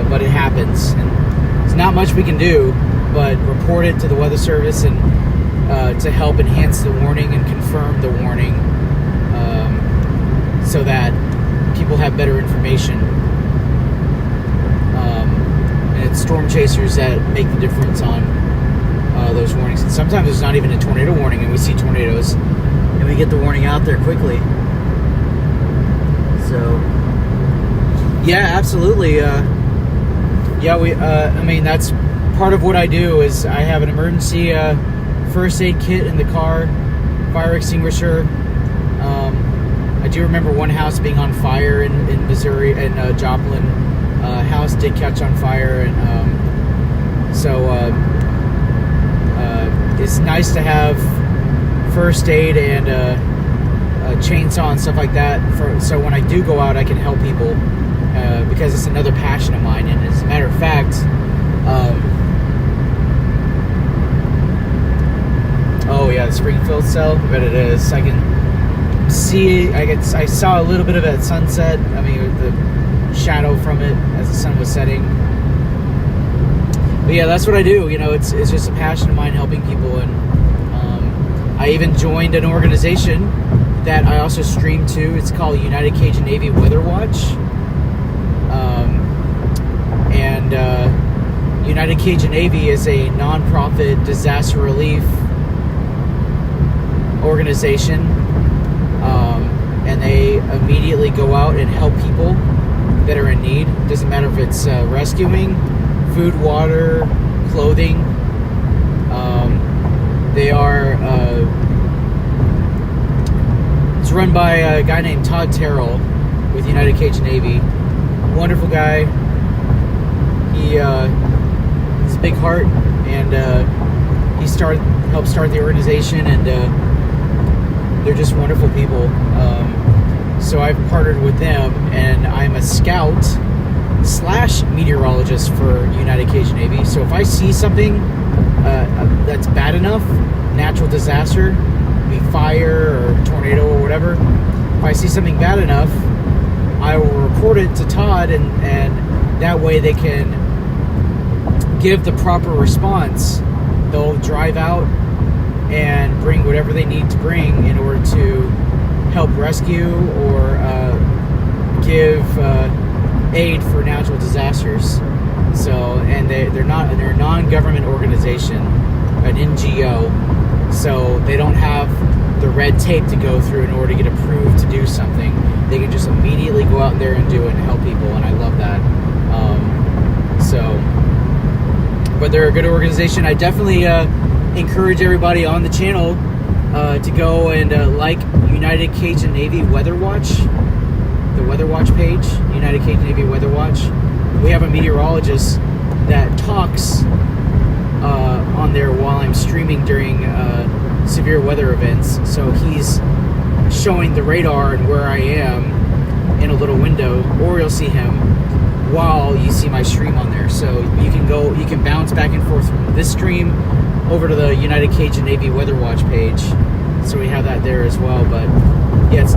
but it happens. And there's not much we can do, but report it to the Weather Service and to help enhance the warning and confirm the warning, so that people have better information. And it's storm chasers that make the difference on those warnings. And sometimes there's not even a tornado warning, and we see tornadoes, and we get the warning out there quickly. So, yeah, absolutely. That's part of what I do. Is I have an emergency first aid kit in the car, fire extinguisher. I do remember one house being on fire in Missouri, in Joplin. House did catch on fire, and it's nice to have first aid and a chainsaw and stuff like that. So when I do go out, I can help people, because it's another passion of mine. And as a matter of fact, the Springfield cell. I bet it is. I can see. I saw a little bit of it at sunset. I mean, the shadow from it as the sun was setting. But yeah, that's what I do. It's just a passion of mine, helping people. And I even joined an organization that I also stream to. It's called United Cajun Navy Weather Watch. United Cajun Navy is a non-profit disaster relief organization, and they immediately go out and help people that are in need. Doesn't matter if it's rescuing, food, water, clothing. They are it's run by a guy named Todd Terrell with United Cajun Navy. Wonderful guy. He's a big heart, and he helped start the organization, and they're just wonderful people. So I've partnered with them, and I'm a scout / meteorologist for United Cajun Navy. So if I see something that's bad enough, natural disaster, be fire or tornado or whatever, if I see something bad enough, I will report it to Todd, and that way they can give the proper response. They'll drive out and bring whatever they need to bring in order to help rescue or give aid for natural disasters. So, and they're a non-government organization, an NGO. So they don't have the red tape to go through in order to get approved to do something. They can just immediately go out there and do it and help people, and I love that. But they're a good organization. I definitely encourage everybody on the channel to go and like United Cajun Navy Weather Watch, the Weather Watch page, United Cajun Navy Weather Watch. We have a meteorologist that talks on there while I'm streaming during severe weather events. So he's showing the radar and where I am in a little window, or you'll see him while you see my stream on there. So you can bounce bounce back and forth from this stream over to the United Cajun Navy Weather Watch page. So we have that there as well. But yeah, it's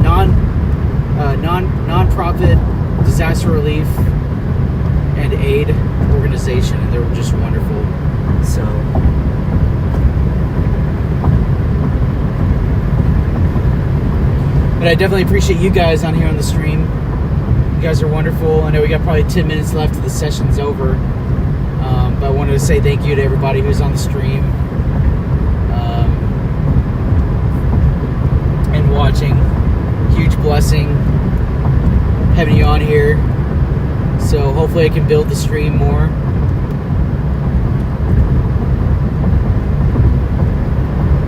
non-profit disaster relief and aid organization, and they're just wonderful. So but I definitely appreciate you guys on here on the stream. You guys are wonderful. I know we got probably 10 minutes left till the session's over. But I wanted to say thank you to everybody who's on the stream and watching. Huge blessing having you on here. So hopefully I can build the stream more.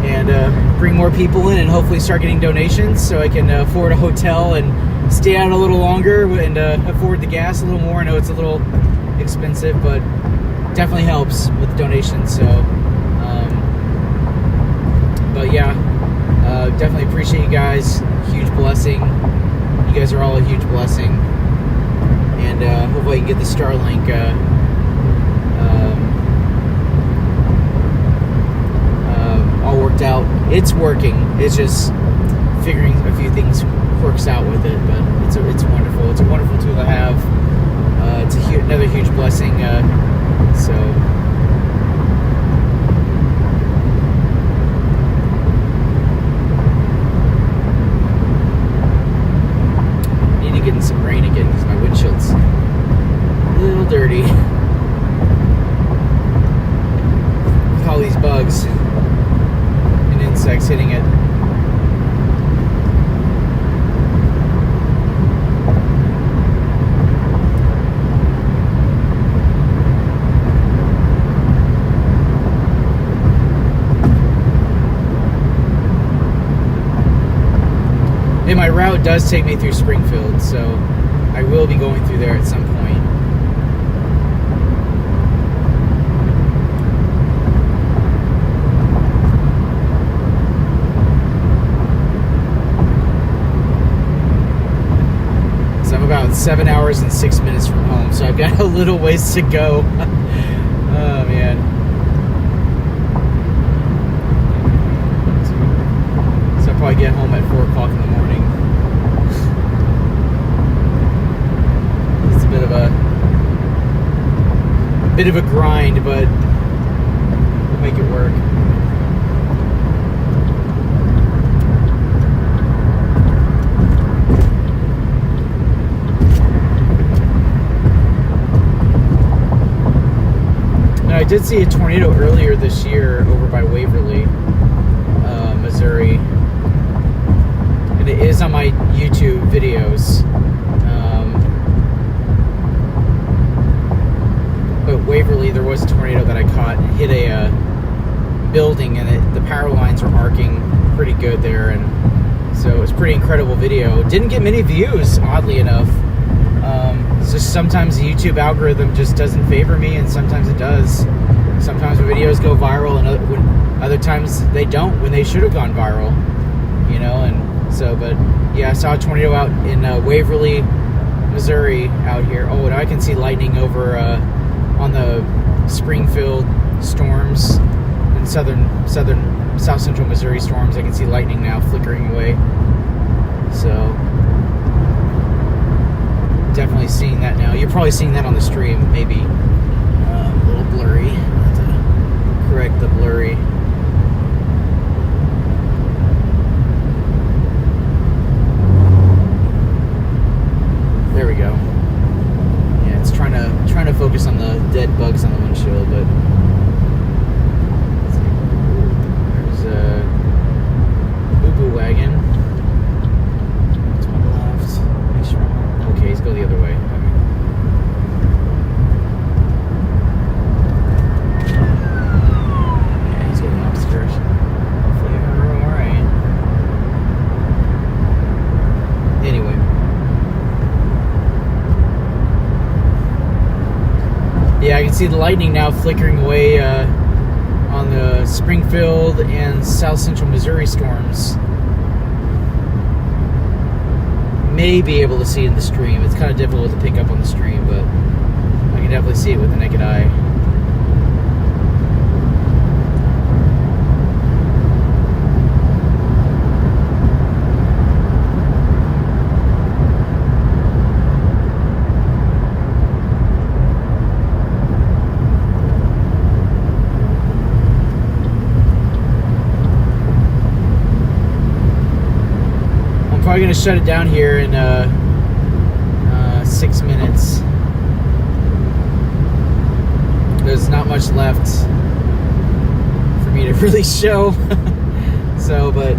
And bring more people in and hopefully start getting donations so I can afford a hotel and stay out a little longer and afford the gas a little more. I know it's a little expensive, but definitely helps with the donations. So, but yeah, definitely appreciate you guys. Huge blessing. You guys are all a huge blessing. And hopefully I can get the Starlink all worked out. It's working. It's just figuring a few things works out with it, but it's wonderful. It's a wonderful tool to have. It's another huge blessing. So need to get in some rain again because my windshield's a little dirty with all these bugs and insects hitting it. And my route does take me through Springfield, so I will be going through there at some point. So I'm about 7 hours and 6 minutes from home, so I've got a little ways to go. Oh man. So I'll probably get home at 4 o'clock in the morning. It's a bit of a grind, but we'll make it work. Now, I did see a tornado earlier this year over by Waverly, Missouri. And it is on my YouTube videos. But Waverly, there was a tornado that I caught. It hit a building, and the power lines were arcing pretty good there. And so it was a pretty incredible video. Didn't get many views, oddly enough. It's just sometimes the YouTube algorithm just doesn't favor me, and sometimes it does. Sometimes the videos go viral, and other times they don't when they should have gone viral. You know, and so, but yeah, I saw a tornado out in Waverly, Missouri out here. Oh, and I can see lightning over on the Springfield storms and south central Missouri storms. I can see lightning now flickering away. So definitely seeing that now. You're probably seeing that on the stream, maybe a little blurry. I have to correct the blurry. There we go. Yeah, it's trying to focus on the dead bugs on the windshield, but there's a boo-boo wagon. To my left. Make sure. Okay, he's going the other way. Yeah, he's going the opposite direction. Hopefully we're alright. Anyway. Yeah, I can see the lightning now flickering away on the Springfield and south central Missouri storms. May be able to see in the stream. It's kind of difficult to pick up on the stream, but I can definitely see it with the naked eye. probably gonna shut it down here in 6 minutes. There's not much left for me to really show. So, but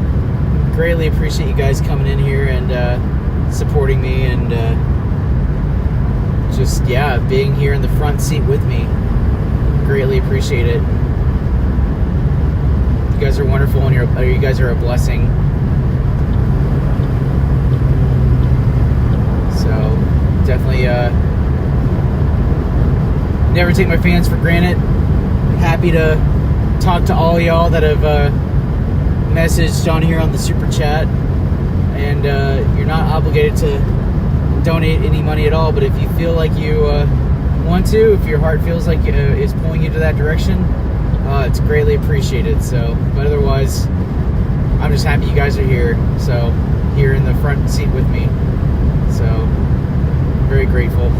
greatly appreciate you guys coming in here and supporting me and just, yeah, being here in the front seat with me. Greatly appreciate it. You guys are wonderful and you guys are a blessing. So definitely never take my fans for granted. Happy to talk to all y'all that have messaged on here on the super chat. And you're not obligated to donate any money at all, but if you feel like you want to, if your heart feels like it's pulling you to that direction, it's greatly appreciated. So, but otherwise, I'm just happy you guys are here. So, here in the front seat with me. So, very grateful.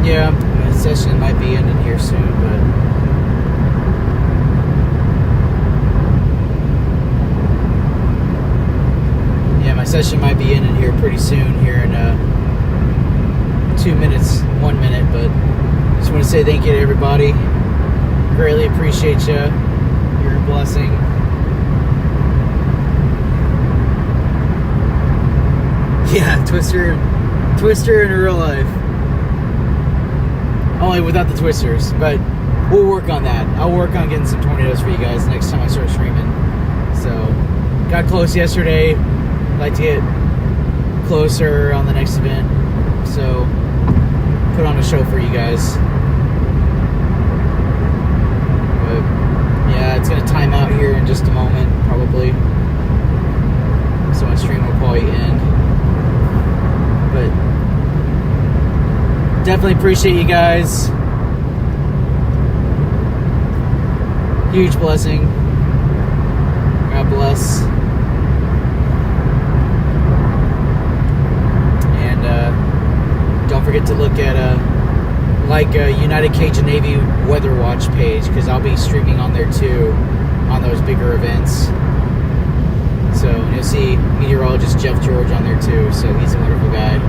Yeah, the session might be ending here soon, but yeah, my session might be ending here pretty soon, here in 2 minutes, 1 minute, but just want to say thank you to everybody. Greatly appreciate you. You're a blessing. Yeah, Twister in real life. Only without the twisters, but we'll work on that. I'll work on getting some tornadoes for you guys next time I start streaming. So, got close yesterday. Like to get closer on the next event. So, put on a show for you guys. But, yeah, it's going to time out here in just a moment, probably. So my stream will probably end. But definitely appreciate you guys. Huge blessing. God bless. And don't forget to look at United Cajun Navy Weather Watch page, because I'll be streaming on there too on those bigger events. So you'll see meteorologist Jeff George on there too. So he's a wonderful guy.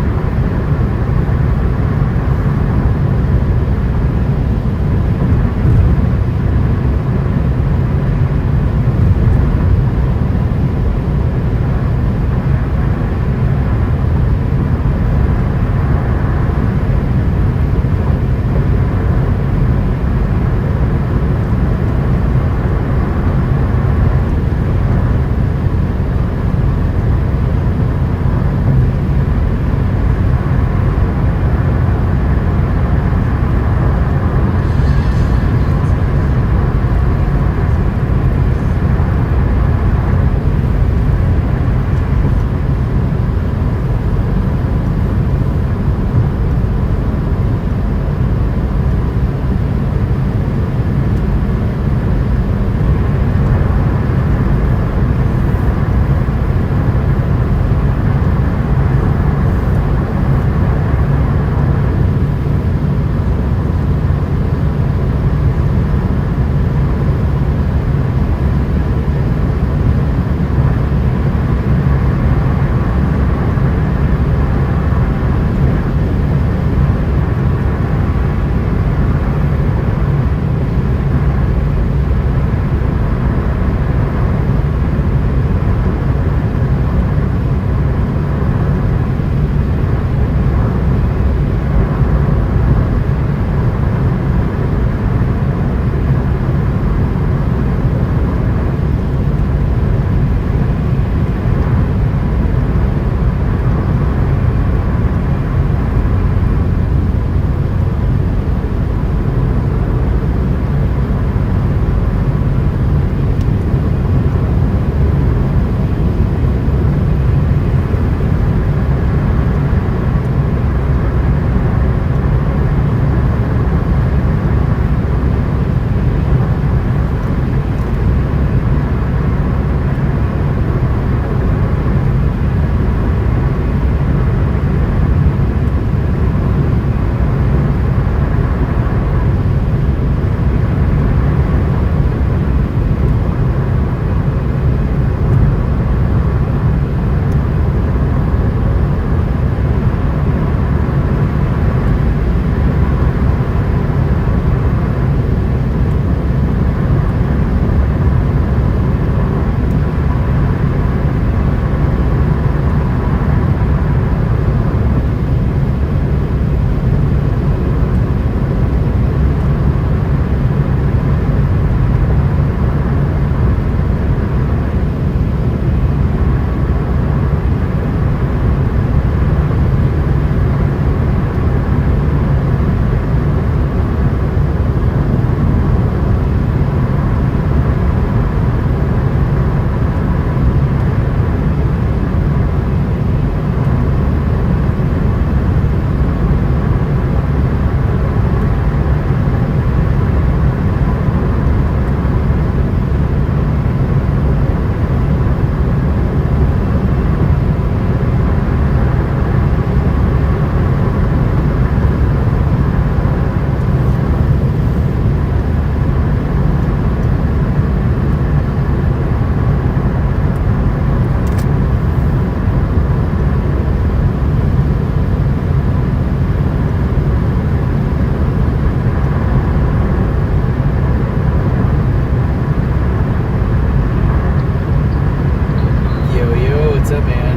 up, man?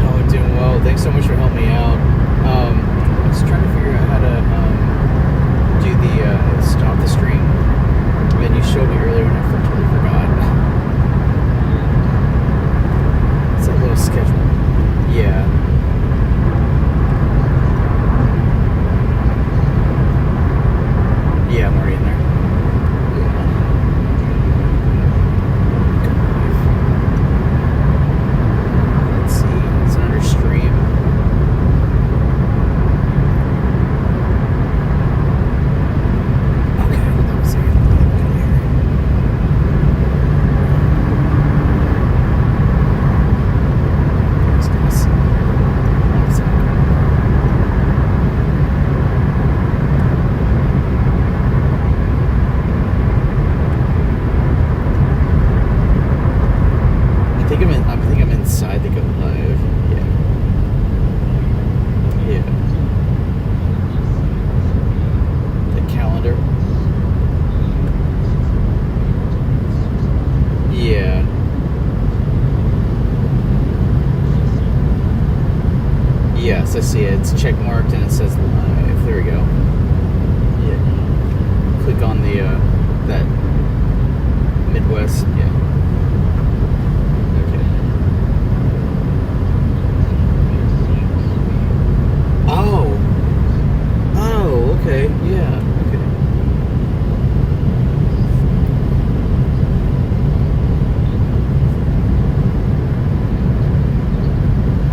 Oh, doing well. Thanks so much for helping me out. I was trying to figure out how to do the stop the stream. And you showed me earlier and I totally forgot. It's that little schedule. Yeah. Yeah, I'm already in there. Let's see. It's under stream. Okay, that was it. I think I'm inside the Go Live. Yeah. Yeah. The calendar. Yeah. Yes, I see it. It's check marked and it says live. There we go. Yeah. Click on the that Midwest. Yeah.